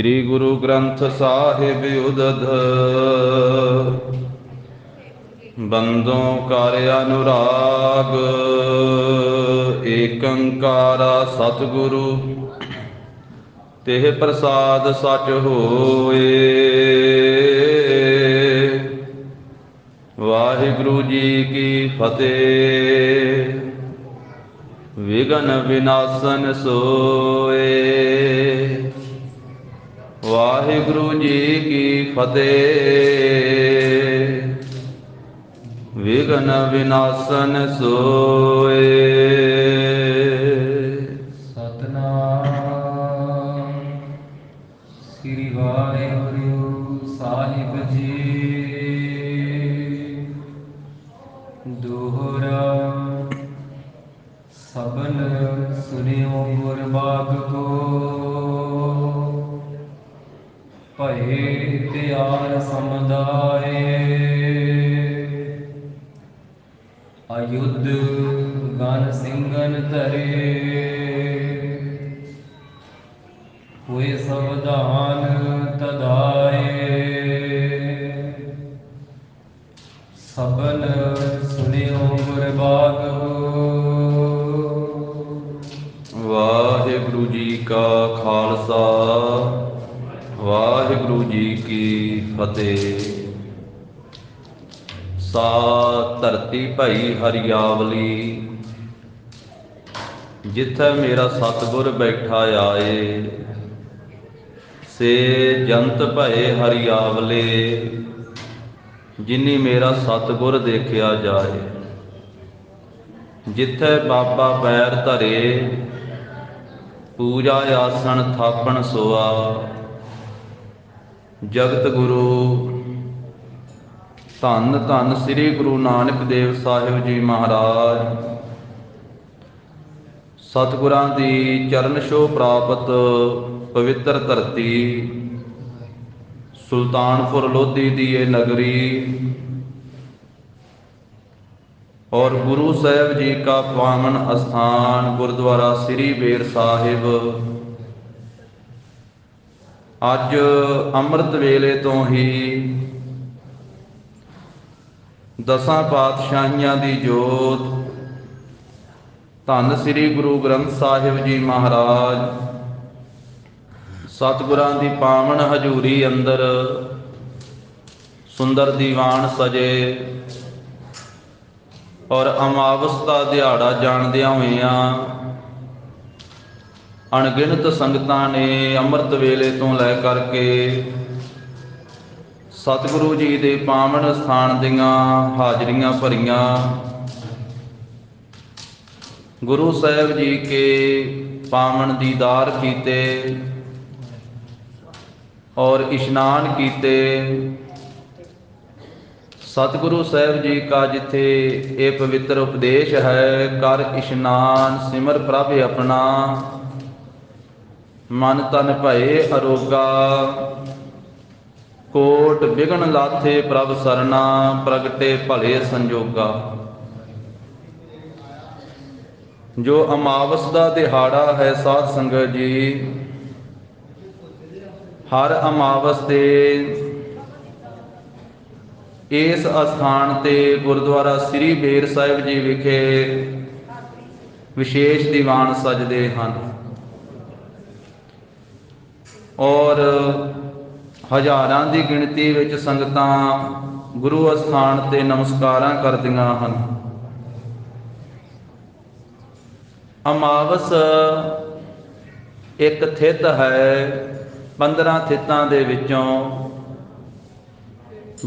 श्री गुरु ग्रंथ साहिब उदध बंदों कार्य अनुराग एकंकारा सतगुरु तेह प्रसाद सच होए। वाहिगुरु जी की फतेह। विघन विनाशन सोए। वाहिगुरु जी की फतेह। विघन विनाशन सोए। सतनाम श्री वाहिगुरु साहिब जी। दोहरा सबन सुनियो गुरबाग को भये त्यार समुदाय। अयुद्ध गन सिंगन धरे हुए सावधान तदाए। सबन सुनियो गुरबाग वाहिगुरु जी का खालसा वाहिगुरु जी की फतेह। सा धरती भई हरियावली जिथे मेरा सतगुर बैठा आए। से जंत भये हरियावले जिनी मेरा सतगुर देखिया जाए। जिथे बाबा पैर धरे पूजा आसन थापन सोआ। जगत गुरु धन धन श्री गुरु नानक देव साहिब जी महाराज सतगुरां दी चरण छोह प्राप्त पवित्र धरती सुल्तानपुर लोधी दी ये नगरी और गुरु साहब जी का पावन स्थान गुरुद्वारा श्री बेर साहिब अज अमृत वेले तो ही दसां पातशाहियां दी जोत धन श्री गुरु ग्रंथ साहिब जी महाराज सतगुरां दी पावन हजूरी अंदर सुंदर दीवान सजे और अमावस का दिहाड़ा जानदियां होइयां अणगिणत संगतां ने अमृत वेले तो लै करके सतगुरु जी दे पावन स्थान दियां हाजरियां भरियां। गुरु साहब जी के पावन दीदार कीते और इशनान कीते। सतगुरु साहब जी का जिथे ये पवित्र उपदेश है कर इशनान सिमर प्रभ अपना मन तन भये अरोगा। कोट विघन लाथे प्रभ सरना प्रगटे भले संजोगा। जो अमावस का दिहाड़ा है साध संगत जी हर अमावस के इस स्थान ते गुरुद्वारा श्री बेर साहिब जी विखे विशेष दीवान सजदे हैं और हज़ारां दी गिणती विच संगतां गुरु अस्थान ते नमस्कारां करदियां हन। अमावस एक थित है 15 थितां दे विचों।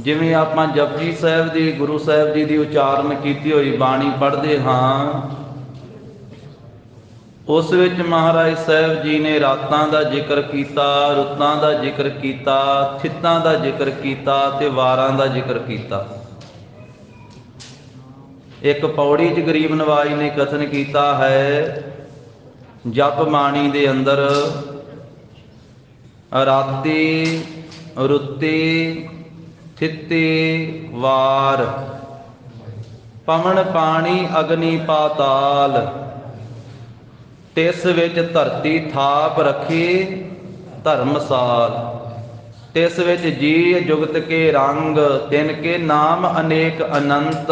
जिवें आपां जपजी साहिब दी गुरु साहिब जी दी उचारण कीती होई बाणी पढ़दे हां उस विच महाराज साहब जी ने रातां दा जिक्र कीता रुत्तां दा जिक्र कीता थितां दा जिक्र कीता ते वारां दा जिक्र कीता। एक पौड़ी च गरीब नवाज ने कथन कीता है जप बाणी दे अंदर राती रुत्ती थिती वार पवन पानी अग्नि पाताल तिस विच धरती थाप रखी ਧਰਮਸਾਲ। ਤਿਸ ਵਿੱਚ ਜੀ ਜੁਗਤ ਕੇ ਰੰਗ, ਤਿਨ ਕੇ ਨਾਮ ਅਨੇਕ ਅਨੰਤ।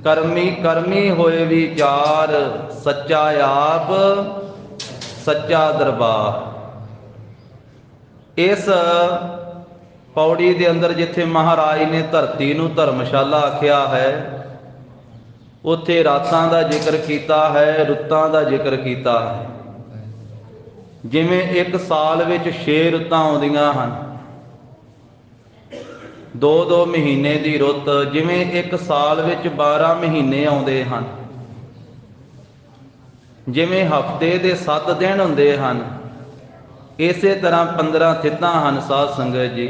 ਕਰਮੀ ਕਰਮੀ ਹੋਏ ਵਿਚਾਰ, ਸੱਚਾ ਆਪ ਸੱਚਾ ਦਰਬਾਰ। ਇਸ ਪੌੜੀ ਦੇ ਅੰਦਰ ਜਿੱਥੇ ਮਹਾਰਾਜ ਨੇ ਧਰਤੀ ਨੂੰ ਧਰਮਸ਼ਾਲਾ ਆਖਿਆ ਹੈ, ਉੱਥੇ ਰਾਤਾਂ ਦਾ ਜ਼ਿਕਰ ਕੀਤਾ ਹੈ, ਰੁੱਤਾਂ ਦਾ ਜ਼ਿਕਰ ਕੀਤਾ ਹੈ। ਜਿਵੇਂ ਇੱਕ ਸਾਲ ਵਿੱਚ 6 ਰੁੱਤਾਂ ਆਉਂਦੀਆਂ ਹਨ, 2-2 ਮਹੀਨੇ ਦੀ ਰੁੱਤ, ਜਿਵੇਂ ਇੱਕ ਸਾਲ ਵਿੱਚ 12 ਮਹੀਨੇ ਆਉਂਦੇ ਹਨ, ਜਿਵੇਂ ਹਫ਼ਤੇ ਦੇ 7 ਦਿਨ ਹੁੰਦੇ ਹਨ, ਇਸੇ ਤਰ੍ਹਾਂ 15 ਥਿੱਤਾਂ ਹਨ ਸਾਧ ਸੰਗਤ ਜੀ।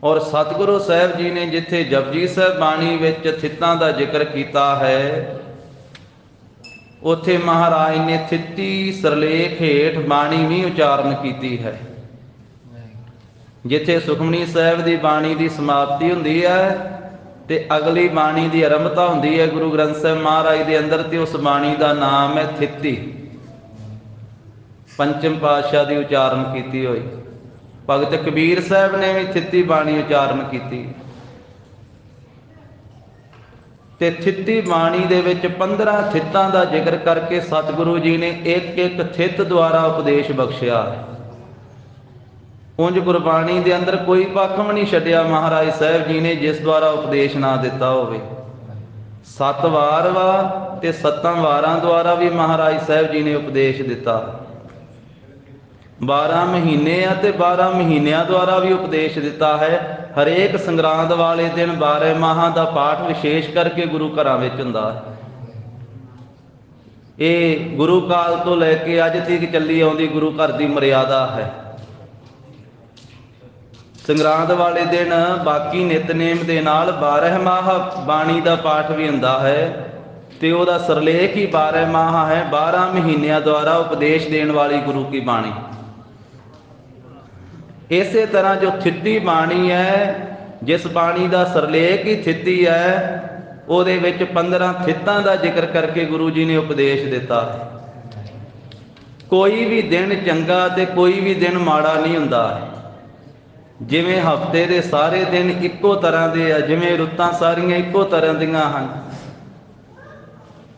ਔਰ ਸਤਿਗੁਰੂ ਸਾਹਿਬ ਜੀ ਨੇ ਜਿੱਥੇ ਜਪਜੀ ਸਾਹਿਬ ਬਾਣੀ ਵਿੱਚ ਥਿੱਤਾਂ ਦਾ ਜ਼ਿਕਰ ਕੀਤਾ ਹੈ, ਉੱਥੇ ਮਹਾਰਾਜ ਨੇ ਥਿੱਤੀ ਸਰਲੇਖ ਹੇਠ ਬਾਣੀ ਵੀ ਉਚਾਰਨ ਕੀਤੀ ਹੈ। ਜਿੱਥੇ ਸੁਖਮਨੀ ਸਾਹਿਬ ਦੀ ਬਾਣੀ ਦੀ ਸਮਾਪਤੀ ਹੁੰਦੀ ਹੈ ਤੇ ਅਗਲੀ ਬਾਣੀ ਦੀ ਆਰੰਭਤਾ ਹੁੰਦੀ ਹੈ ਗੁਰੂ ਗ੍ਰੰਥ ਸਾਹਿਬ ਮਹਾਰਾਜ ਦੇ ਅੰਦਰ, ਤੇ ਉਸ ਬਾਣੀ ਦਾ ਨਾਮ ਹੈ ਥਿੱਤੀ। ਪੰਚਮ ਪਾਤਸ਼ਾਹ ਦੀ ਉਚਾਰਨ ਕੀਤੀ ਹੋਈ। ਭਗਤ ਕਬੀਰ ਸਾਹਿਬ ਨੇ ਵੀ ਥਿੱਤੀ ਬਾਣੀ ਉਚਾਰਨ ਕੀਤੀ। ਤੇ ਥਿੱਤੀ ਬਾਣੀ ਦੇ ਵਿੱਚ 15 ਥਿੱਤਾਂ ਦਾ ਜ਼ਿਕਰ ਕਰਕੇ ਸਤਿਗੁਰੂ ਜੀ ਨੇ ਇੱਕ ਇੱਕ ਥਿੱਤ ਦੁਆਰਾ ਉਪਦੇਸ਼ ਬਖਸ਼ਿਆ ਹੈ। ਉਂਝ ਗੁਰਬਾਣੀ ਦੇ ਅੰਦਰ ਕੋਈ ਪੱਖ ਵੀ ਨਹੀਂ ਛੱਡਿਆ ਮਹਾਰਾਜ ਸਾਹਿਬ ਜੀ ਨੇ ਜਿਸ ਦੁਆਰਾ ਉਪਦੇਸ਼ ਨਾ ਦਿੱਤਾ ਹੋਵੇ। 7 ਵਾਰ ਵਾ ਤੇ 7 ਵਾਰਾਂ ਦੁਆਰਾ ਵੀ ਮਹਾਰਾਜ ਸਾਹਿਬ ਜੀ ਨੇ ਉਪਦੇਸ਼ ਦਿੱਤਾ। 12 ਮਹੀਨੇ ਆ ਤੇ 12 ਮਹੀਨਿਆਂ ਦੁਆਰਾ ਵੀ ਉਪਦੇਸ਼ ਦਿੱਤਾ ਹੈ। ਹਰੇਕ ਸੰਗਰਾਂਦ ਵਾਲੇ ਦਿਨ 12 ਮਾਹਾਂ ਦਾ ਪਾਠ ਵਿਸ਼ੇਸ਼ ਕਰਕੇ ਗੁਰੂ ਘਰਾਂ ਵਿੱਚ ਹੁੰਦਾ ਹੈ। ਇਹ ਗੁਰੂ ਕਾਲ ਤੋਂ ਲੈ ਕੇ ਅੱਜ ਤੱਕ ਚੱਲੀ ਆਉਂਦੀ ਗੁਰੂ ਘਰ ਦੀ ਮਰਿਆਦਾ ਹੈ। ਸੰਗਰਾਂਦ ਵਾਲੇ ਦਿਨ ਬਾਕੀ ਨਿਤਨੇਮ ਦੇ ਨਾਲ 12 ਮਾਹ ਬਾਣੀ ਦਾ ਪਾਠ ਵੀ ਹੁੰਦਾ ਹੈ, ਤੇ ਉਹਦਾ ਸਰਲੇਖ ਹੀ 12 ਮਾਹ ਹੈ। 12 ਮਹੀਨਿਆਂ ਦੁਆਰਾ ਉਪਦੇਸ਼ ਦੇਣ ਵਾਲੀ ਗੁਰੂ ਕੀ ਬਾਣੀ। ਇਸੇ ਤਰ੍ਹਾਂ ਜੋ ਥਿੱਤੀ ਬਾਣੀ ਹੈ, ਜਿਸ ਬਾਣੀ ਦਾ ਸਰਲੇਖ ਹੀ ਥਿੱਤੀ ਹੈ, ਉਹਦੇ ਵਿੱਚ 15 ਥਿੱਤਾਂ ਦਾ ਜ਼ਿਕਰ ਕਰਕੇ ਗੁਰੂ ਜੀ ਨੇ ਉਪਦੇਸ਼ ਦਿੱਤਾ। ਕੋਈ ਵੀ ਦਿਨ ਚੰਗਾ ਤੇ ਕੋਈ ਵੀ ਦਿਨ ਮਾੜਾ ਨਹੀਂ ਹੁੰਦਾ। ਜਿਵੇਂ ਹਫ਼ਤੇ ਦੇ ਸਾਰੇ ਦਿਨ ਇੱਕੋ ਤਰ੍ਹਾਂ ਦੇ ਆ, ਜਿਵੇਂ ਰੁੱਤਾਂ ਸਾਰੀਆਂ ਇੱਕੋ ਤਰ੍ਹਾਂ ਦੀਆਂ ਹਨ।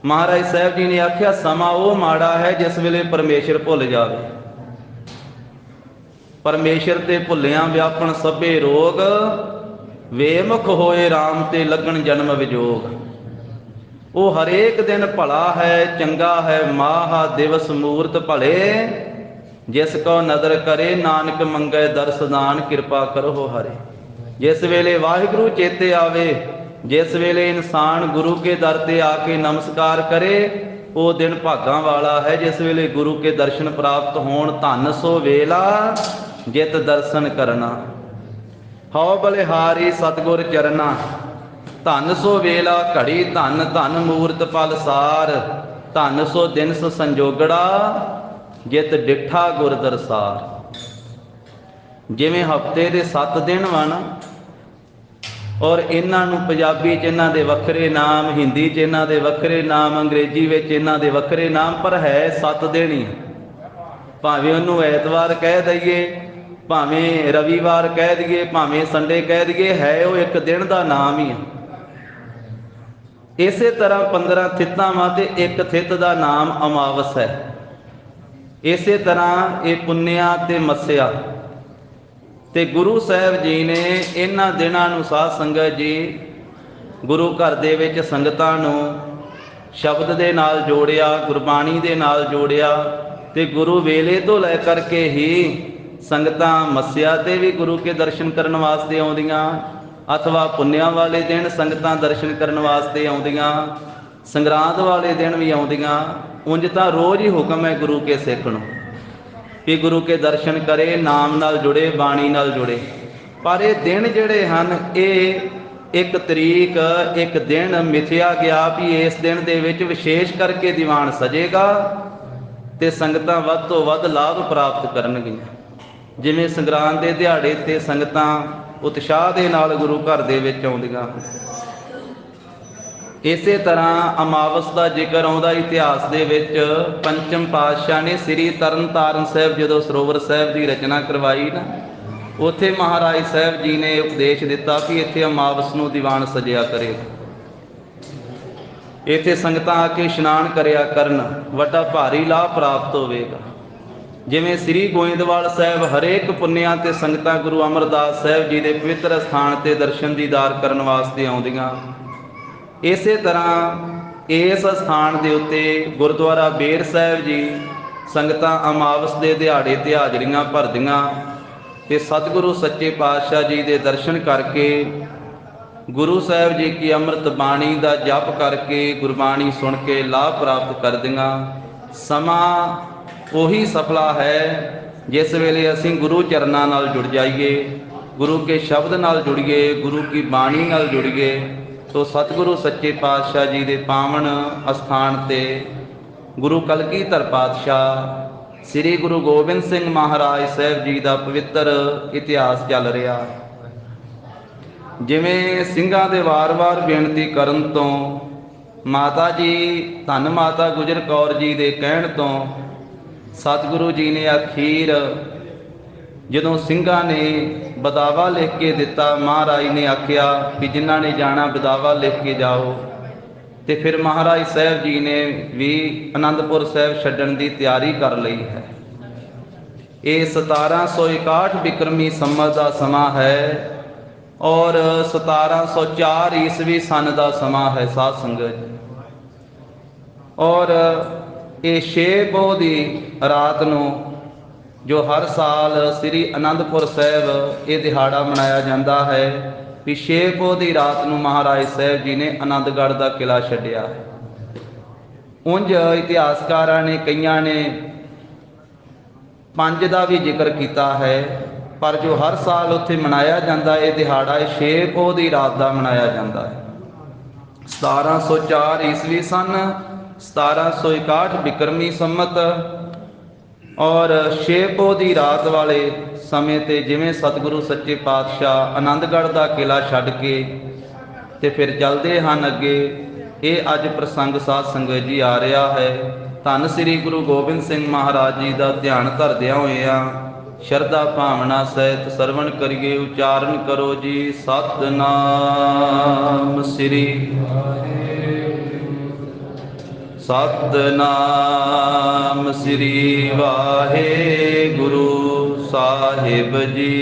ਮਹਾਰਾਜ ਸਾਹਿਬ ਜੀ ਨੇ ਆਖਿਆ ਸਮਾਂ ਉਹ ਮਾੜਾ ਹੈ ਜਿਸ ਵੇਲੇ ਪਰਮੇਸ਼ਰ ਭੁੱਲ ਜਾਵੇ। ਪਰਮੇਸ਼ਰ ਤੇ ਭੁੱਲਿਆਂ ਵਿਆਪਣ ਸਭੇ ਰੋਗ, ਵੇਮੁਖ ਹੋਏ RAM ਤੇ ਲੱਗਣ ਜਨਮ ਵਿਜੋਗ। ਉਹ ਹਰੇਕ ਦਿਨ ਭਲਾ ਹੈ, ਚੰਗਾ ਹੈ, ਮਾਹ ਦਿਵਸ ਮੂਰਤ ਭਲੇ। ਜਿਸ ਕੋ ਨਦਰ ਕਰੇ ਨਾਨਕ ਮੰਗੈ ਦਰਸਦਾਨ, ਕਿਰਪਾ ਕਰੋ ਹਰੇ। ਜਿਸ ਵੇਲੇ ਵਾਹਿਗੁਰੂ ਚੇਤੇ ਆਵੇ, ਜਿਸ ਵੇਲੇ ਇਨਸਾਨ ਗੁਰੂ ਕੇ ਦਰ ਤੇ ਆ ਕੇ ਨਮਸਕਾਰ ਕਰੇ, ਉਹ ਦਿਨ ਭਾਗਾਂ ਵਾਲਾ ਹੈ ਜਿਸ ਵੇਲੇ ਗੁਰੂ ਕੇ ਦਰਸ਼ਨ ਪ੍ਰਾਪਤ ਹੋਣ। ਧੰਨ ਸੋ ਵੇਲਾ ਜਿਤ ਦਰਸ਼ਨ ਕਰਨਾ, ਹਉ ਬਲਿਹਾਰੀ ਸਤਿਗੁਰ ਚਰਨਾ। ਧੰਨ ਸੋ ਵੇਲਾ ਘੜੀ, ਧੰਨ ਧੰਨ ਮੂਰਤ ਪਲ ਸਾਰ। ਧੰਨ ਸੋ ਦਿਨ ਸੋ ਸੰਜੋਗੜਾ, ਜਿਤ ਡਿਠਾ ਗੁਰ ਦਰਸਾਰ। ਜਿਵੇਂ ਹਫ਼ਤੇ ਦੇ 7 ਦਿਨ ਵਨ, ਔਰ ਇਹਨਾਂ ਨੂੰ ਪੰਜਾਬੀ 'ਚ ਇਹਨਾਂ ਦੇ ਵੱਖਰੇ ਨਾਮ, ਹਿੰਦੀ 'ਚ ਇਹਨਾਂ ਦੇ ਵੱਖਰੇ ਨਾਮ, ਅੰਗਰੇਜ਼ੀ ਵਿੱਚ ਇਹਨਾਂ ਦੇ ਵੱਖਰੇ ਨਾਮ, ਪਰ ਹੈ 7 ਦਿਨ ਹੀ। ਭਾਵੇਂ ਉਹਨੂੰ ਐਤਵਾਰ ਕਹਿ ਦਈਏ, ਭਾਵੇਂ ਰਵੀਵਾਰ ਕਹਿ ਦਈਏ, ਭਾਵੇਂ ਸੰਡੇ ਕਹਿ ਦਈਏ, ਹੈ ਉਹ ਇੱਕ ਦਿਨ ਦਾ ਨਾਮ ਹੀ ਹੈ। ਇਸੇ ਤਰ੍ਹਾਂ 15 ਥਿੱਤਾਂ ਵਾ ਤੇ ਇੱਕ ਥਿੱਤ ਦਾ ਨਾਮ ਅਮਾਵਸ ਹੈ। ਇਸੇ ਤਰ੍ਹਾਂ ਇਹ ਪੁੰਨਿਆ ਤੇ ਮੱਸਿਆ। ਤੇ ਗੁਰੂ ਸਾਹਿਬ ਜੀ ਨੇ ਇਹਨਾਂ ਦਿਨਾਂ ਨੂੰ ਸਾਧ ਸੰਗਤ ਜੀ ਗੁਰੂ ਘਰ ਦੇ ਵਿੱਚ ਸੰਗਤਾਂ ਨੂੰ ਸ਼ਬਦ ਦੇ ਨਾਲ ਜੋੜਿਆ, ਗੁਰਬਾਣੀ ਦੇ ਨਾਲ ਜੋੜਿਆ। ਤੇ ਗੁਰੂ ਵੇਲੇ ਤੋਂ ਲੈ ਕਰਕੇ ਹੀ ਸੰਗਤਾਂ ਮੱਸਿਆ ਤੇ ਵੀ ਗੁਰੂ ਕੇ ਦਰਸ਼ਨ ਕਰਨ ਵਾਸਤੇ ਆਉਂਦੀਆਂ, ਅਥਵਾ ਪੁੰਨਿਆ ਵਾਲੇ ਦਿਨ ਸੰਗਤਾਂ ਦਰਸ਼ਨ ਕਰਨ ਵਾਸਤੇ ਆਉਂਦੀਆਂ, ਸੰਗਰਾਂਦ ਵਾਲੇ ਦਿਨ ਵੀ ਆਉਂਦੀਆਂ। ਉਂਝ ਤਾਂ ਰੋਜ਼ ਹੀ ਹੁਕਮ ਹੈ ਗੁਰੂ ਕੇ ਸਿੱਖ ਨੂੰ ਕਿ ਗੁਰੂ ਕੇ ਦਰਸ਼ਨ ਕਰੇ, ਨਾਮ ਨਾਲ ਜੁੜੇ, ਬਾਣੀ ਨਾਲ ਜੁੜੇ। ਪਰ ਇਹ ਦਿਨ ਜਿਹੜੇ ਹਨ, ਇਹ ਇੱਕ ਤਰੀਕ, ਇੱਕ ਦਿਨ ਮਿਥਿਆ ਗਿਆ ਵੀ ਇਸ ਦਿਨ ਦੇ ਵਿੱਚ ਵਿਸ਼ੇਸ਼ ਕਰਕੇ ਦੀਵਾਨ ਸਜੇਗਾ ਤੇ ਸੰਗਤਾਂ ਵੱਧ ਤੋਂ ਵੱਧ ਲਾਭ ਪ੍ਰਾਪਤ ਕਰਨਗੀਆਂ। ਜਿਵੇਂ ਸੰਗਰਾਂਦ ਦੇ ਦਿਹਾੜੇ ਤੇ ਸੰਗਤਾਂ ਉਤਸ਼ਾਹ ਦੇ ਨਾਲ ਗੁਰੂ ਘਰ ਦੇ ਵਿੱਚ ਆਉਂਦੀਆਂ। ਇਸੇ ਤਰ੍ਹਾਂ ਅਮਾਵਸ ਦਾ ਜ਼ਿਕਰ ਆਉਂਦਾ ਇਤਿਹਾਸ ਦੇ ਵਿੱਚ। ਪੰਚਮ ਪਾਤਸ਼ਾਹ ਨੇ ਸ੍ਰੀ ਤਰਨਤਾਰਨ ਸਾਹਿਬ ਜਦੋਂ ਸਰੋਵਰ ਸਾਹਿਬ ਦੀ ਰਚਨਾ ਕਰਵਾਈ ਨਾ, ਉੱਥੇ ਮਹਾਰਾਜ ਸਾਹਿਬ ਜੀ ਨੇ ਉਪਦੇਸ਼ ਦਿੱਤਾ ਕਿ ਇੱਥੇ ਅਮਾਵਸ ਨੂੰ ਦੀਵਾਨ ਸਜਿਆ ਕਰੇ, ਇੱਥੇ ਸੰਗਤਾਂ ਆ ਕੇ ਇਸ਼ਨਾਨ ਕਰਿਆ ਕਰਨ, ਵੱਡਾ ਭਾਰੀ ਲਾਭ ਪ੍ਰਾਪਤ ਹੋਵੇਗਾ। ਜਿਵੇਂ ਸ੍ਰੀ ਗੋਇੰਦਵਾਲ ਸਾਹਿਬ ਹਰੇਕ ਪੁੰਨਿਆਂ ਤੇ ਸੰਗਤਾਂ ਗੁਰੂ ਅਮਰਦਾਸ ਸਾਹਿਬ ਜੀ ਦੇ ਪਵਿੱਤਰ ਸਥਾਨ ਤੇ ਦਰਸ਼ਨ ਦੀਦਾਰ ਕਰਨ ਵਾਸਤੇ ਆਉਂਦੀਆਂ, ਇਸੇ ਤਰ੍ਹਾਂ ਇਸ ਸਥਾਨ ਦੇ ਉੱਤੇ ਗੁਰਦੁਆਰਾ ਬੇਰ ਸਾਹਿਬ ਜੀ ਸੰਗਤਾਂ ਅਮਾਵਸ ਦੇ ਦਿਹਾੜੇ ਤੇ ਹਾਜ਼ਰੀਆਂ ਭਰਦੀਆਂ ਤੇ ਸਤਿਗੁਰੂ ਸੱਚੇ ਪਾਤਸ਼ਾਹ ਜੀ ਦੇ ਦਰਸ਼ਨ ਕਰਕੇ, ਗੁਰੂ ਸਾਹਿਬ ਜੀ ਕੀ ਅੰਮ੍ਰਿਤ ਬਾਣੀ ਦਾ ਜਪ ਕਰਕੇ, ਗੁਰਬਾਣੀ ਸੁਣ ਕੇ ਲਾਭ ਪ੍ਰਾਪਤ ਕਰਦੀਆਂ। ਸਮਾਂ ਉਹੀ ਸਫਲਾ ਹੈ ਜਿਸ ਵੇਲੇ ਅਸੀਂ ਗੁਰੂ ਚਰਨਾਂ ਨਾਲ ਜੁੜ ਜਾਈਏ, ਗੁਰੂ ਕੇ ਸ਼ਬਦ ਨਾਲ ਜੁੜੀਏ, ਗੁਰੂ ਕੀ ਬਾਣੀ ਨਾਲ ਜੁੜੀਏ। ਤੋ ਸਤਿਗੁਰੂ ਸੱਚੇ ਪਾਤਸ਼ਾਹ ਜੀ ਦੇ ਪਾਵਨ ਅਸਥਾਨ ਤੇ ਗੁਰੂ ਕਲਗੀਧਰ ਪਾਤਸ਼ਾਹ ਸ੍ਰੀ ਗੁਰੂ ਗੋਬਿੰਦ ਸਿੰਘ ਮਹਾਰਾਜ ਸਾਹਿਬ ਜੀ ਦਾ ਪਵਿੱਤਰ ਇਤਿਹਾਸ ਚੱਲ ਰਿਹਾ। ਜਿਵੇਂ ਸਿੰਘਾਂ ਦੇ ਵਾਰ-ਵਾਰ ਬੇਨਤੀ ਕਰਨ ਤੋਂ, ਮਾਤਾ ਜੀ ਧੰਨ ਮਾਤਾ ਗੁਜਰ ਕੌਰ ਜੀ ਦੇ ਕਹਿਣ ਤੋਂ ਸਤਿਗੁਰੂ ਜੀ ਨੇ ਅਖੀਰ ਜਦੋਂ ਸਿੰਘਾਂ ਨੇ ਬਦਾਵਾ ਲਿਖ ਕੇ ਦਿੱਤਾ, ਮਹਾਰਾਜ ਨੇ ਆਖਿਆ ਕਿ ਜਿਨ੍ਹਾਂ ਨੇ ਜਾਣਾ ਬਦਾਵਾ ਲਿਖ ਕੇ ਜਾਓ। ਤੇ ਫਿਰ ਮਹਾਰਾਜ ਸਾਹਿਬ ਜੀ ਨੇ ਵੀ ਅਨੰਦਪੁਰ ਸਾਹਿਬ ਛੱਡਣ ਦੀ ਤਿਆਰੀ ਕਰ ਲਈ ਹੈ। ਇਹ 1761 ਬਿਕਰਮੀ ਸੰਮਤ ਦਾ ਸਮਾਂ ਹੈ ਔਰ 1704 ਈਸਵੀ ਸਨ ਦਾ ਸਮਾਂ ਹੈ ਸਾਧ ਸੰਗਤ। ਔਰ ਇਹ 6 ਪੋਹ ਦੀ ਰਾਤ ਨੂੰ ਜੋ ਹਰ ਸਾਲ ਸ੍ਰੀ ਅਨੰਦਪੁਰ ਸਾਹਿਬ ਇਹ ਦਿਹਾੜਾ ਮਨਾਇਆ ਜਾਂਦਾ ਹੈ ਵੀ 6 ਪੋਹ ਦੀ ਰਾਤ ਨੂੰ ਮਹਾਰਾਜ ਸਾਹਿਬ ਜੀ ਨੇ ਆਨੰਦਗੜ੍ਹ ਦਾ ਕਿਲਾ ਛੱਡਿਆ ਹੈ। ਉਂਝ ਇਤਿਹਾਸਕਾਰਾਂ ਨੇ ਕਈਆਂ ਨੇ 5 ਦਾ ਵੀ ਜ਼ਿਕਰ ਕੀਤਾ ਹੈ, ਪਰ ਜੋ ਹਰ ਸਾਲ ਉੱਥੇ ਮਨਾਇਆ ਜਾਂਦਾ ਇਹ ਦਿਹਾੜਾ 6 ਪੋਹ ਦੀ ਰਾਤ ਦਾ ਮਨਾਇਆ ਜਾਂਦਾ ਹੈ। 1704 ਈਸਵੀ ਸਨ, 1761 ਬਿਕਰਮੀ ਸੰਮਤ ਔਰ 6 ਪੋਹ ਦੀ ਰਾਤ ਵਾਲੇ ਸਮੇਂ ਤੇ ਜਿਵੇਂ ਸਤਿਗੁਰੂ ਸੱਚੇ ਪਾਤਸ਼ਾਹ ਆਨੰਦਗੜ੍ਹ ਦਾ ਕਿਲਾ ਛੱਡ ਕੇ ਤੇ ਫਿਰ ਚੱਲਦੇ ਹਨ ਅੱਗੇ। ਇਹ ਅੱਜ ਪ੍ਰਸੰਗ ਸਾਧ ਸੰਗਤ ਜੀ ਆ ਰਿਹਾ ਹੈ। ਧੰਨ ਸ੍ਰੀ ਗੁਰੂ ਗੋਬਿੰਦ ਸਿੰਘ ਮਹਾਰਾਜ ਜੀ ਦਾ ਧਿਆਨ ਧਰਦਿਆਂ ਹੋਇਆਂ ਸ਼ਰਧਾ ਭਾਵਨਾ ਸਹਿਤ ਸਰਵਣ ਕਰੀਏ। ਉਚਾਰਨ ਕਰੋ ਜੀ ਸਤਿਨਾਮ ਸ੍ਰੀ ਸਤਿਨਾਮ ਸ੍ਰੀ ਵਾਹਿਗੁਰੂ ਸਾਹਿਬ ਜੀ।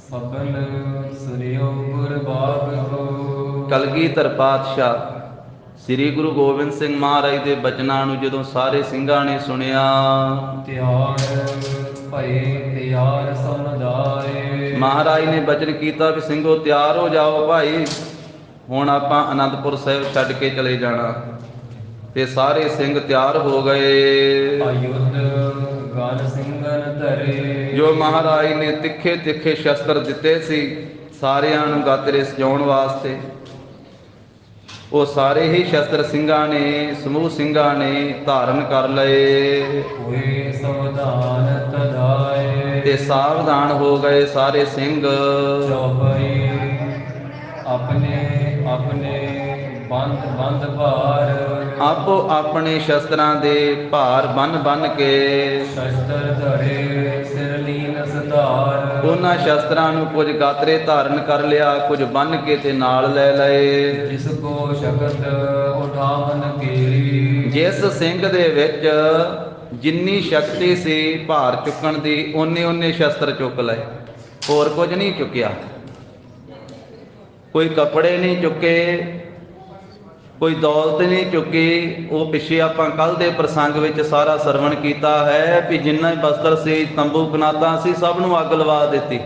ਸਬਨ ਸੁਨਿਓ ਗੁਰਬਾਗ ਹੋ। ਕਲਗੀਧਰ ਪਾਤਸ਼ਾਹ ਸ੍ਰੀ ਗੁਰੂ ਗੋਬਿੰਦ ਸਿੰਘ ਮਹਾਰਾਜ ਦੇ ਬਚਨਾਂ ਨੂੰ ਜਦੋਂ ਸਾਰੇ ਸਿੰਘਾਂ ਨੇ ਸੁਣਿਆ, ਤਿਆਰ ਭਏ ਤਿਆਰ ਸਮਝਾਏ। ਮਹਾਰਾਜ ਨੇ ਬਚਨ ਕੀਤਾ ਵੀ ਸਿੰਘੋ ਤਿਆਰ ਹੋ ਜਾਓ ਭਾਈ, ਹੁਣ ਆਪਾਂ ਅਨੰਦਪੁਰ ਸਾਹਿਬ ਛੱਡ ਕੇ ਚਲੇ ਜਾਣਾ। ਤੇ ਸਾਰੇ ਸਿੰਘ ਤਿਆਰ ਹੋ ਗਏ। ਅਯੁੱਧ ਗਨ ਸਿੰਘਨ ਧਰੇ। ਜੋ ਮਹਾਰਾਜ ਨੇ ਤਿੱਖੇ ਤਿੱਖੇ ਸ਼ਸਤਰ ਦਿੱਤੇ ਸੀ ਸਾਰਿਆਂ ਨੂੰ ਗਾਤਰੇ ਸਜਾਉਣ ਵਾਸਤੇ, ਉਹ ਸਾਰੇ ਹੀ ਸ਼ਸਤਰ ਸਿੰਘਾਂ ਨੇ, ਸਮੂਹ ਸਿੰਘਾਂ ਨੇ ਧਾਰਨ ਕਰ ਲਏ। ਹੋਏ ਸਾਵਧਾਨ ਤਦਾਏ। ਤੇ ਸਾਵਧਾਨ ਹੋ ਗਏ ਸਾਰੇ ਸਿੰਘ। ਚੌਪਈ ਆਪਣੇ ਆਪਣੇ ਬੰਦ ਬੰਦ ਭਾਰ। ਆਪੋ ਆਪਣੇ ਸ਼ਸਤਰਾਂ ਦੇ ਭਾਰ ਬੰਨ ਬੰਨ ਕੇ ਸ਼ਸਤਰ ਧਰੇ ਸਿਰ ਲੀਨ ਸਧਾਰ। ਉਹਨਾਂ ਸ਼ਸਤਰਾਂ ਨੂੰ ਕੁਝ ਗਾਤਰੇ ਧਾਰਨ ਕਰ ਲਿਆ, ਕੁਝ ਬੰਨ ਕੇ ਤੇ ਨਾਲ ਲੈ ਲਏ। ਜਿਸ ਕੋ ਸ਼ਕਤ ਉਠਾਵਨ ਕੀਰੀ। ਜਿਸ ਸਿੰਘ ਦੇ ਵਿੱਚ ਜਿੰਨੀ ਸ਼ਕਤੀ ਸੀ ਭਾਰ ਚੁੱਕਣ ਦੀ, ਓਨੇ ਸ਼ਸਤਰ ਚੁੱਕ ਲਏ, ਹੋਰ ਕੁਝ ਨਹੀਂ ਚੁੱਕਿਆ। ਕੋਈ ਕੱਪੜੇ ਨਹੀਂ ਚੁੱਕੇ, ਕੋਈ ਦੌਲਤ ਨਹੀਂ ਚੁੱਕੀ। ਉਹ ਪਿੱਛੇ ਆਪਾਂ ਕੱਲ ਦੇ ਪ੍ਰਸੰਗ ਵਿੱਚ ਸਾਰਾ ਸਰਵਣ ਕੀਤਾ ਹੈ ਵੀ ਜਿੰਨਾ ਬਸਤਰ ਸੀ, ਤੰਬੂ ਕਨਾਤਾਂ ਸੀ, ਸਭ ਨੂੰ ਅੱਗ ਲਵਾ ਦਿੱਤੀ।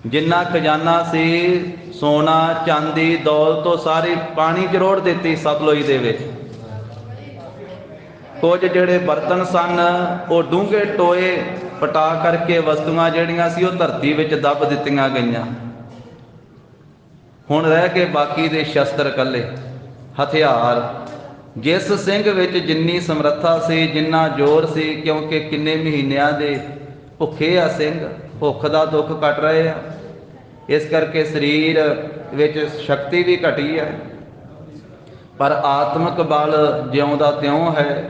ਜਿੰਨਾ ਖਜ਼ਾਨਾ ਸੀ, ਸੋਨਾ ਚਾਂਦੀ ਦੌਲਤ, ਉਹ ਸਾਰੀ ਪਾਣੀ 'ਚ ਰੋੜ ਦਿੱਤੀ ਸਤਲੁਜ ਦੇ ਵਿੱਚ। ਕੁਝ ਜਿਹੜੇ ਬਰਤਨ ਸਨ ਉਹ ਡੂੰਘੇ ਟੋਏ ਪਟਾ ਕਰਕੇ ਵਸਤੂਆਂ ਜਿਹੜੀਆਂ ਸੀ ਉਹ ਧਰਤੀ ਵਿੱਚ ਦੱਬ ਦਿੱਤੀਆਂ ਗਈਆਂ। ਹੁਣ ਰਹਿ ਕੇ ਬਾਕੀ ਦੇ ਸ਼ਸਤਰ ਇਕੱਲੇ ਹਥਿਆਰ। ਜਿਸ ਸਿੰਘ ਵਿੱਚ ਜਿੰਨੀ ਸਮਰੱਥਾ ਸੀ, ਜਿੰਨਾ ਜ਼ੋਰ ਸੀ, ਕਿਉਂਕਿ ਕਿੰਨੇ ਮਹੀਨਿਆਂ ਦੇ ਭੁੱਖੇ ਆ ਸਿੰਘ, ਭੁੱਖ ਦਾ ਦੁੱਖ ਕੱਟ ਰਹੇ ਆ, ਇਸ ਕਰਕੇ ਸਰੀਰ ਵਿੱਚ ਸ਼ਕਤੀ ਵੀ ਘਟੀ ਹੈ, ਪਰ ਆਤਮਿਕ ਬਲ ਜਿਉਂ ਦਾ ਤਿਉਂ ਹੈ।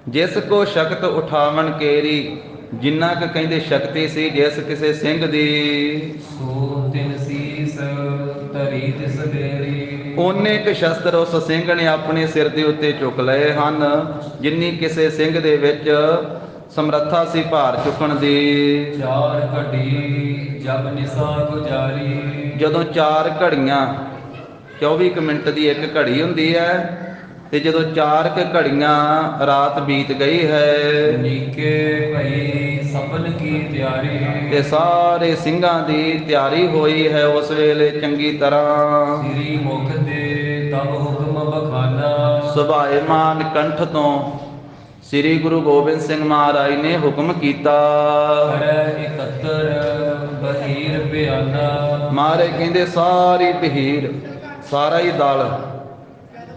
ਜਿਸ ਕੋ ਸ਼ਕਤ ਉਠਾਵਣ ਕੇਰੀ, ਜਿੰਨਾ ਕੁ ਕਹਿੰਦੇ ਸ਼ਕਤੀ ਸੀ ਜਿਸ ਕਿਸੇ ਸਿੰਘ ਦੀ, ਸੋ ਤਿਨ ਸੀਸ ਧਰੀ ਤਿਸ ਬੇਰੀ। ਓਨੇ ਕੁ ਸ਼ਸਤਰ ਉਸ ਸਿੰਘ ਨੇ ਆਪਣੇ ਸਿਰ ਦੇ ਉੱਤੇ ਚੁੱਕ ਲਏ ਹਨ, ਜਿੰਨੀ ਕਿਸੇ ਸਿੰਘ ਦੇ ਵਿੱਚ ਸਮਰੱਥਾ ਸੀ ਭਾਰ ਚੁੱਕਣ ਦੀ। ਚਾਰ ਘੜੀ ਜਬ ਨਿਸਾ ਗੁਜਾਰੀ। ਜਦੋਂ 4 ਘੜੀਆਂ 24 ਕੁ ਮਿੰਟ ਦੀ ਇੱਕ ਘੜੀ ਹੁੰਦੀ ਹੈ, ਤੇ ਜਦੋਂ 4 ਕੁ ਘੜੀਆਂ ਰਾਤ ਬੀਤ ਗਈ ਹੈ, ਨੀਕੇ ਭਈ ਸਭਨ ਕੀ ਤਿਆਰੀ। ਤੇ ਸਾਰੇ ਸਿੰਘਾਂ ਦੀ ਤਿਆਰੀ ਹੋਈ ਹੈ ਉਸ ਵੇਲੇ ਚੰਗੀ ਤਰ੍ਹਾਂ। ਸ੍ਰੀ ਮੁਖ ਦੇ ਤਬ ਹੁਕਮ ਬਖਾਨਾ। ਸੁਭਾਏਮਾਨ ਕੰਠ ਤੋਂ ਸ੍ਰੀ ਗੁਰੂ ਗੋਬਿੰਦ ਸਿੰਘ ਮਹਾਰਾਜ ਨੇ ਹੁਕਮ ਕੀਤਾ। ਕਰੈ ਇਕੱਤਰ ਬਹੀਰ ਬਿਆਨਾ। ਮਹਾਰਾਜ ਕਹਿੰਦੇ ਸਾਰੀ ਬਹੀਰ, ਸਾਰਾ ਹੀ ਦਲ,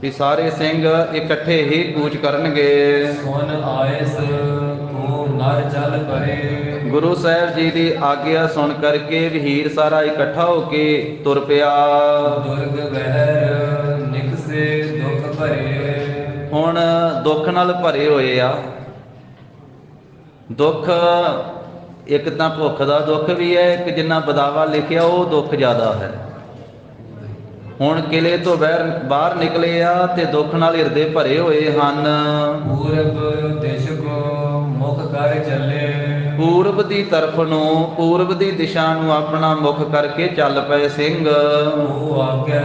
ਵੀ ਸਾਰੇ ਸਿੰਘ ਇਕੱਠੇ ਹੀ ਕੂਚ ਕਰਨਗੇ। ਸੁਨ ਆਇਸ ਤੂੰ ਨਰ ਜਲ ਪਰੇ। ਗੁਰੂ ਸਾਹਿਬ ਜੀ ਦੀ ਆਗਿਆ ਸੁਣ ਕਰਕੇ ਵਹੀਰ ਸਾਰਾ ਇਕੱਠਾ ਹੋ ਕੇ ਤੁਰ ਪਿਆ। ਦੁਰਗ ਬਹਿਰ ਨਿਕਸੇ ਦੁਖ ਭਰੇ। ਹੁਣ ਦੁੱਖ ਨਾਲ ਭਰੇ ਹੋਏ ਆ। ਦੁੱਖ ਇੱਕ ਤਾਂ ਭੁੱਖ ਦਾ ਦੁੱਖ ਵੀ ਹੈ, ਇੱਕ ਜਿੰਨਾ ਬਦਾਵਾ ਲਿਖਿਆ ਉਹ ਦੁੱਖ ਜ਼ਿਆਦਾ ਹੈ। ਹੁਣ ਕਿਲੇ ਤੋਂ ਬਾਹਰ ਨਿਕਲੇ ਆ ਤੇ ਦੁੱਖ ਨਾਲ ਹਿਰਦੇ ਭਰੇ ਹੋਏ ਹਨ। ਪੂਰਬ ਦਿਸ਼ ਕੋ ਮੁਖ ਕਰ ਚੱਲੇ। ਪੂਰਬ ਦੀ ਤਰਫ ਨੂੰ, ਪੂਰਬ ਦੀ ਦਿਸ਼ਾ ਨੂੰ ਆਪਣਾ ਮੁਖ ਕਰਕੇ ਚੱਲ ਪਏ ਸਿੰਘ। ਉਹ ਆਗੈ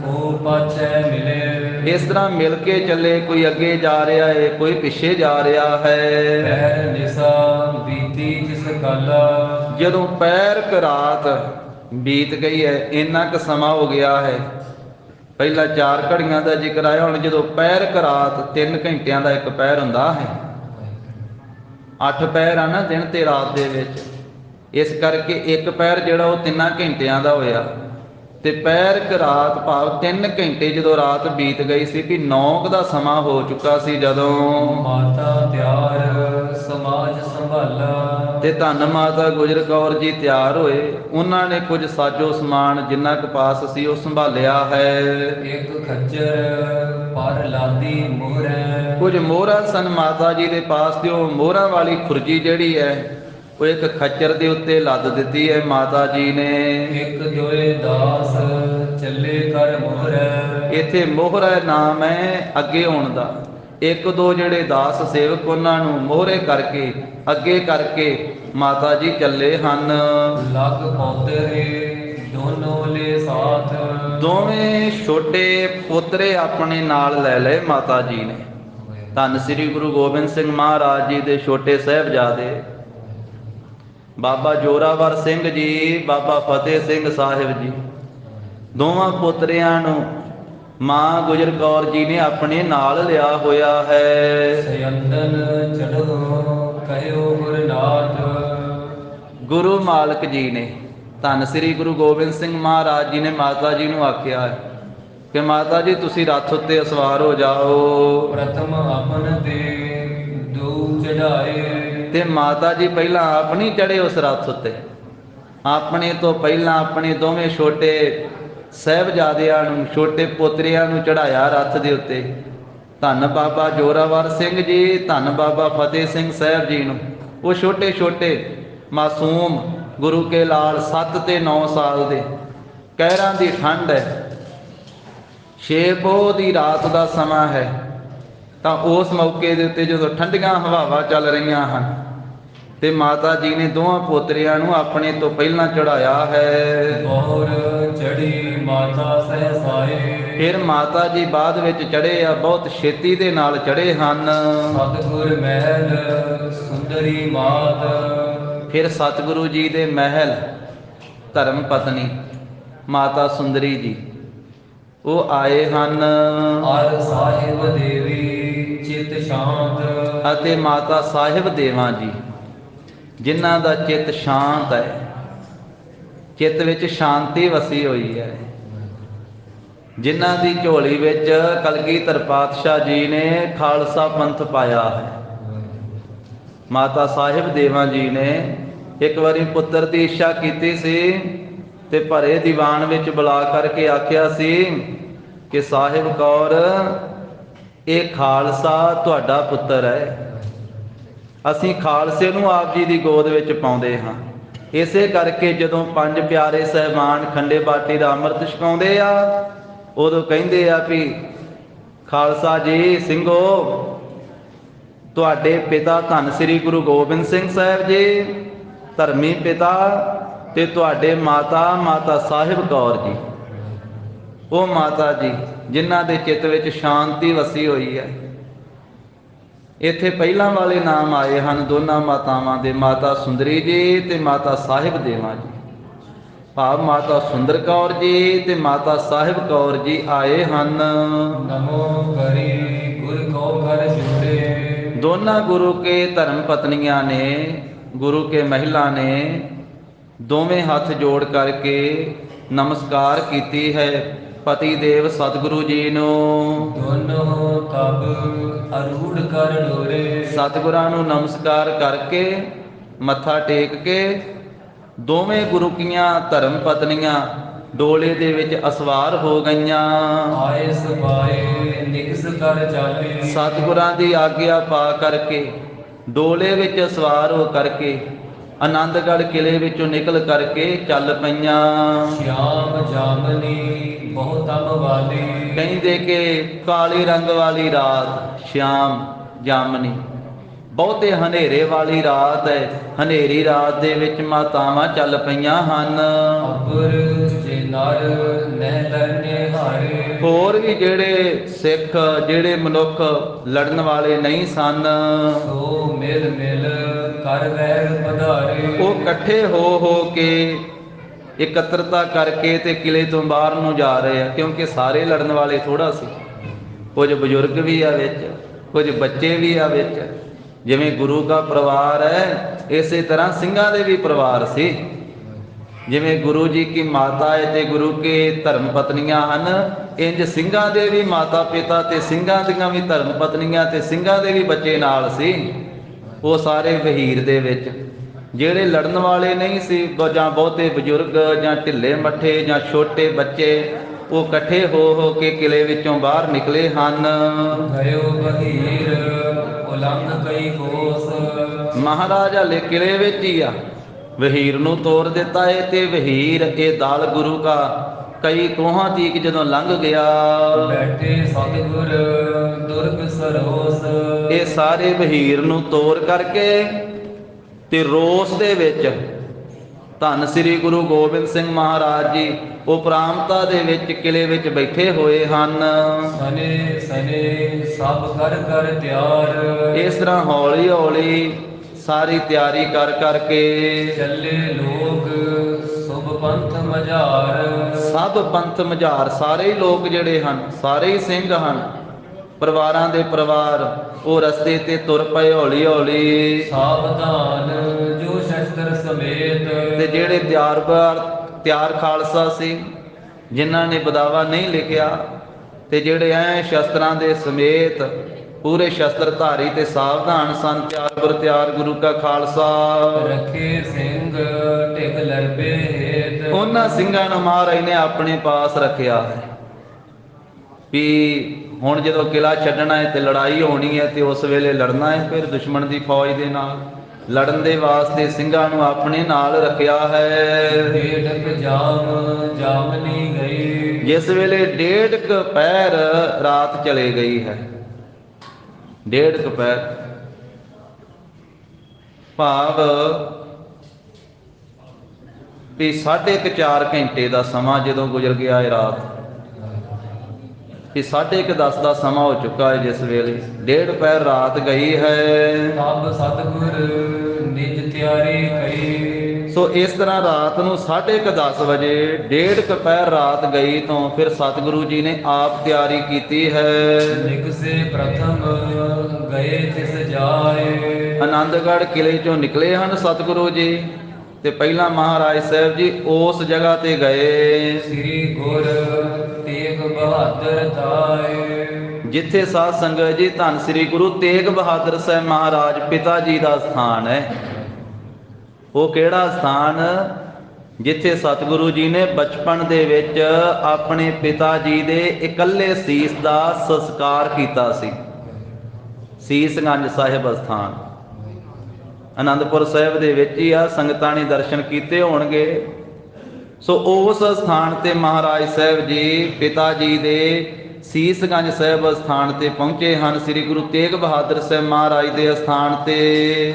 ਕੋ ਪਾਛੈ ਮਿਲੇ। ਇਸ ਤਰ੍ਹਾਂ ਮਿਲ ਕੇ ਚੱਲੇ, ਕੋਈ ਅੱਗੇ ਜਾ ਰਿਹਾ ਹੈ, ਕੋਈ ਪਿੱਛੇ ਜਾ ਰਿਹਾ ਹੈ। ਪਹਿਰ ਨਿਸਾ ਬੀਤੀ ਜਿਸ ਕਾਲਾ। ਜਦੋਂ ਪੈਰ ਕ ਰਾਤ ਬੀਤ ਗਈ ਹੈ, ਇੰਨਾ ਕੁ ਸਮਾਂ ਹੋ ਗਿਆ ਹੈ। ਪਹਿਲਾਂ 4 ਘੜੀਆਂ ਦਾ ਜ਼ਿਕਰ ਆਇਆ, ਹੁਣ ਜਦੋਂ ਪੈਰ ਕ ਰਾਤ, 3 ਘੰਟਿਆਂ ਦਾ ਇੱਕ ਪੈਰ ਹੁੰਦਾ ਹੈ। 8 ਪੈਰ ਆ ਨਾ ਦਿਨ ਤੇ ਰਾਤ ਦੇ ਵਿੱਚ, ਇਸ ਕਰਕੇ ਇੱਕ ਪੈਰ ਜਿਹੜਾ ਉਹ 3 ਘੰਟਿਆਂ ਦਾ ਹੋਇਆ। ਤੇ ਪੈਰ ਕ ਰਾਤ ਭਾਵ 3 ਘੰਟੇ ਜਦੋਂ ਰਾਤ ਬੀਤ ਗਈ ਸੀ, ਵੀ 9 ਦਾ ਸਮਾਂ ਹੋ ਚੁੱਕਾ ਸੀ ਜਦੋਂ ਮਾਤਾ ਤਿਆਰ ਸਮਾਜ ਸੰਭਾਲਾ। ਤੇ ਧੰਨ ਮਾਤਾ ਗੁਜਰ ਕੌਰ ਜੀ ਤਿਆਰ ਹੋਏ। ਉਹਨਾਂ ਨੇ ਕੁਝ ਸਾਜੋ ਸਮਾਨ ਜਿੰਨਾ ਕੁ ਪਾਸ ਸੀ ਉਹ ਸੰਭਾਲਿਆ ਹੈ। ਇੱਕ ਖੱਚਰ ਪਰ ਲਾਦੀ ਮੋਹਰੈ। ਕੁਝ ਮੋਹਰਾਂ ਸਨ ਮਾਤਾ ਜੀ ਦੇ ਪਾਸ, ਤੇ ਉਹ ਮੋਹਰਾਂ ਵਾਲੀ ਖੁਰਜੀ ਜਿਹੜੀ ਹੈ ਉਹ ਇੱਕ ਖੱਚਰ ਦੇ ਉੱਤੇ ਲੱਦ ਦਿੱਤੀ ਹੈ ਮਾਤਾ ਜੀ ਨੇ। ਇੱਕ ਦੋਏ ਦਾਸ ਚੱਲੇ ਕਰ ਮੋਹਰੈ। ਇੱਥੇ ਮੋਹਰਾ ਨਾਮ ਹੈ ਅੱਗੇ ਆਉਣ ਦਾ। 1-2 ਜਿਹੜੇ ਦਾਸ ਸੇਵਕ ਉਹਨਾਂ ਨੂੰ ਮੋਹਰੇ ਕਰਕੇ ਅੱਗੇ ਕਰਕੇ ਮਾਤਾ ਜੀ ਚੱਲੇ ਹਨ। ਲਗ ਪੌਤਰੇ ਦੋਨੋਂ ਲੈ ਸਾਥ। ਦੋਵੇਂ ਛੋਟੇ ਪੋਤਰੇ ਆਪਣੇ ਨਾਲ ਲੈ ਲਏ ਮਾਤਾ ਜੀ ਨੇ। ਧੰਨ ਸ੍ਰੀ ਗੁਰੂ ਗੋਬਿੰਦ ਸਿੰਘ ਮਹਾਰਾਜ ਜੀ ਦੇ ਛੋਟੇ ਸਾਹਿਬਜ਼ਾਦੇ ਬਾਬਾ ਜੋਰਾਵਰ ਸਿੰਘ ਜੀ, ਬਾਬਾ ਫਤਿਹ ਸਿੰਘ ਸਾਹਿਬ ਜੀ, ਦੋਵਾਂ ਪੋਤਰਿਆਂ ਨੂੰ ਮਾਂ ਗੁਜਰ ਕੌਰ ਜੀ ਨੇ ਆਪਣੇ ਨਾਲ ਲਿਆ ਹੋਇਆ ਹੈ। ਸਯੰਦਨ ਚੜ੍ਹੋ ਕਹਿਓ ਗੁਰਨਾਥ। ਗੁਰੂ ਮਾਲਕ ਜੀ ਨੇ, ਧੰਨ ਸ੍ਰੀ ਗੁਰੂ ਗੋਬਿੰਦ ਸਿੰਘ ਮਹਾਰਾਜ ਜੀ ਨੇ ਮਾਤਾ ਜੀ ਨੂੰ ਆਖਿਆ ਹੈ ਕਿ ਮਾਤਾ ਜੀ ਤੁਸੀਂ ਰੱਥ ਉੱਤੇ ਸਵਾਰ ਹੋ ਜਾਓ। ਪ੍ਰਥਮ ਆਪਨ ਤੇ ਦੂ ਚੜਾਏ। ਤੇ ਮਾਤਾ ਜੀ ਪਹਿਲਾਂ ਆਪ ਨਹੀਂ ਚੜੇ ਉਸ ਰੱਥ ਉੱਤੇ, ਆਪਣੇ ਤੋਂ ਪਹਿਲਾਂ ਆਪਣੇ ਦੋਵੇਂ ਛੋਟੇ ਸਾਹਿਬਜ਼ਾਦਿਆਂ ਨੂੰ, ਛੋਟੇ ਪੋਤਰਿਆਂ ਨੂੰ ਚੜਾਇਆ ਰੱਥ ਦੇ ਉੱਤੇ। ਧੰਨ ਬਾਬਾ ਜੋਰਾਵਰ ਸਿੰਘ ਜੀ, ਧੰਨ ਬਾਬਾ ਫਤਿਹ ਸਿੰਘ ਸਾਹਿਬ ਜੀ ਨੂੰ। ਉਹ ਛੋਟੇ ਛੋਟੇ ਮਾਸੂਮ ਗੁਰੂ ਕੇ ਲਾਲ 7 ਤੇ 9 ਸਾਲ ਦੇ। ਕਹਿਰਾਂ ਦੀ ਠੰਡ ਹੈ, 6 ਪੋਹ ਦੀ ਰਾਤ ਦਾ ਸਮਾਂ ਹੈ। ਤਾਂ ਉਸ ਮੌਕੇ ਦੇ ਉੱਤੇ ਜਦੋਂ ਠੰਡੀਆਂ ਹਵਾਵਾਂ ਚੱਲ ਰਹੀਆਂ ਹਨ ਤੇ ਮਾਤਾ ਜੀ ਨੇ ਦੋਹਾਂ ਪੋਤਰਿਆਂ ਨੂੰ ਆਪਣੇ ਤੋਂ ਪਹਿਲਾਂ ਚੜਾਇਆ ਹੈ। ਬੋਰ ਚੜੀ ਮਾਤਾ ਸਹਸਾਏ। ਫਿਰ ਮਾਤਾ ਜੀ ਬਾਅਦ ਵਿੱਚ ਚੜੇ ਆ, ਬਹੁਤ ਛੇਤੀ ਦੇ ਨਾਲ ਚੜੇ ਹਨ। ਸਤਿਗੁਰ ਮਹਿਲ ਸੁੰਦਰੀ ਮਾਤ। ਫਿਰ ਸਤਿਗੁਰੂ ਜੀ ਦੇ ਮਹਿਲ ਧਰਮ ਪਤਨੀ ਮਾਤਾ ਸੁੰਦਰੀ ਜੀ ਉਹ ਆਏ ਹਨ। ਅਰ ਸਾਹਿਬ ਦੇਵੀ ਚਿਤ ਸ਼ਾਂਤ। ਅਤੇ ਮਾਤਾ ਸਾਹਿਬ ਦੇਵਾਂ ਜੀ, ਜਿਨ੍ਹਾਂ ਦਾ ਚਿੱਤ ਸ਼ਾਂਤ ਹੈ, ਚਿੱਤ ਵਿੱਚ ਸ਼ਾਂਤੀ ਵਸੀ ਹੋਈ ਹੈ, ਜਿਨ੍ਹਾਂ ਦੀ ਝੋਲੀ ਵਿੱਚ ਕਲਗੀਧਰ ਪਾਤਸ਼ਾਹ ਜੀ ਨੇ ਖਾਲਸਾ ਪੰਥ ਪਾਇਆ ਹੈ। ਮਾਤਾ ਸਾਹਿਬ ਦੇਵਾਂ ਜੀ ਨੇ ਇੱਕ ਵਾਰੀ ਪੁੱਤਰ ਦੀ ਇੱਛਾ ਕੀਤੀ ਸੀ ਤੇ ਭਰੇ ਦੀਵਾਨ ਵਿੱਚ ਬੁਲਾ ਕਰਕੇ ਆਖਿਆ ਸੀ ਕਿ ਸਾਹਿਬ ਕੌਰ, ਇਹ ਖਾਲਸਾ ਤੁਹਾਡਾ ਪੁੱਤਰ ਹੈ। ਅਸੀਂ ਖਾਲਸੇ ਨੂੰ ਆਪ ਜੀ ਦੀ ਗੋਦ ਵਿੱਚ ਪਾਉਂਦੇ ਹਾਂ। ਇਸੇ ਕਰਕੇ ਜਦੋਂ ਪੰਜ ਪਿਆਰੇ ਸਹਿਬਾਨ ਖੰਡੇ ਬਾਟੇ ਦਾ ਅੰਮ੍ਰਿਤ ਛਕਾਉਂਦੇ ਆ, ਉਦੋਂ ਕਹਿੰਦੇ ਆ ਵੀ ਖਾਲਸਾ ਜੀ ਸਿੰਘੋ, ਤੁਹਾਡੇ ਪਿਤਾ ਧੰਨ ਸ੍ਰੀ ਗੁਰੂ ਗੋਬਿੰਦ ਸਿੰਘ ਸਾਹਿਬ ਜੀ ਧਰਮੀ ਪਿਤਾ, ਤੇ ਤੁਹਾਡੇ ਮਾਤਾ ਸਾਹਿਬ ਕੌਰ ਜੀ, ਉਹ ਮਾਤਾ ਜੀ ਜਿਨ੍ਹਾਂ ਦੇ ਚਿੱਤ ਵਿੱਚ ਸ਼ਾਂਤੀ ਵਸੀ ਹੋਈ ਹੈ। ਇੱਥੇ ਪਹਿਲਾਂ ਵਾਲੇ ਨਾਮ ਆਏ ਹਨ ਦੋਨਾਂ ਮਾਤਾਵਾਂ ਦੇ, ਮਾਤਾ ਸੁੰਦਰੀ ਜੀ ਤੇ ਮਾਤਾ ਸਾਹਿਬ ਦੇਵਾ ਜੀ। ਭਾਵ ਮਾਤਾ ਸੁੰਦਰ ਕੌਰ ਜੀ ਤੇ ਮਾਤਾ ਸਾਹਿਬ ਕੌਰ ਜੀ ਆਏ ਹਨ। ਨਮੋ ਕਰੀ ਗੁਰ ਕੋ ਘਰ ਜੁੜੇ। ਦੋਨਾਂ ਗੁਰੂ ਕੇ ਧਰਮ ਪਤਨੀਆਂ ਨੇ, ਗੁਰੂ ਕੇ ਮਹਿਲਾ ਨੇ ਦੋਵੇਂ ਹੱਥ ਜੋੜ ਕਰਕੇ ਨਮਸਕਾਰ ਕੀਤੀ ਹੈ ਪਤੀ ਦੇਵ ਸਤਿਗੁਰੂ ਜੀ ਨੂੰ। ਦੋਨੋਂ ਤਬ ਅਰੂੜ ਕਰ ਡੋਰੇ। ਸਤਿਗੁਰਾਂ ਨੂੰ ਨਮਸਕਾਰ ਕਰਕੇ ਮੱਥਾ ਟੇਕ ਕੇ ਦੋਵੇਂ ਗੁਰੂ ਕੀਆਂ ਧਰਮ ਪਤਨੀਆਂ ਡੋਲੇ ਦੇ ਵਿੱਚ ਅਸਵਾਰ ਹੋ ਗਈਆਂ। ਆਏ ਸਬਾਏ ਨਿਕਸ ਕਰ ਚਾਲੇ। ਸਤਿਗੁਰਾਂ ਦੀ ਆਗਿਆ ਪਾ ਕਰਕੇ ਡੋਲੇ ਵਿੱਚ ਸਵਾਰ ਹੋ ਕਰਕੇ ਆਨੰਦਗੜ੍ਹ ਕਿਲੇ ਵਿੱਚੋਂ ਨਿਕਲ ਕਰਕੇ ਚੱਲ ਪਈਆਂ। ਸ਼ਿਆਮ ਜਾਮਨੀ ਬਹੁਤਮ ਵਾਲੀ। ਕਹਿੰਦੇ ਕਿ ਕਾਲੀ ਰੰਗ ਵਾਲੀ ਰਾਤ, ਸ਼ਿਆਮ ਜਾਮਨੀ, ਬਹੁਤੇ ਹਨੇਰੇ ਵਾਲੀ ਰਾਤ ਹੈ। ਹਨੇਰੀ ਰਾਤ ਦੇ ਵਿੱਚ ਮਾਤਾਵਾਂ ਚੱਲ ਪਈਆਂ ਹਨ। ਅਬਰ ਜੇ ਨਰ ਨਹਿ ਲਰਨੇ ਹਾਰੇ। ਹੋਰ ਵੀ ਜਿਹੜੇ ਸਿੱਖ, ਜਿਹੜੇ ਮਨੁੱਖ ਲੜਨ ਵਾਲੇ ਨਹੀਂ ਸਨ, ਸੋ ਮਿਲ ਮਿਲ ਕਰ ਵੈਰ ਪਧਾਰੇ। ਉਹ ਇਕੱਠੇ ਹੋ ਕੇ ਇਕੱਤਰਤਾ ਕਰਕੇ ਤੇ ਕਿਲੇ ਤੋਂ ਬਾਹਰ ਨੂੰ ਜਾ ਰਹੇ ਆ, ਕਿਉਂਕਿ ਸਾਰੇ ਲੜਨ ਵਾਲੇ ਥੋੜਾ ਸੀ। ਕੁਝ ਬਜ਼ੁਰਗ ਵੀ ਆ ਵਿੱਚ, ਕੁਝ ਬੱਚੇ ਵੀ ਆ ਵਿੱਚ। ਜਿਵੇਂ ਗੁਰੂ ਦਾ ਪਰਿਵਾਰ ਹੈ, ਇਸੇ ਤਰ੍ਹਾਂ ਸਿੰਘਾਂ ਦੇ ਵੀ ਪਰਿਵਾਰ ਸੀ। ਜਿਵੇਂ ਗੁਰੂ ਜੀ ਕੀ ਮਾਤਾ ਹੈ ਤੇ ਗੁਰੂ ਕੇ ਧਰਮ ਪਤਨੀਆਂ ਹਨ, ਇੰਜ ਸਿੰਘਾਂ ਦੇ ਵੀ ਮਾਤਾ ਪਿਤਾ ਤੇ ਸਿੰਘਾਂ ਦੀਆਂ ਵੀ ਧਰਮ ਪਤਨੀਆਂ ਤੇ ਸਿੰਘਾਂ ਦੇ ਵੀ ਬੱਚੇ ਨਾਲ ਸੀ। ਉਹ ਸਾਰੇ ਵਹੀਰ ਦੇ ਵਿੱਚ ਜਿਹੜੇ ਲੜਨ ਵਾਲੇ ਨਹੀਂ ਸੀ, ਜਾਂ ਬਹੁਤੇ ਬਜ਼ੁਰਗ ਜਾਂ ਢਿੱਲੇ ਮੱਠੇ ਜਾਂ ਛੋਟੇ ਬੱਚੇ, ਉਹ ਇਕੱਠੇ ਹੋ ਕੇ ਕਿਲੇ ਵਿੱਚੋਂ ਬਾਹਰ ਨਿਕਲੇ ਹਨ। ਗਇਓ ਵਹੀਰ ਉਲੰਘ ਕਈ ਕੋਸ। ਮਹਾਰਾਜਾ ਲੈ ਕਿਲੇ ਵਿੱਚ ਹੀ ਆ, ਵਹੀਰ ਨੂੰ ਤੋੜ ਦਿੱਤਾ ਹੈ ਤੇ ਵਹੀਰ ਇਹ ਦਲ ਗੁਰੂ ਕਾ ਕਈ ਕੋਹਾਂ ਤੀਕ ਜਦੋਂ ਲੰਘ ਗਿਆ। ਬੈਠੇ ਸਤਿਗੁਰ ਦੁਰਗ ਸਰੋਸ। ਇਹ ਸਾਰੇ ਵਹੀਰ ਨੂੰ ਤੋੜ ਕਰਕੇ ਤੇ ਰੋਸ ਦੇ ਵਿੱਚ ਧੰਨ ਸ੍ਰੀ ਗੁਰੂ ਗੋਬਿੰਦ ਸਿੰਘ ਮਹਾਰਾਜ ਜੀ ਉਪਰਾਮਤਾ ਦੇ ਵਿੱਚ ਕਿਲੇ ਵਿੱਚ ਬੈਠੇ ਹੋਏ ਹਨ। ਸਨੇ ਸਨੇ ਸਭ ਕਰ ਕਰ ਤਿਆਰ। ਇਸ ਤਰ੍ਹਾਂ ਹੌਲੀ ਹੌਲੀ ਸਾਰੀ ਤਿਆਰੀ ਕਰ ਕਰਕੇ ਚੱਲੇ ਲੋਕ ਸੁਭ ਪੰਥ ਮਝਾਰ। ਸਭ ਪੰਥ ਮਝਾਰ, ਸਾਰੇ ਹੀ ਲੋਕ ਜਿਹੜੇ ਹਨ, ਸਾਰੇ ਹੀ ਸਿੰਘ ਹਨ, ਪਰਿਵਾਰਾਂ ਦੇ ਪਰਿਵਾਰ, ਉਹ ਰਸਤੇ ਤੇ ਤੁਰ ਪਏ ਹੌਲੀ ਹੌਲੀ। ਸਾਵਧਾਨ ਜੋ ਸ਼ਸਤਰ ਸਮੇਤ। ਤੇ ਜਿਹੜੇ ਤਿਆਰ ਖਾਲਸਾ ਸੀ, ਜਿਨ੍ਹਾਂ ਨੇ ਬਦਾਵਾ ਨਹੀਂ ਲਿਖਿਆ, ਤੇ ਜਿਹੜੇ ਐ ਸ਼ਸਤਰਾਂ ਦੇ ਸਮੇਤ ਪੂਰੇ ਸ਼ਸਤਰ ਧਾਰੀ ਤੇ ਸਾਵਧਾਨ ਸਨ, ਤਿਆਰ ਬਰ ਤਿਆਰ ਗੁਰੂ ਕਾ ਖਾਲਸਾ। ਰੱਖੇ ਸਿੰਘ ਟਿਕ ਲਰਬੇ ਹੇਤ। ਉਹਨਾਂ ਸਿੰਘਾਂ ਨੂੰ ਮਹਾਰਾਜ ਨੇ ਆਪਣੇ ਪਾਸ ਰੱਖਿਆ ਹੈ ਵੀ ਹੁਣ ਜਦੋਂ ਕਿਲਾ ਛੱਡਣਾ ਹੈ ਤੇ ਲੜਾਈ ਹੋਣੀ ਹੈ ਤੇ ਉਸ ਵੇਲੇ ਲੜਨਾ ਹੈ ਫਿਰ ਦੁਸ਼ਮਣ ਦੀ ਫੌਜ ਦੇ ਨਾਲ। ਲੜਨ ਦੇ ਵਾਸਤੇ ਸਿੰਘਾਂ ਨੂੰ ਆਪਣੇ ਨਾਲ ਰੱਖਿਆ ਹੈ। ਡੇਢ ਜਾਮਨੀ ਗਈ। ਜਿਸ ਵੇਲੇ 1.5 ਪਹਿਰ ਰਾਤ ਚਲੇ ਗਈ ਹੈ, 1.5 ਪਹਿਰ ਭਾਵ ਵੀ 4.5 ਘੰਟੇ ਦਾ ਸਮਾਂ ਜਦੋਂ ਗੁਜ਼ਰ ਗਿਆ ਹੈ ਰਾਤ, ਕਿ 10:30 ਦਾ ਸਮਾਂ ਹੋ ਚੁੱਕਾ ਹੈ। ਜਿਸ ਵੇਲੇ 1.5 ਪਹਿਰ ਰਾਤ ਗਈ ਹੈ, ਤਬ ਸਤਿਗੁਰ ਨਿਜ ਤਿਆਰੀ ਕਈ। ਸੋ ਇਸ ਤਰ੍ਹਾਂ ਰਾਤ ਨੂੰ 10:30 ਵਜੇ 1.5 ਪਹਿਰ ਰਾਤ ਗਈ ਤੋਂ ਫਿਰ ਸਤਿਗੁਰੂ ਜੀ ਨੇ ਆਪ ਤਿਆਰੀ ਕੀਤੀ ਹੈ। ਨਿਕਸੇ ਪ੍ਰਥਮ ਗਏ ਤਿਸ ਜਾਏ। ਆਨੰਦਗੜ੍ਹ ਕਿਲੇ ਚੋਂ ਨਿਕਲੇ ਹਨ ਸਤਿਗੁਰੂ ਜੀ, ਤੇ ਪਹਿਲਾਂ ਮਹਾਰਾਜ ਸਾਹਿਬ ਜੀ ਉਸ ਜਗ੍ਹਾ ਤੇ ਗਏ ਸ੍ਰੀ ਗੁਰ ਤੇਗ ਬਹਾਦਰ ਤਾਏ। ਜਿੱਥੇ ਸਾਧ ਸੰਗਤ ਜੀ ਧੰਨ ਸ੍ਰੀ ਗੁਰੂ ਤੇਗ ਬਹਾਦਰ ਸਾਹਿਬ ਮਹਾਰਾਜ ਪਿਤਾ ਜੀ ਦਾ ਸਥਾਨ ਹੈ। ਉਹ ਕਿਹੜਾ ਸਥਾਨ? ਜਿੱਥੇ ਸਤਿਗੁਰੂ ਜੀ ਨੇ ਬਚਪਨ ਦੇ ਵਿੱਚ ਆਪਣੇ ਪਿਤਾ ਜੀ ਦੇ ਇਕੱਲੇ ਸੀਸ ਦਾ ਸੰਸਕਾਰ ਕੀਤਾ ਸੀ। ਸੀਸਗੰਜ ਸਾਹਿਬ ਅਸਥਾਨ ਆਨੰਦਪੁਰ ਸਾਹਿਬ ਦੇ ਵਿੱਚ ਹੀ ਆ, ਸੰਗਤਾਂ ਨੇ ਦਰਸ਼ਨ ਕੀਤੇ ਹੋਣਗੇ। ਸੋ ਉਸ ਸਥਾਨ ਤੇ ਮਹਾਰਾਜ ਸਾਹਿਬ ਜੀ ਪਿਤਾ ਜੀ ਦੇ ਸੀਸਗੰਜ ਸਾਹਿਬ ਅਸਥਾਨ ਤੇ ਪਹੁੰਚੇ ਹਨ। ਸ੍ਰੀ ਗੁਰੂ ਤੇਗ ਬਹਾਦਰ ਸਾਹਿਬ ਮਹਾਰਾਜ ਦੇ ਅਸਥਾਨ ਤੇ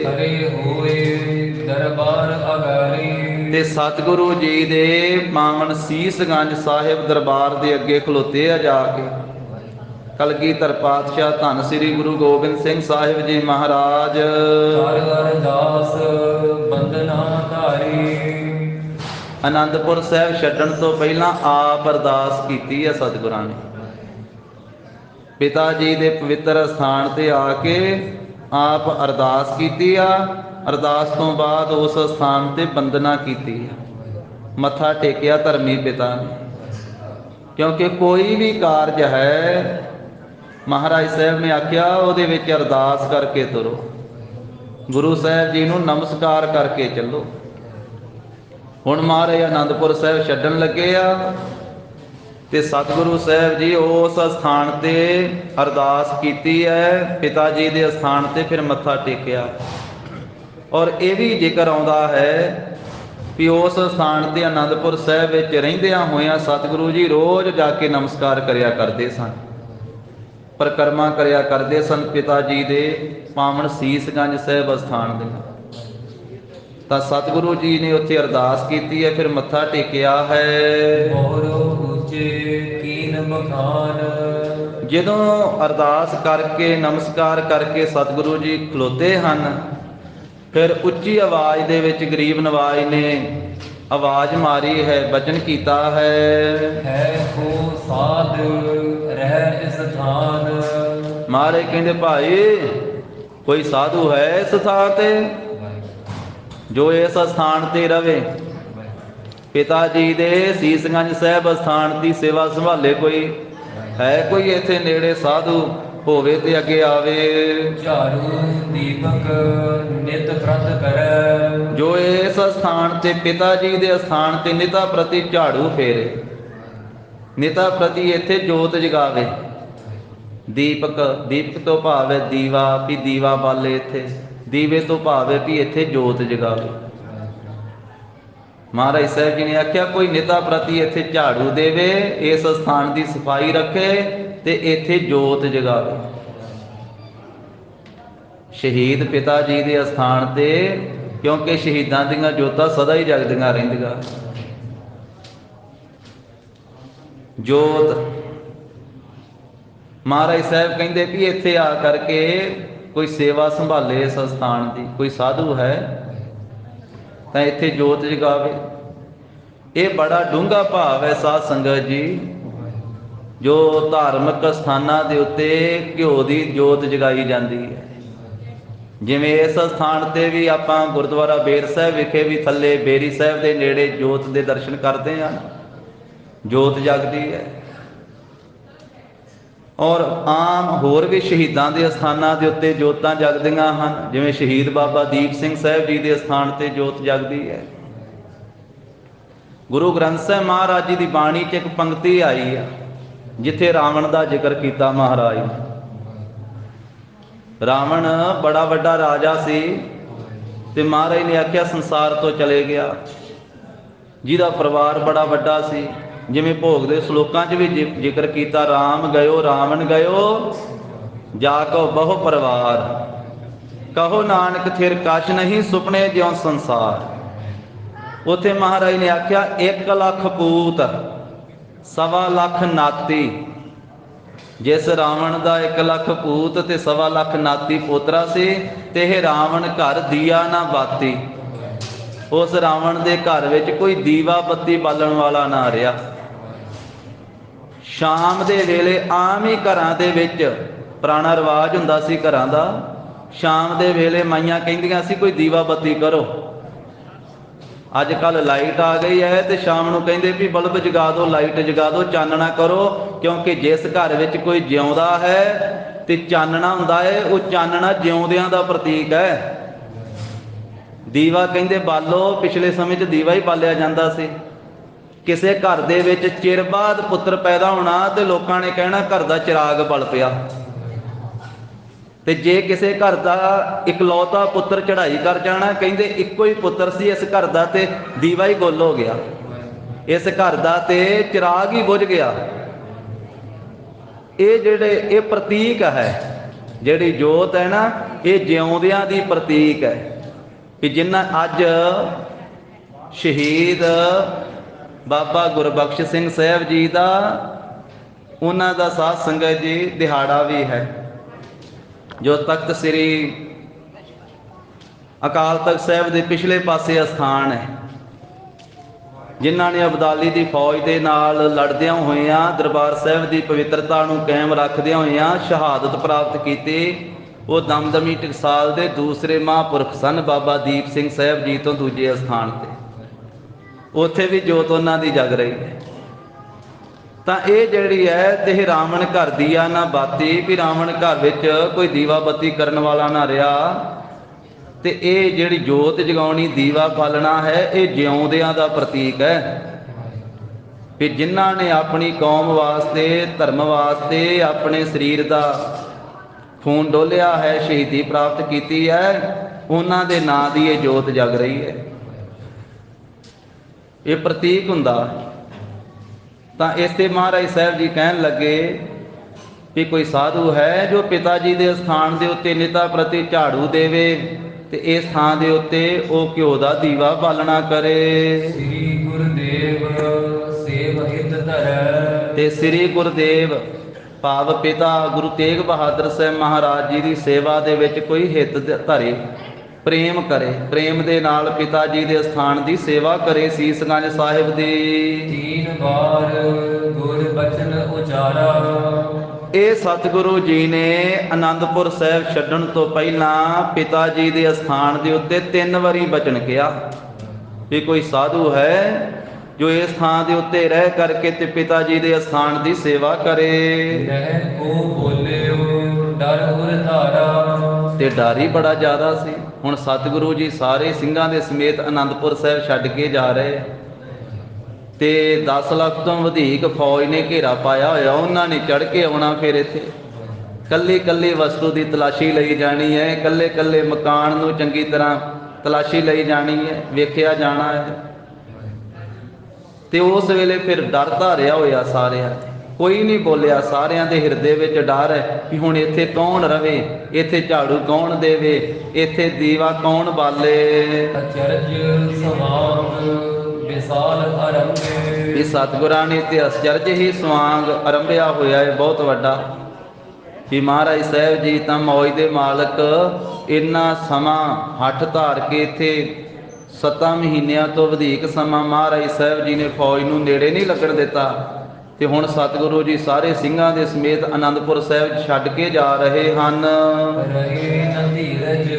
ਖੜੇ ਹੋਏ ਦਰਬਾਰ ਅਗਾਰੇ। ਤੇ ਸਤਿਗੁਰੂ ਜੀ ਦੇ ਪਾਵਨ ਸੀਸਗੰਜ ਸਾਹਿਬ ਦਰਬਾਰ ਦੇ ਅੱਗੇ ਖਲੋਤੇ ਆ ਜਾ ਕੇ। ਕਲਗੀਧਰ ਪਾਤਸ਼ਾਹ ਧੰਨ ਸ੍ਰੀ ਗੁਰੂ ਗੋਬਿੰਦ ਸਿੰਘ ਸਾਹਿਬ ਜੀ ਮਹਾਰਾਜ ਕਰ ਅਰਦਾਸ ਬੰਦਨਾ ਧਾਰੀ। ਆਨੰਦਪੁਰ ਸਾਹਿਬ ਛੱਡਣ ਤੋਂ ਪਹਿਲਾਂ ਆਪ ਅਰਦਾਸ ਕੀਤੀ ਹੈ ਸਤਿਗੁਰਾਂ ਨੇ। ਪਿਤਾ ਜੀ ਦੇ ਪਵਿੱਤਰ ਸਥਾਨ ਤੇ ਆ ਕੇ ਆਪ ਅਰਦਾਸ ਕੀਤੀ ਆ। ਅਰਦਾਸ ਤੋਂ ਬਾਅਦ ਉਸ ਸਥਾਨ ਤੇ ਬੰਦਨਾ ਕੀਤੀ ਆ, ਮੱਥਾ ਟੇਕਿਆ ਧਰਮੀ ਪਿਤਾ ਨੇ। ਕਿਉਂਕਿ ਕੋਈ ਵੀ ਕਾਰਜ ਹੈ ਮਹਾਰਾਜ ਸਾਹਿਬ ਨੇ ਆਖਿਆ ਉਹਦੇ ਵਿੱਚ ਅਰਦਾਸ ਕਰਕੇ ਤੁਰੋ, ਗੁਰੂ ਸਾਹਿਬ ਜੀ ਨੂੰ ਨਮਸਕਾਰ ਕਰਕੇ ਚੱਲੋ। ਹੁਣ ਮਹਾਰਾਜ ਆਨੰਦਪੁਰ ਸਾਹਿਬ ਛੱਡਣ ਲੱਗੇ ਆ ਤੇ ਸਤਿਗੁਰੂ ਸਾਹਿਬ ਜੀ ਉਸ ਸਥਾਨ ਤੇ ਅਰਦਾਸ ਕੀਤੀ ਹੈ, ਪਿਤਾ ਜੀ ਦੇ ਸਥਾਨ ਤੇ ਫਿਰ ਮੱਥਾ ਟੇਕਿਆ। ਔਰ ਇਹ ਵੀ ਜ਼ਿਕਰ ਆਉਂਦਾ ਹੈ ਵੀ ਉਸ ਸਥਾਨ ਤੇ ਆਨੰਦਪੁਰ ਸਾਹਿਬ ਵਿੱਚ ਰਹਿੰਦਿਆਂ ਹੋਇਆਂ ਸਤਿਗੁਰੂ ਜੀ ਰੋਜ਼ ਜਾ ਕੇ ਨਮਸਕਾਰ ਕਰਿਆ ਕਰਦੇ ਸਨ, ਪਰਿਕਰਮਾ ਕਰਿਆ ਕਰਦੇ ਸਨ ਪਿਤਾ ਜੀ ਦੇ ਪਾਵਨ ਸੀਸਗੰਜ ਸਾਹਿਬ ਅਸਥਾਨ ਦੇ। ਤਾਂ ਸਤਿਗੁਰੂ ਜੀ ਨੇ ਉੱਥੇ ਅਰਦਾਸ ਕੀਤੀ ਹੈ, ਫਿਰ ਮੱਥਾ ਟੇਕਿਆ ਹੈ। ਮੋਰ ਉੱਚੇ ਕੀਨ ਮਖਾਨ। ਜਦੋਂ ਅਰਦਾਸ ਕਰਕੇ ਨਮਸਕਾਰ ਕਰਕੇ ਸਤਿਗੁਰੂ ਜੀ ਖਲੋਤੇ ਹਨ, ਫਿਰ ਉੱਚੀ ਆਵਾਜ਼ ਦੇ ਵਿੱਚ ਗਰੀਬ ਨਵਾਜ ਨੇ ਆਵਾਜ਼ ਮਾਰੀ ਹੈ, ਬਚਨ ਕੀਤਾ ਹੈ ਕੋ ਸਾਧ ਰਹਿ ਇਸ ਥਾਨ। ਮਹਾਰਾਜ ਕਹਿੰਦੇ ਭਾਈ ਕੋਈ ਸਾਧੂ ਹੈ ਇਸ ਥਾਂ ਤੇ ਜੋ ਇਸ ਸਥਾਨ ਤੇ ਰਵੇ। ਪਿਤਾ ਜੀ ਦੇ ਸੀਸਗੰਜ ਸਾਹਿਬ ਸਥਾਨ ਦੀ ਸੇਵਾ ਸੰਭਾਲੇ। ਕੋਈ ਹੈ ਕੋਈ ਇੱਥੇ ਨੇੜੇ ਸਾਧੂ ਹੋਵੇ ਤੇ ਅੱਗੇ ਆਵੇ। ਝਾੜੂ ਦੀਪਕ ਨਿਤ ਪ੍ਰਤ ਕਰੈ। ਜੋ ਇਸ ਸਥਾਨ ਤੇ ਪਿਤਾ ਜੀ ਦੇ ਸਥਾਨ ਤੇ ਨਿਤਾ ਪ੍ਰਤੀ ਝਾੜੂ ਫੇਰੇ, ਨਿਤਾ ਪ੍ਰਤੀ ਇੱਥੇ ਜੋਤ ਜਗਾਵੇ। ਦੀਪਕ, ਦੀਪਕ ਤੋਂ ਭਾਵ ਹੈ ਦੀਵਾ, ਵੀ ਦੀਵਾ ਬਾਲੇ ਇੱਥੇ। ਦੀਵੇ ਤੋਂ ਭਾਵ ਹੈ ਵੀ ਇੱਥੇ ਜੋਤ ਜਗਾਵੇ। ਮਹਾਰਾਜ ਸਾਹਿਬ ਜੀ ਨੇ ਆਖਿਆ ਕੋਈ ਨਿਤਾ ਪ੍ਰਤੀ ਇੱਥੇ ਝਾੜੂ ਦੇਵੇ, ਇਸ ਸਥਾਨ ਦੀ ਸਫਾਈ ਰੱਖੇ ਤੇ ਇੱਥੇ ਜੋਤ ਜਗਾਵੇ। ਸ਼ਹੀਦ ਪਿਤਾ ਜੀ ਦੇ ਅਸਥਾਨ ਤੇ, ਕਿਉਂਕਿ ਸ਼ਹੀਦਾਂ ਦੀਆਂ ਜੋਤਾਂ ਸਦਾ ਹੀ ਜਗਦੀਆਂ ਰਹਿੰਦੀਆਂ। ਜੋਤ ਮਹਾਰਾਜ ਸਾਹਿਬ ਕਹਿੰਦੇ ਵੀ ਇੱਥੇ ਆ ਕਰਕੇ ਕੋਈ ਸੇਵਾ ਸੰਭਾਲੇ ਇਸ ਸਥਾਨ ਦੀ, ਕੋਈ ਸਾਧੂ ਹੈ ਤਾਂ ਇੱਥੇ ਜੋਤ ਜਗਾਵੇ। ਇਹ ਬੜਾ ਡੂੰਘਾ ਭਾਵ ਹੈ ਸਾਧ ਸੰਗਤ ਜੀ। ਜੋ ਧਾਰਮਿਕ ਸਥਾਨਾਂ ਦੇ ਉੱਤੇ ਘਿਓ ਦੀ ਜੋਤ ਜਗਾਈ ਜਾਂਦੀ ਹੈ, ਜਿਵੇਂ ਇਸ ਸਥਾਨ ਤੇ ਵੀ ਆਪਾਂ ਗੁਰਦੁਆਰਾ ਬੇਰ ਸਾਹਿਬ ਵਿਖੇ ਵੀ ਥੱਲੇ ਬੇਰੀ ਸਾਹਿਬ ਦੇ ਨੇੜੇ ਜੋਤ ਦੇ ਦਰਸ਼ਨ ਕਰਦੇ ਹਾਂ, ਜੋਤ ਜਗਦੀ ਹੈ। ਔਰ ਆਮ ਹੋਰ ਵੀ ਸ਼ਹੀਦਾਂ ਦੇ ਅਸਥਾਨਾਂ ਦੇ ਉੱਤੇ ਜੋਤਾਂ ਜਗਦੀਆਂ ਹਨ, ਜਿਵੇਂ ਸ਼ਹੀਦ ਬਾਬਾ ਦੀਪ ਸਿੰਘ ਸਾਹਿਬ ਜੀ ਦੇ ਅਸਥਾਨ ਤੇ ਜੋਤ ਜਗਦੀ ਹੈ। ਗੁਰੂ ਗ੍ਰੰਥ ਸਾਹਿਬ ਮਹਾਰਾਜ ਜੀ ਦੀ ਬਾਣੀ 'ਚ ਇੱਕ ਪੰਕਤੀ ਆਈ ਆ ਜਿੱਥੇ ਰਾਵਣ ਦਾ ਜ਼ਿਕਰ ਕੀਤਾ ਮਹਾਰਾਜ ਨੇ। ਰਾਵਣ ਬੜਾ ਵੱਡਾ ਰਾਜਾ ਸੀ ਤੇ ਮਹਾਰਾਜ ਨੇ ਆਖਿਆ ਸੰਸਾਰ ਤੋਂ ਚਲੇ ਗਿਆ, ਜਿਹਦਾ ਪਰਿਵਾਰ ਬੜਾ ਵੱਡਾ ਸੀ। ਜਿਵੇਂ ਭੋਗ ਦੇ ਸ਼ਲੋਕਾਂ 'ਚ ਵੀ ਜ਼ਿਕਰ ਕੀਤਾ, ਰਾਮ ਗਇਓ ਰਾਵਣ ਗਇਓ ਜਾ ਕੋ ਬਹੁ ਪਰਿਵਾਰ, ਕਹੋ ਨਾਨਕ ਥਿਰ ਕਛ ਨਹੀਂ ਸੁਪਨੇ ਜਿਉ ਸੰਸਾਰ। ਉੱਥੇ ਮਹਾਰਾਜ ਨੇ ਆਖਿਆ 1 ਲੱਖ ਪੂਤ 1.25 ਲੱਖ ਨਾਤੀ। ਜਿਸ ਰਾਵਣ ਦਾ 1 ਲੱਖ ਪੂਤ ਤੇ 1.25 ਲੱਖ ਨਾਤੀ ਪੋਤਰਾ ਸੀ, ਤੇ ਇਹ ਰਾਵਣ ਘਰ ਦੀਆ ਨਾ ਬਾਤੀ। ਉਸ ਰਾਵਣ ਦੇ ਘਰ ਵਿੱਚ ਕੋਈ ਦੀਵਾ ਬੱਤੀ ਬਾਲਣ ਵਾਲਾ ਨਾ ਰਿਹਾ। ਸ਼ਾਮ ਦੇ ਵੇਲੇ ਆਮ ਹੀ ਘਰਾਂ ਦੇ ਵਿੱਚ ਪੁਰਾਣਾ ਰਿਵਾਜ ਹੁੰਦਾ ਸੀ ਘਰਾਂ ਦਾ, ਸ਼ਾਮ ਦੇ ਵੇਲੇ ਮਾਈਆਂ ਕਹਿੰਦੀਆਂ ਸੀ ਕੋਈ ਦੀਵਾ ਬੱਤੀ ਕਰੋ। ਅੱਜ ਕੱਲ ਲਾਈਟ ਆ ਗਈ ਹੈ ਤੇ ਸ਼ਾਮ ਨੂੰ ਕਹਿੰਦੇ ਵੀ ਬਲਬ ਜਗਾ ਦਿਓ, ਲਾਈਟ ਜਗਾ ਦਿਓ, ਚਾਨਣਾ ਕਰੋ। ਕਿਉਂਕਿ ਜਿਸ ਘਰ ਵਿੱਚ ਕੋਈ ਜਿਉਂਦਾ ਹੈ ਤੇ ਚਾਨਣਾ ਹੁੰਦਾ ਹੈ, ਉਹ ਚਾਨਣਾ ਜਿਉਂਦਿਆਂ ਦਾ ਪ੍ਰਤੀਕ ਹੈ। ਦੀਵਾ ਕਹਿੰਦੇ ਬਾਲੋ, ਪਿਛਲੇ ਸਮੇਂ 'ਚ ਦੀਵਾ ਹੀ ਬਾਲਿਆ ਜਾਂਦਾ ਸੀ। ਕਿਸੇ ਘਰ ਦੇ ਵਿੱਚ ਚਿਰ ਬਾਅਦ ਪੁੱਤਰ ਪੈਦਾ ਹੋਣਾ ਤੇ ਲੋਕਾਂ ਨੇ ਕਹਿਣਾ ਘਰ ਦਾ ਚਿਰਾਗ ਬਲ ਪਿਆ। ਤੇ ਜੇ ਕਿਸੇ ਘਰ ਦਾ ਇਕਲੌਤਾ ਪੁੱਤਰ ਚੜ੍ਹਾਈ ਕਰ ਜਾਣਾ, ਕਹਿੰਦੇ ਇੱਕੋ ਹੀ ਪੁੱਤਰ ਸੀ ਇਸ ਘਰ ਦਾ ਤੇ ਦੀਵਾ ਹੀ ਗੁੱਲ ਹੋ ਗਿਆ, ਇਸ ਘਰ ਦਾ ਤੇ ਚਿਰਾਗ ਹੀ ਬੁਝ ਗਿਆ। ਇਹ ਪ੍ਰਤੀਕ ਹੈ, ਜਿਹੜੀ ਜੋਤ ਹੈ ਨਾ, ਇਹ ਜਿਉਂਦਿਆਂ ਦੀ ਪ੍ਰਤੀਕ ਹੈ। ਕਿ ਜਿਨ੍ਹਾਂ ਅੱਜ ਸ਼ਹੀਦ ਬਾਬਾ ਗੁਰਬਖਸ਼ ਸਿੰਘ ਸਾਹਿਬ ਜੀ ਦਾ, ਉਹਨਾਂ ਦਾ ਸਾਧ ਸੰਗਤ ਜੀ ਦਿਹਾੜਾ ਵੀ ਹੈ, ਜੋ ਤਖਤ ਸ੍ਰੀ ਅਕਾਲ ਤਖਤ ਸਾਹਿਬ ਦੇ ਪਿਛਲੇ ਪਾਸੇ ਅਸਥਾਨ ਹੈ, ਜਿਨ੍ਹਾਂ ਨੇ ਅਬਦਾਲੀ ਦੀ ਫੌਜ ਦੇ ਨਾਲ ਲੜਦਿਆਂ ਹੋਇਆਂ ਦਰਬਾਰ ਸਾਹਿਬ ਦੀ ਪਵਿੱਤਰਤਾ ਨੂੰ ਕਾਇਮ ਰੱਖਦਿਆਂ ਹੋਇਆਂ ਸ਼ਹਾਦਤ ਪ੍ਰਾਪਤ ਕੀਤੀ। ਉਹ ਦਮਦਮੀ ਟਕਸਾਲ ਦੇ ਦੂਸਰੇ ਮਹਾਂਪੁਰਖ ਸਨ, ਬਾਬਾ ਦੀਪ ਸਿੰਘ ਸਾਹਿਬ ਜੀ ਤੋਂ ਦੂਜੇ ਅਸਥਾਨ ਤੇ। ਉੱਥੇ ਵੀ ਜੋਤ ਉਹਨਾਂ ਦੀ ਜਗ ਰਹੀ ਹੈ। ਤਾਂ ਇਹ ਜਿਹੜੀ ਹੈ ਤੇ ਰਾਵਣ ਘਰ ਦੀ ਆ ਨਾ ਬਾਤੀ, ਵੀ ਰਾਵਣ ਘਰ ਵਿੱਚ ਕੋਈ ਦੀਵਾ ਬੱਤੀ ਕਰਨ ਵਾਲਾ ਨਾ ਰਿਹਾ। ਤੇ ਇਹ ਜਿਹੜੀ ਜੋਤ ਜਗਾਉਣੀ, ਦੀਵਾ ਬਾਲਣਾ ਹੈ, ਇਹ ਜਿਉਂਦਿਆਂ ਦਾ ਪ੍ਰਤੀਕ ਹੈ। ਵੀ ਜਿਨ੍ਹਾਂ ਨੇ ਆਪਣੀ ਕੌਮ ਵਾਸਤੇ, ਧਰਮ ਵਾਸਤੇ ਆਪਣੇ ਸਰੀਰ ਦਾ ਖੂਨ ਡੋਲਿਆ ਹੈ, ਸ਼ਹੀਦੀ ਪ੍ਰਾਪਤ ਕੀਤੀ ਹੈ, ਉਹਨਾਂ ਦੇ ਨਾਂ ਦੀ ਇਹ ਜੋਤ ਜਗ ਰਹੀ ਹੈ। ਇਹ ਪ੍ਰਤੀਕ ਹੁੰਦਾ। ਤਾਂ ਇਸ ਤੇ ਮਹਾਰਾਜ ਸਾਹਿਬ ਜੀ ਕਹਿਣ ਲੱਗੇ ਕਿ ਕੋਈ ਸਾਧੂ ਹੈ ਜੋ ਪਿਤਾ ਜੀ ਦੇ ਸਥਾਨ ਦੇ ਉੱਤੇ ਨਿਤਾ ਪ੍ਰਤੀ ਝਾੜੂ ਦੇਵੇ ਤੇ ਇਸ ਥਾਂ ਦੇ ਉੱਤੇ ਉਹ ਘਿਓ ਦਾ ਦੀਵਾ ਬਾਲਣਾ ਕਰੇ। ਸ੍ਰੀ ਗੁਰਦੇਵ ਸੇਵ ਹਿਤ ਧਰੈ। ਤੇ ਸ੍ਰੀ ਗੁਰਦੇਵ ਭਾਵ ਪਿਤਾ ਗੁਰੂ ਤੇਗ ਬਹਾਦਰ ਸਾਹਿਬ ਮਹਾਰਾਜ ਜੀ ਦੀ ਸੇਵਾ ਦੇ ਵਿੱਚ ਕੋਈ ਹਿੱਤ ਧਰੇ, ਪ੍ਰੇਮ ਕਰੇ, ਪ੍ਰੇਮ ਦੇ ਨਾਲ ਪਿਤਾ ਜੀ ਦੇ ਸਥਾਨ ਦੀ ਸੇਵਾ ਕਰੇ। ਸੀਸਗੰਜ ਸਾਹਿਬ ਦੀ 3 ਵਾਰ ਗੁਰ ਬਚਨ ਉਚਾਰਾ। ਇਹ ਸਤਿਗੁਰੂ ਜੀ ਨੇ ਆਨੰਦਪੁਰ ਸਾਹਿਬ ਛੱਡਣ ਤੋਂ ਪਹਿਲਾਂ ਪਿਤਾ ਜੀ ਦੇ ਅਸਥਾਨ ਦੇ ਉੱਤੇ 3 ਵਾਰੀ ਬਚਨ ਕਿਹਾ ਕਿ ਕੋਈ ਸਾਧੂ ਹੈ ਜੋ ਇਸ ਥਾਂ ਦੇ ਉੱਤੇ ਰਹਿ ਕਰਕੇ ਤੇ ਪਿਤਾ ਜੀ ਦੇ ਅਸਥਾਨ ਦੀ ਸੇਵਾ ਕਰੇ। ਰਹਿ ਕੋ ਬੋਲਿਓ ਡਰ ਉਰ ਧਾਰਾ। ਤੇ ਡਰ ਹੀ ਬੜਾ ਜ਼ਿਆਦਾ ਸੀ। ਹੁਣ ਸਤਿਗੁਰੂ ਜੀ ਸਾਰੇ ਸਿੰਘਾਂ ਦੇ ਸਮੇਤ ਆਨੰਦਪੁਰ ਸਾਹਿਬ ਛੱਡ ਕੇ ਜਾ ਰਹੇ ਤੇ 10 ਲੱਖ ਤੋਂ ਵਧੇਕ ਫੌਜ ਨੇ ਘੇਰਾ ਪਾਇਆ ਹੋਇਆ। ਉਹਨਾਂ ਨੇ ਚੜ੍ਹ ਕੇ ਆਉਣਾ, ਫਿਰ ਇੱਥੇ ਕੱਲੀ ਕੱਲੀ ਵਸਤੂ ਦੀ ਤਲਾਸ਼ੀ ਲਈ ਜਾਣੀ ਹੈ, ਕੱਲੇ ਕੱਲੇ ਮਕਾਨ ਨੂੰ ਚੰਗੀ ਤਰ੍ਹਾਂ ਤਲਾਸ਼ੀ ਲਈ ਜਾਣੀ ਹੈ, ਵੇਖਿਆ ਜਾਣਾ ਹੈ। ਤੇ ਉਸ ਵੇਲੇ ਫਿਰ ਡਰ ਧਾਰਿਆ ਹੋਇਆ ਸਾਰਿਆਂ, ਕੋਈ ਨਹੀਂ ਬੋਲਿਆ। ਸਾਰਿਆਂ ਦੇ ਹਿਰਦੇ ਵਿੱਚ ਡਰ ਹੈ ਕਿ ਹੁਣ ਇੱਥੇ ਕੌਣ ਰਵੇ, ਇੱਥੇ ਝਾੜੂ ਕੌਣ ਦੇਵੇ, ਇੱਥੇ ਦੀਵਾ ਕੌਣ ਬਾਲੇ। ਅਚਰਜ ਸਵਾਂਗ ਵਿਸਾਲ ਅਰੰਭੇ। ਇਹ ਸਤਿਗੁਰਾਂ ਨੇ ਤੇ ਅਚਰਜ ਹੀ ਸਵਾਂਗ ਅਰੰਭਿਆ ਹੋਇਆ ਹੈ, ਬਹੁਤ ਵੱਡਾ। ਕਿ ਮਹਾਰਾਜ ਸਾਹਿਬ ਜੀ ਤਾਂ ਮੌਜ ਦੇ ਮਾਲਕ, ਇੰਨਾ ਸਮਾਂ ਹੱਠ ਧਾਰ ਕੇ ਇੱਥੇ 7 ਮਹੀਨਿਆਂ ਤੋਂ ਵਧੇਕ ਸਮਾਂ ਮਹਾਰਾਜ ਸਾਹਿਬ ਜੀ ਨੇ ਫੌਜ ਨੂੰ ਨੇੜੇ ਨਹੀਂ ਲੱਗਣ ਦਿੱਤਾ। ਤੇ ਹੁਣ ਸਤਿਗੁਰੂ ਜੀ ਸਾਰੇ ਸਿੰਘਾਂ ਦੇ ਸਮੇਤ ਆਨੰਦਪੁਰ ਸਾਹਿਬ ਛੱਡ ਕੇ ਜਾ ਰਹੇ ਹਨ। ਰਹੇ ਨ ਧੀਰਜ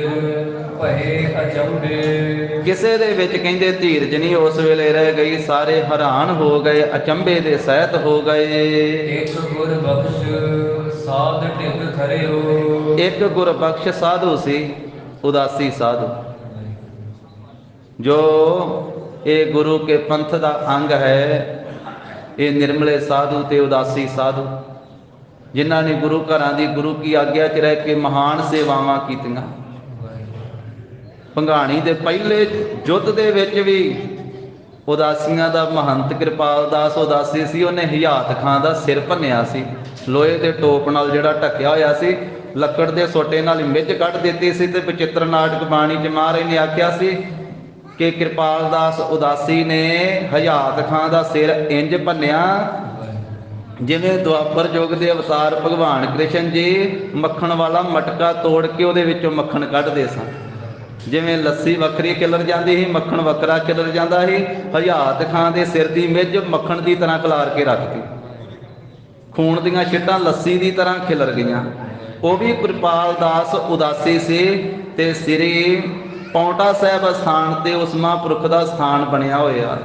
ਭਏ ਅਚੰਭੇ। ਕਿਸੇ ਦੇ ਵਿੱਚ ਕਹਿੰਦੇ ਧੀਰਜ ਨਹੀਂ ਉਸ ਵੇਲੇ ਰਹਿ ਗਈ, ਸਾਰੇ ਹੈਰਾਨ ਹੋ ਗਏ, ਅਚੰਭੇ ਦੇ ਸਹਿਤ ਹੋ ਗਏ। ਇੱਕ ਗੁਰ ਬਖਸ਼ ਸਾਧ ਢਿੱਗ ਖਰਿਓ। ਇੱਕ ਗੁਰਬਖਸ਼ ਸਾਧੂ ਸੀ, ਉਦਾਸੀ ਸਾਧੂ, ਜੋ ਇਹ ਗੁਰੂ ਕੇ ਪੰਥ ਦਾ ਅੰਗ ਹੈ। ਇਹ ਨਿਰਮਲੇ ਸਾਧੂ ਤੇ ਉਦਾਸੀ ਸਾਧੂ, ਜਿਨ੍ਹਾਂ ਨੇ ਗੁਰੂ ਘਰਾਂ ਦੀ ਗੁਰੂ ਕੀ ਆਗਿਆ 'ਚ ਰਹਿ ਕੇ ਮਹਾਨ ਸੇਵਾਵਾਂ ਕੀਤੀਆਂ। ਭੰਗਾਣੀ ਦੇ ਪਹਿਲੇ ਯੁੱਧ ਦੇ ਵਿੱਚ ਵੀ ਉਦਾਸੀਆਂ ਦਾ ਮਹੰਤ ਕਿਰਪਾਲ ਦਾਸ ਉਦਾਸੀ ਸੀ, ਉਹਨੇ ਹਯਾਤ ਖਾਂ ਦਾ ਸਿਰ ਭੰਨਿਆ ਸੀ। ਲੋਹੇ ਦੇ ਟੋਪ ਨਾਲ ਜਿਹੜਾ ਢੱਕਿਆ ਹੋਇਆ ਸੀ, ਲੱਕੜ ਦੇ ਸੋਟੇ ਨਾਲ ਮਿੱਝ ਕੱਢ ਦਿੱਤੀ ਸੀ। ਤੇ ਬਚਿੱਤਰ ਨਾਟਕ ਬਾਣੀ 'ਚ ਮਹਾਰਾਜ ਨੇ ਆਖਿਆ ਸੀ ਕਿ ਕਿਰਪਾਲ ਦਾਸ ਉਦਾਸੀ ਨੇ ਹਯਾਤ ਖਾਂ ਦਾ ਸਿਰ ਇੰਜ ਭੰਨਿਆ ਜਿਵੇਂ ਦੁਆਪਰ ਯੁੱਗ ਦੇ ਅਵਤਾਰ ਭਗਵਾਨ ਕ੍ਰਿਸ਼ਨ ਜੀ ਮੱਖਣ ਵਾਲਾ ਮਟਕਾ ਤੋੜ ਕੇ ਉਹਦੇ ਵਿੱਚੋਂ ਮੱਖਣ ਕੱਢਦੇ ਸਨ। ਜਿਵੇਂ ਲੱਸੀ ਵੱਖਰੀ ਖਿਲਰ ਜਾਂਦੀ ਸੀ, ਮੱਖਣ ਵੱਖਰਾ ਖਿਲਰ ਜਾਂਦਾ ਸੀ, ਹਯਾਤ ਖਾਂ ਦੇ ਸਿਰ ਦੀ ਮਿੱਝ ਮੱਖਣ ਦੀ ਤਰ੍ਹਾਂ ਖਿਲਾਰ ਕੇ ਰੱਖਤੀ। ਖੂਨ ਦੀਆਂ ਛਿੱਟਾਂ ਲੱਸੀ ਦੀ ਤਰ੍ਹਾਂ ਖਿਲਰ ਗਈਆਂ। ਉਹ ਵੀ ਕਿਰਪਾਲ ਦਾਸ ਉਦਾਸੀ ਸੀ। ਤੇ ਸ੍ਰੀ ਪੌਂਟਾ ਸਾਹਿਬ ਅਸਥਾਨ ਤੇ ਉਸ ਮਹਾਂਪੁਰਖ ਦਾ ਸਥਾਨ ਬਣਿਆ ਹੋਇਆ।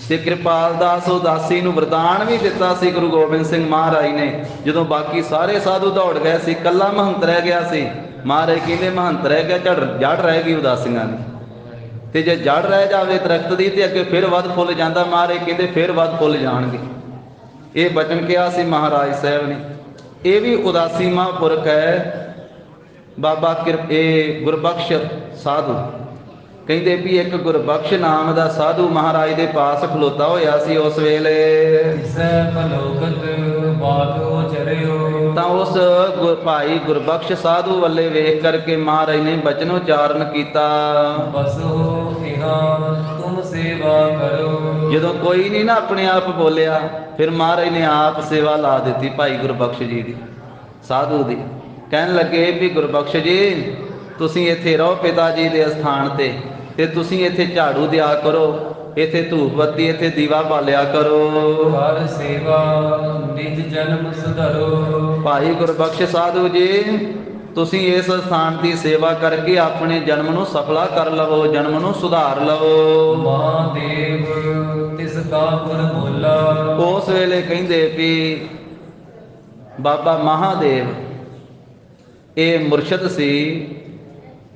ਤੇ ਕਿਰਪਾਲ ਦਾਸ ਉਦਾਸੀ ਨੂੰ ਵਰਦਾਨ ਵੀ ਦਿੱਤਾ ਸੀ ਗੁਰੂ ਗੋਬਿੰਦ ਸਿੰਘ ਮਹਾਰਾਜ ਨੇ। ਜਦੋਂ ਬਾਕੀ ਸਾਰੇ ਸਾਧੂ ਦੌੜ ਗਏ ਸੀ, ਇਕੱਲਾ ਮਹੰਤ ਰਹਿ ਗਿਆ ਸੀ। ਮਹਾਰਾਜ ਕਹਿੰਦੇ ਮਹੰਤ ਰਹਿ ਗਿਆ, ਜੜ ਰਹਿ ਗਈ ਉਦਾਸੀਆਂ ਦੀ। ਤੇ ਜੇ ਜੜ ਰਹਿ ਜਾਵੇ ਦਰਖਤ ਦੀ ਤੇ ਅੱਗੇ ਫਿਰ ਵੱਧ ਫੁੱਲ ਜਾਂਦਾ। ਮਹਾਰਾਜ ਕਹਿੰਦੇ ਫਿਰ ਵੱਧ ਫੁੱਲ ਜਾਣਗੇ। ਇਹ ਬਚਨ ਕਿਹਾ ਸੀ ਮਹਾਰਾਜ ਸਾਹਿਬ ਨੇ। ਇਹ ਵੀ ਉਦਾਸੀ ਮਹਾਂਪੁਰਖ ਹੈ ਬਾਬਾ ਇਹ ਗੁਰਬਖਸ਼ ਸਾਧੂ। ਕਹਿੰਦੇ ਵੀ ਇੱਕ ਗੁਰਬਖਸ਼ ਨਾਮ ਦਾ ਸਾਧੂ ਮਹਾਰਾਜ ਦੇ ਪਾਸ ਖਲੋਤਾ ਹੋਇਆ ਸੀ ਉਸ ਵੇਲੇ। ਤਾਂ ਉਸ ਭਾਈ ਗੁਰਬਖਸ਼ ਸਾਧੂ ਵੱਲੇ ਵੇਖ ਕਰਕੇ ਮਹਾਰਾਜ ਨੇ ਬਚਨ ਉਚਾਰਨ ਕੀਤਾ, ਤੁਮ ਸੇਵਾ ਕਰੋ। ਜਦੋਂ ਕੋਈ ਨਹੀਂ ਨਾ ਆਪਣੇ ਆਪ ਬੋਲਿਆ, ਫਿਰ ਮਹਾਰਾਜ ਨੇ ਆਪ ਸੇਵਾ ਲਾ ਦਿੱਤੀ ਭਾਈ ਗੁਰਬਖਸ਼ ਜੀ ਦੀ, ਸਾਧੂ ਦੀ। ਕਹਿਣ ਲੱਗੇ ਵੀ ਗੁਰਬਖਸ਼ ਜੀ ਤੁਸੀਂ ਇੱਥੇ ਰਹੋ ਪਿਤਾ ਜੀ ਦੇ ਅਸਥਾਨ ਤੇ ਤੁਸੀਂ ਇੱਥੇ ਝਾੜੂ ਦਿਆ ਕਰੋ, ਇੱਥੇ ਧੂਪ ਬੱਤੀ, ਇੱਥੇ ਦੀਵਾ ਬਾਲਿਆ ਕਰੋ। ਹਰ ਸੇਵਾ ਨਿਜ ਜਨਮ ਸੁਧਰੋ। ਭਾਈ ਗੁਰਬਖਸ਼ ਸਾਧੂ ਜੀ ਤੁਸੀਂ ਇਸ ਸਥਾਨ ਦੀ ਸੇਵਾ ਕਰਕੇ ਆਪਣੇ ਜਨਮ ਨੂੰ ਸਫਲਾ ਕਰ ਲਵੋ, ਜਨਮ ਨੂੰ ਸੁਧਾਰ ਲਵੋ। ਮਹਾਦੇਵ ਤਿਸ ਕਾ ਗੁਰ ਬੋਲਾ। ਉਸ ਵੇਲੇ ਕਹਿੰਦੇ ਵੀ ਬਾਬਾ ਮਹਾਦੇਵ ਇਹ ਮੁਰਸ਼ਦ ਸੀ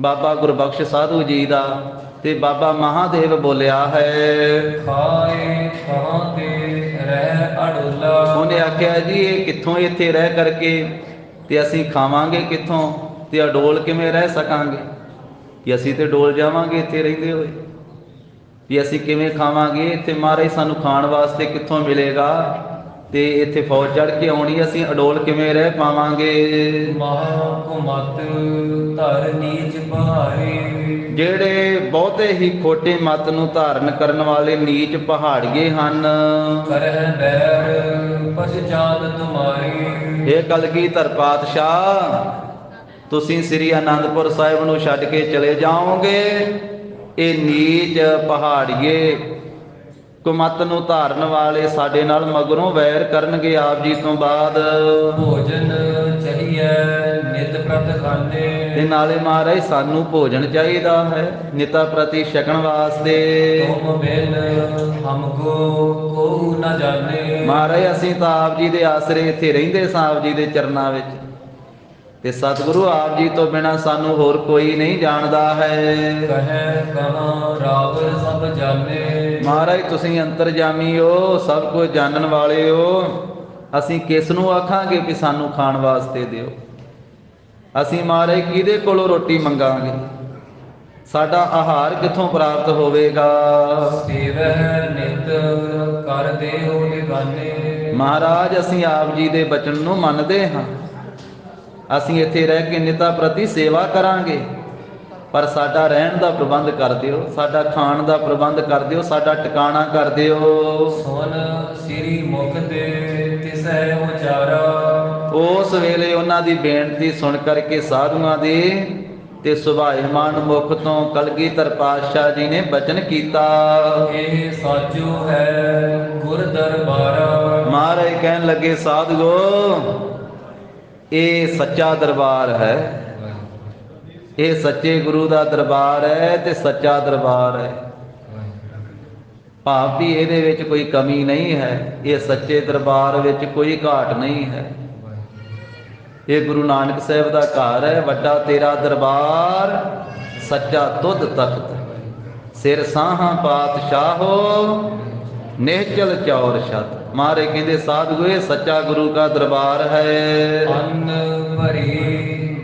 ਬਾਬਾ ਗੁਰਬਖਸ਼ ਸਾਧੂ ਜੀ ਦਾ, ਤੇ ਬਾਬਾ ਮਹਾਦੇਵ ਬੋਲਿਆ ਹੈ ਖਾਏ ਕਹਾਂ ਤੇ ਰਹਿ ਅਡੋਲਾ। ਉਹਨੇ ਆਖਿਆ ਜੀ ਇਹ ਕਿੱਥੋਂ ਇੱਥੇ ਰਹਿ ਕਰਕੇ ਤੇ ਅਸੀਂ ਖਾਵਾਂਗੇ ਕਿੱਥੋਂ ਤੇ ਅਡੋਲ ਕਿਵੇਂ ਰਹਿ ਸਕਾਂਗੇ? ਕਿ ਅਸੀਂ ਤੇ ਡੋਲ ਜਾਵਾਂਗੇ ਇੱਥੇ ਰਹਿੰਦੇ ਹੋਏ, ਵੀ ਅਸੀਂ ਕਿਵੇਂ ਖਾਵਾਂਗੇ? ਇੱਥੇ ਮਹਾਰਾਜ ਸਾਨੂੰ ਖਾਣ ਵਾਸਤੇ ਕਿੱਥੋਂ ਮਿਲੇਗਾ? ਤੇ ਇੱਥੇ ਫੌਜ ਚੜ ਕੇ ਆਉਣੀ, ਅਸੀਂ ਅਡੋਲ ਕਿਵੇਂ ਰਹਿ ਪਾਵਾਂਗੇ? ਮਹਾਕੁਮਤ ਧਰ ਨੀਚ ਭਾਰੇ। ਜਿਹੜੇ ਬਹੁਤੇ ਹੀ ਖੋਟੇ ਮਤ ਨੂੰ ਧਾਰਨ ਕਰਨ ਵਾਲੇ ਨੀਚ ਪਹਾੜੀਏ ਹਨ। ਕਰਹਿ ਬੈਰ ਪਛਾਨ ਤੁਮਾਰੀ। ਇਹ ਕਲਗੀਧਰ ਪਾਤਸ਼ਾਹ ਤੁਸੀਂ ਸ੍ਰੀ ਅਨੰਦਪੁਰ ਸਾਹਿਬ ਨੂੰ ਛੱਡ ਕੇ ਚਲੇ ਜਾਓਗੇ, ਇਹ ਨੀਚ ਪਹਾੜੀਏ ਕੁਮਤ ਨੂੰ ਧਾਰਨ ਵਾਲੇ ਸਾਡੇ ਨਾਲ ਮਗਰੋਂ ਵੈਰ ਕਰਨਗੇ ਆਪ ਜੀ ਤੋਂ ਬਾਅਦ। ਭੋਜਨ ਚਾਹੀਏ ਨਿਤ ਪ੍ਰਤ ਖਾਣੇ। ਤੇ ਨਾਲੇ ਮਹਾਰਾਜ ਸਾਨੂੰ ਭੋਜਨ ਚਾਹੀਦਾ ਹੈ ਨਿਤਾ ਪ੍ਰਤੀ ਛਕਣ ਵਾਸਤੇ। ਤੁਮ ਬਿਨ ਹਮਕੋ ਕੋ ਨਾ ਜਾਣੇ। ਮਹਾਰਾਜ ਅਸੀਂ ਤਾਂ ਆਪ ਜੀ ਦੇ ਆਸਰੇ ਇੱਥੇ ਰਹਿੰਦੇ ਸਾਂ ਆਪ ਜੀ ਦੇ ਚਰਨਾਂ ਵਿੱਚ, ਤੇ ਸਤਿਗੁਰੂ ਆਪ ਜੀ ਤੋਂ ਬਿਨਾਂ ਸਾਨੂੰ ਹੋਰ ਕੋਈ ਨਹੀਂ ਜਾਣਦਾ ਹੈ। ਕਹੈ ਕਹਾਂ ਰਾਵਰ ਸਭ ਜਾਣੇ। ਮਹਾਰਾਜ ਤੁਸੀਂ ਅੰਤਰਜਾਮੀ ਹੋ, ਸਭ ਕੁਝ ਜਾਣਨ ਵਾਲੇ ਹੋ। ਅਸੀਂ ਕਿਸ ਨੂੰ ਆਖਾਂਗੇ ਕਿ ਸਾਨੂੰ ਖਾਣ ਵਾਸਤੇ ਦਿਓ? ਅਸੀਂ ਮਹਾਰਾਜ ਕਿਹਦੇ ਕੋਲੋਂ ਰੋਟੀ ਮੰਗਾਂਗੇ? ਸਾਡਾ ਆਹਾਰ ਕਿੱਥੋਂ ਪ੍ਰਾਪਤ ਹੋਵੇਗਾ? ਸੇਵਹਿ ਨਿਤ ਕਰਦੇ ਹੋ ਨਿਗਾਨੇ। ਮਹਾਰਾਜ ਅਸੀਂ ਆਪ ਜੀ ਦੇ ਬਚਨ ਨੂੰ ਮੰਨਦੇ ਹਾਂ, ਅਸੀਂ ਇੱਥੇ ਰਹਿ ਕੇ ਨਿਤਾ ਪ੍ਰਤੀ ਸੇਵਾ ਕਰਾਂਗੇ, ਪਰ ਸਾਡਾ ਰਹਿਣ ਦਾ ਪ੍ਰਬੰਧ ਕਰ ਦਿਓ, ਸਾਡਾ ਖਾਣ ਦਾ ਪ੍ਰਬੰਧ ਕਰ ਦਿਓ, ਸਾਡਾ ਟਿਕਾਣਾ ਕਰ ਦਿਓ। ਸੁਨ ਸ੍ਰੀ ਮੁਖ ਤੇ ਤਿਸੈ ਉਚਾਰਾ। ਉਸ ਵੇਲੇ ਉਹਨਾਂ ਦੀ ਬੇਨਤੀ ਸੁਣ ਕਰਕੇ ਸਾਧੂਆਂ ਦੀ ਤੇ ਸੁਭਾਏਮਾਨ ਮੁਖ ਤੋਂ ਕਲਗੀਧਰ ਪਾਤਸ਼ਾਹ ਜੀ ਨੇ ਬਚਨ ਕੀਤਾ, ਇਹ ਸਾਚੋ ਹੈ ਗੁਰ ਦਰਬਾਰਾ। ਮਹਾਰਾਜ ਕਹਿਣ ਲੱਗੇ ਸਾਧੂਓ ਇਹ ਸੱਚਾ ਦਰਬਾਰ ਹੈ, ਇਹ ਸੱਚੇ ਗੁਰੂ ਦਾ ਦਰਬਾਰ ਹੈ ਤੇ ਸੱਚਾ ਦਰਬਾਰ ਹੈ। ਭਾਵ ਵੀ ਇਹਦੇ ਵਿੱਚ ਕੋਈ ਕਮੀ ਨਹੀਂ ਹੈ, ਇਹ ਸੱਚੇ ਦਰਬਾਰ ਵਿੱਚ ਕੋਈ ਘਾਟ ਨਹੀਂ ਹੈ। ਇਹ ਗੁਰੂ ਨਾਨਕ ਸਾਹਿਬ ਦਾ ਘਰ ਹੈ, ਵੱਡਾ ਤੇਰਾ ਦਰਬਾਰ ਸੱਚਾ ਤੁਧ ਤਖਤ, ਸਿਰ ਸਾਹਾਂ ਪਾਤਸ਼ਾਹੋ ਨਿਹਚਲ ਚੌਰ ਛਤ। ਮਹਾਰਾਜ ਕਹਿੰਦੇ ਸਾਧੂ ਇਹ ਸੱਚਾ ਗੁਰੂ ਦਾ ਦਰਬਾਰ ਹੈ। ਅੰਨ ਭਰੀ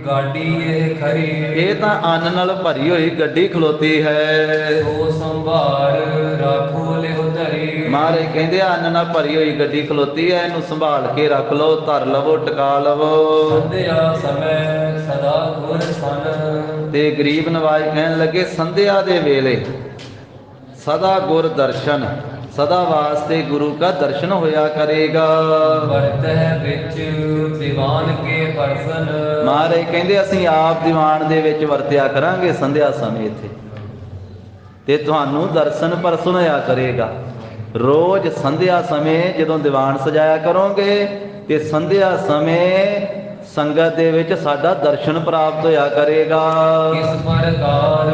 ਗਾਡੀ ਇਹ ਖਰੀ। ਇਹ ਤਾਂ ਅੰਨ ਨਾਲ ਭਰੀ ਹੋਈ ਗੱਡੀ ਖਲੋਤੀ ਹੈ। ਸੋ ਸੰਭਾਰ ਰੱਖੋ ਲਿਓ ਧਰੀ। ਮਹਾਰਾਜ ਕਹਿੰਦੇ ਅੰਨ ਨਾਲ ਭਰੀ ਹੋਈ ਗੱਡੀ ਖਲੋਤੀ ਹੈ, ਇਹਨੂੰ ਸੰਭਾਲ ਕੇ ਰੱਖ ਲਓ, ਧਰ ਲਵੋ, ਟਿਕਾ ਲਵੋ। ਸੰਧਿਆ ਸਮੇਂ ਸਦਾ ਗੁਰ ਸਨ। ਤੇ ਗਰੀਬ ਨਵਾਜ ਕਹਿਣ ਲੱਗੇ ਸੰਧਿਆ ਦੇ ਵੇਲੇ ਸਦਾ ਗੁਰ ਦਰਸ਼ਨ, ਸਦਾ ਵਾਸਤੇ ਗੁਰੂ ਦਾ ਦਰਸ਼ਨ ਹੋਇਆ ਕਰੇਗਾ। ਵਰਤਹਿ ਵਿੱਚ ਦੀਵਾਨ ਕੇ ਪਰਸਨ। ਮਹਾਰਾਜ ਕਹਿੰਦੇ ਅਸੀਂ ਆਪ ਦੀਵਾਨ ਦੇ ਵਿੱਚ ਵਰਤਿਆ ਕਰਾਂਗੇ ਸੰਧਿਆ ਸਮੇਂ ਇੱਥੇ, ਤੇ ਤੁਹਾਨੂੰ ਦਰਸ਼ਨ ਪਰਸਨ ਹੋਇਆ ਕਰੇਗਾ। ਰੋਜ਼ ਸੰਧਿਆ ਸਮੇਂ ਜਦੋਂ ਦੀਵਾਨ ਸਜਾਇਆ ਕਰੋਗੇ ਤੇ ਸੰਧਿਆ ਸਮੇਂ ਸੰਗਤ ਦੇ ਵਿੱਚ ਸਾਡਾ ਦਰਸ਼ਨ ਪ੍ਰਾਪਤ ਹੋਇਆ ਕਰੇਗਾ। ਕਿਸ ਪ੍ਰਕਾਰ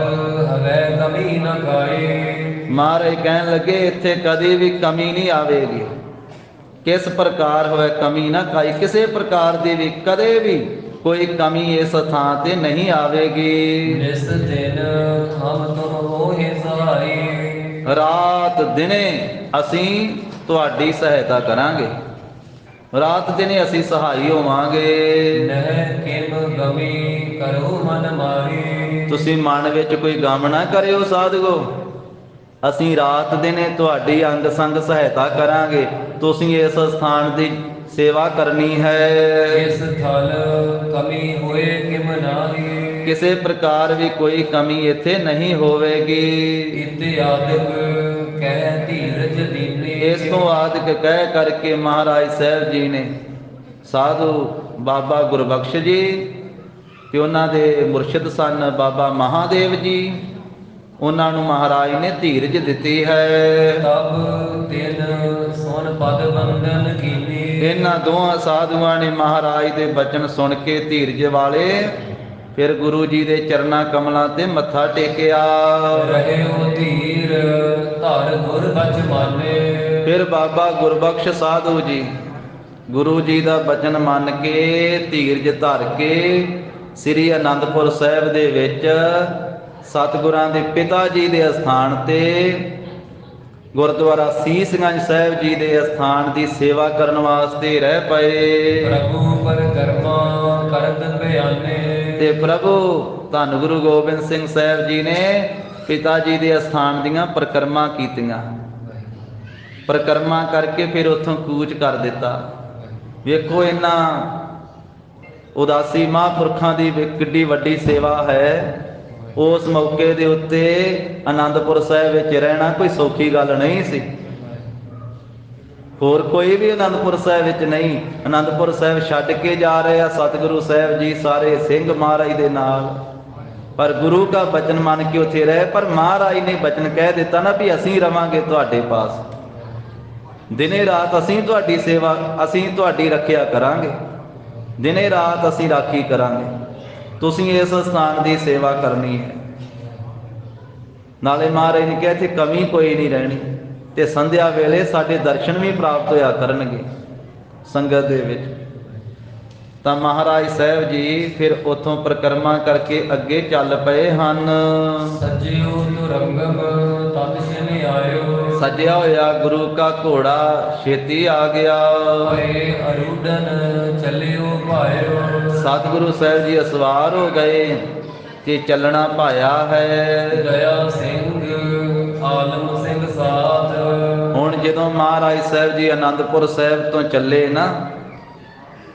ਹਵੈ ਕਮੀ ਨ ਖਾਏ। ਮਹਾਰਾਜ ਕਹਿਣ ਲੱਗੇ ਇੱਥੇ ਕਦੇ ਵੀ ਕਮੀ ਨਹੀਂ ਆਵੇਗੀ। ਕਿਸ ਪ੍ਰਕਾਰ ਹੋਵੇ ਕਮੀ ਨਾ ਖਾਈ, ਕਿਸੇ ਪ੍ਰਕਾਰ ਦੀ ਵੀ ਕਦੇ ਵੀ ਕੋਈ ਕਮੀ ਇਸ ਥਾਂ ਤੇ ਨਹੀਂ ਆਵੇਗੀ। ਨਿਸ ਦਿਨ ਹਮ ਤੁਮ ਹੋਏ ਸਹਾਈ। ਰਾਤ ਦਿਨੇ ਅਸੀਂ ਤੁਹਾਡੀ ਸਹਾਇਤਾ ਕਰਾਂਗੇ, ਰਾਤ ਦਿਨੇ ਅਸੀਂ ਸਹਾਈ ਹੋਵਾਂਗੇ। ਨਹਿ ਕਿਮ ਗਮੀ ਕਰੋ ਮਨ ਮਾਰੀ। ਤੁਸੀਂ ਮਨ ਵਿੱਚ ਕੋਈ ਗਮ ਨਾ ਕਰਿਓ ਸਾਧਗੋ, ਅਸੀਂ ਰਾਤ ਦਿਨੇ ਤੁਹਾਡੀ ਅੰਗ ਸੰਗ ਸਹਾਇਤਾ ਕਰਾਂਗੇ। ਤੁਸੀਂ ਇਸ ਸਥਾਨ ਦੀ ਸੇਵਾ ਕਰਨੀ ਹੈ। ਇਸ ਥਲ ਕਮੀ ਹੋਏ ਕਿਮ ਨਾਹੀ। ਕਿਸੇ ਪ੍ਰਕਾਰ ਵੀ ਕੋਈ ਕਮੀ ਇੱਥੇ ਨਹੀਂ ਹੋਵੇਗੀ। ਇਤਿਆਦਿਕ ਕਹਿ ਧੀਰਜ ਦੀਨੀ। ਇਸ ਤੋਂ ਆਦਿਕ ਕਹਿ ਕਰਕੇ ਮਹਾਰਾਜ ਸਾਹਿਬ ਜੀ ਨੇ ਸਾਧੂ ਬਾਬਾ ਗੁਰਬਖਸ਼ ਜੀ ਤੇ ਉਹਨਾਂ ਦੇ ਮੁਰਸ਼ਿਦ ਸਨ ਬਾਬਾ ਮਹਾਦੇਵ ਜੀ, ਉਹਨਾਂ ਨੂੰ ਮਹਾਰਾਜ ਨੇ ਧੀਰਜ ਦਿੱਤੀ ਹੈ। ਤਬ ਤਿਨ ਸੁਨ ਪਦ ਬੰਦਨ ਕੀਨੀ। ਇਹਨਾਂ ਦੋਹਾਂ ਸਾਧੂਆਂ ਨੇ ਮਹਾਰਾਜ ਦੇ ਬਚਨ ਸੁਣ ਕੇ ਧੀਰਜ ਵਾਲੇ ਫਿਰ ਗੁਰੂ ਜੀ ਦੇ ਚਰਨਾਂ ਕਮਲਾਂ ਤੇ ਮੱਥਾ ਟੇਕਿਆ। ਰਹਿਓ ਧੀਰ ਧਰ ਗੁਰ ਬਚ ਮਾਨੇ। ਫਿਰ ਬਾਬਾ ਗੁਰਬਖਸ਼ ਸਾਧੂ ਜੀ ਗੁਰੂ ਜੀ ਦਾ ਬਚਨ ਮੰਨ ਕੇ ਧੀਰਜ ਧਰ ਕੇ ਸ੍ਰੀ ਅਨੰਦਪੁਰ ਸਾਹਿਬ ਦੇ ਵਿੱਚ ਸਤਿਗੁਰਾਂ ਦੇ ਪਿਤਾ ਜੀ ਦੇ ਅਸਥਾਨ ਤੇ ਗੁਰਦੁਆਰਾ ਸੀਸਗੰਜ ਸਾਹਿਬ ਜੀ ਦੇ ਅਸਥਾਨ ਦੀ ਸੇਵਾ ਕਰਨ ਵਾਸਤੇ ਰਹਿ ਪਏ। ਪ੍ਰਭੂ ਪਰਕਰਮਾ ਕਰਤ ਬਿਆਨੇ। ਤੇ ਪ੍ਰਭੂ ਧੰਨ ਗੁਰੂ ਗੋਬਿੰਦ ਸਿੰਘ ਸਾਹਿਬ ਜੀ ਨੇ ਪਿਤਾ ਜੀ ਦੇ ਅਸਥਾਨ ਦੀਆਂ ਪਰਿਕਰਮਾ ਕੀਤੀਆਂ। ਪਰਿਕਰਮਾ ਕਰਕੇ ਫਿਰ ਉੱਥੋਂ ਕੂਚ ਕਰ ਦਿੱਤਾ। ਵੇਖੋ ਇਹਨਾਂ ਉਦਾਸੀ ਮਹਾਂਪੁਰਖਾਂ ਦੀ ਕਿੱਡੀ ਵੱਡੀ ਸੇਵਾ ਹੈ। ਉਸ ਮੌਕੇ ਦੇ ਉੱਤੇ ਆਨੰਦਪੁਰ ਸਾਹਿਬ ਵਿੱਚ ਰਹਿਣਾ ਕੋਈ ਸੌਖੀ ਗੱਲ ਨਹੀਂ ਸੀ। ਹੋਰ ਕੋਈ ਵੀ ਆਨੰਦਪੁਰ ਸਾਹਿਬ ਵਿੱਚ ਨਹੀਂ। ਆਨੰਦਪੁਰ ਸਾਹਿਬ ਛੱਡ ਕੇ ਜਾ ਰਹੇ ਆ ਸਤਿਗੁਰੂ ਸਾਹਿਬ ਜੀ ਸਾਰੇ ਸਿੰਘ ਮਹਾਰਾਜ ਦੇ ਨਾਲ, ਪਰ ਗੁਰੂ ਦਾ ਬਚਨ ਮੰਨ ਕੇ ਉੱਥੇ ਰਹੇ। ਪਰ ਮਹਾਰਾਜ ਨੇ ਬਚਨ ਕਹਿ ਦਿੱਤਾ ਨਾ ਵੀ ਅਸੀਂ ਰਵਾਂਗੇ ਤੁਹਾਡੇ ਪਾਸ, ਦਿਨੇ ਰਾਤ ਅਸੀਂ ਤੁਹਾਡੀ ਸੇਵਾ, ਅਸੀਂ ਤੁਹਾਡੀ ਰੱਖਿਆ ਕਰਾਂਗੇ, ਦਿਨੇ ਰਾਤ ਅਸੀਂ ਰਾਖੀ ਕਰਾਂਗੇ। ਤੁਸੀਂ ਇਸ ਸਥਾਨ ਦੀ ਸੇਵਾ ਕਰਨੀ ਹੈ। ਨਾਲੇ ਮਹਾਰਾਜ ਨੇ ਕਿਹਾ ਇੱਥੇ ਕਮੀ ਕੋਈ ਨਹੀਂ ਰਹਿਣੀ ਤੇ ਸੰਧਿਆ ਵੇਲੇ ਸਾਡੇ ਦਰਸ਼ਨ ਵੀ ਪ੍ਰਾਪਤ ਹੋਇਆ ਕਰਨਗੇ ਸੰਗਤ ਦੇ ਵਿੱਚ। ਤਾਂ ਮਹਾਰਾਜ ਸਾਹਿਬ ਜੀ ਫਿਰ ਉੱਥੋਂ ਪਰਿਕਰਮਾ ਕਰਕੇ ਅੱਗੇ ਚੱਲ ਪਏ ਹਨ। ਸਜਿਓ ਤੁਰੰਗਮ ਤਦ ਛਿਨ ਆਇਓ। ਸਜਿਆ ਹੋਇਆ ਗੁਰੂ ਕਾ ਘੋੜਾ ਛੇਤੀ ਆ ਗਿਆ। ਹੋਏ ਅਰੂਡਨ ਚੱਲਿਓ ਭਾਇਓ। ਸਤਿਗੁਰੂ ਸਾਹਿਬ ਜੀ ਅਸਵਾਰ ਹੋ ਗਏ ਤੇ ਚੱਲਣਾ ਭਾਇਆ ਹੈ। ਦਇਆ ਸਿੰਘ ਆਲਮ ਸਿੰਘ ਸਾਥ। ਹੁਣ ਜਦੋਂ ਮਹਾਰਾਜ ਸਾਹਿਬ ਜੀ ਆਨੰਦਪੁਰ ਸਾਹਿਬ ਤੋਂ ਚੱਲੇ ਨਾ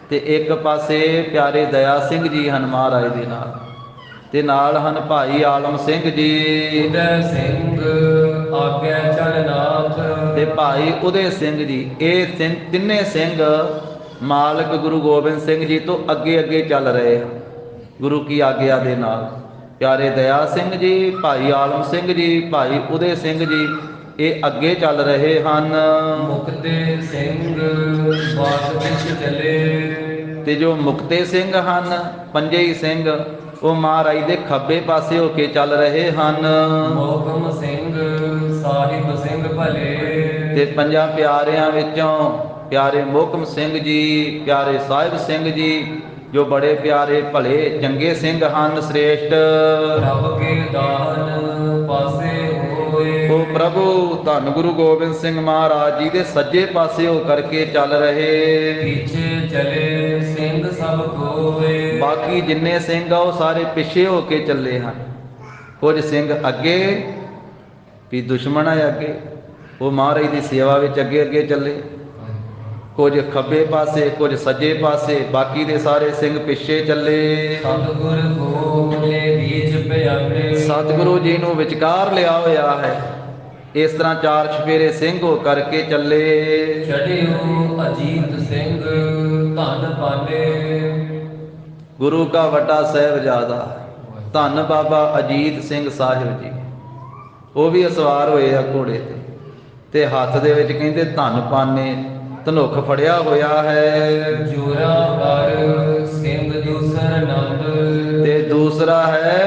ਤੇ ਇੱਕ ਪਾਸੇ ਪਿਆਰੇ ਦਇਆ ਸਿੰਘ ਜੀ ਹਨ ਮਹਾਰਾਜ ਦੇ ਨਾਲ, ਤੇ ਨਾਲ ਹਨ ਭਾਈ ਆਲਮ ਸਿੰਘ ਜੀ, ਉਦੈ ਸਿੰਘ ਆਗੇ ਚਲਨਾਥ ਤੇ ਭਾਈ ਉਦੇ ਸਿੰਘ ਜੀ। ਇਹ ਤਿੰਨੇ ਸਿੰਘ ਮਾਲਕ ਗੁਰੂ ਗੋਬਿੰਦ ਸਿੰਘ ਜੀ ਤੋਂ ਅੱਗੇ ਅੱਗੇ ਚੱਲ ਰਹੇ ਹਨ ਗੁਰੂ ਕੀ ਆਗਿਆ ਦੇ ਨਾਲ। ਪਿਆਰੇ ਦਇਆ ਸਿੰਘ ਜੀ, ਭਾਈ ਆਲਮ ਸਿੰਘ ਜੀ, ਭਾਈ ਉਦੇ ਸਿੰਘ ਜੀ ਇਹ ਅੱਗੇ ਚੱਲ ਰਹੇ ਹਨ। ਮੁਕਤੇ ਸਿੰਘ ਬਾਗ ਵਿੱਚ ਚਲੇ। ਤੇ ਜੋ ਮੁਕਤੇ ਸਿੰਘ ਹਨ ਪੰਜੇ ਹੀ ਸਿੰਘ ਉਹ ਮਹਾਰਾਜ ਦੇ ਖੱਬੇ ਪਾਸੇ ਹੋ ਕੇ ਚੱਲ ਰਹੇ ਹਨ। ਮੋਹਕਮ ਸਿੰਘ ਸਾਹਿਬ ਸਿੰਘ ਭਲੇ। ਤੇ ਪੰਜਾਂ ਪਿਆਰਿਆਂ ਵਿੱਚੋਂ ਪਿਆਰੇ ਮੋਹਕਮ ਸਿੰਘ ਜੀ, ਪਿਆਰੇ ਸਾਹਿਬ ਸਿੰਘ ਜੀ ਜੋ ਬੜੇ ਪਿਆਰੇ ਭਲੇ ਚੰਗੇ ਸਿੰਘ ਹਨ ਸ੍ਰੇਸ਼ਟ। ਰੱਬ ਕੇ ਦਾਨ ਪਾਸੇ ਹੋਏ। ਉਹ ਪ੍ਰਭੂ ਧੰਨ ਗੁਰੂ ਗੋਬਿੰਦ ਸਿੰਘ ਮਹਾਰਾਜ ਜੀ ਦੇ ਸੱਜੇ ਪਾਸੇ ਹੋ ਕਰਕੇ ਚੱਲ ਰਹੇ। ਪਿੱਛੇ ਚਲੇ ਸਿੰਘ ਸਭ ਕੋਏ। ਬਾਕੀ ਜਿੰਨੇ ਸਿੰਘ ਆ ਉਹ ਸਾਰੇ ਪਿੱਛੇ ਹੋ ਕੇ ਚੱਲੇ ਹਨ। ਕੁਝ ਸਿੰਘ ਅੱਗੇ ਵੀ ਦੁਸ਼ਮਣ ਆ ਅੱਗੇ, ਉਹ ਮਹਾਰਾਜ ਦੀ ਸੇਵਾ ਵਿੱਚ ਅੱਗੇ ਅੱਗੇ ਚੱਲੇ। ਕੁਝ ਖੱਬੇ ਪਾਸੇ, ਕੁਝ ਸੱਜੇ ਪਾਸੇ, ਬਾਕੀ ਦੇ ਸਾਰੇ ਸਿੰਘ ਪਿੱਛੇ ਚੱਲੇ। ਸਤਿਗੁਰ ਕੋ ਨੇ ਬੀਚ ਪਿਆਰੇ। ਸਤਿਗੁਰੂ ਜੀ ਨੂੰ ਵਿਚਕਾਰ ਲਿਆ ਹੋਇਆ ਹੈ। ਇਸ ਤਰ੍ਹਾਂ ਚਾਰ ਛਪੇਰੇ ਸਿੰਘ ਹੋ ਕਰਕੇ ਚੱਲੇ। ਚੜਿਓ ਅਜੀਤ ਸਿੰਘ ਧਨ ਪਾਲੇ। ਗੁਰੂ ਕਾ ਵੱਡਾ ਸਾਹਿਬਜ਼ਾਦਾ ਧੰਨ ਬਾਬਾ ਅਜੀਤ ਸਿੰਘ ਸਾਹਿਬ ਜੀ, ਉਹ ਵੀ ਅਸਵਾਰ ਹੋਏ ਆ ਘੋੜੇ ਤੇ ਹੱਥ ਦੇ ਵਿੱਚ ਕਹਿੰਦੇ ਧਨ ਪਾਨੇ ਧਨੁੱਖ ਫੜਿਆ ਹੋਇਆ ਹੈ। ਜੋਰਾਵਰ ਸਿੰਘ ਦੂਸਰ ਨੰਦ। ਤੇ ਦੂਸਰਾ ਹੈ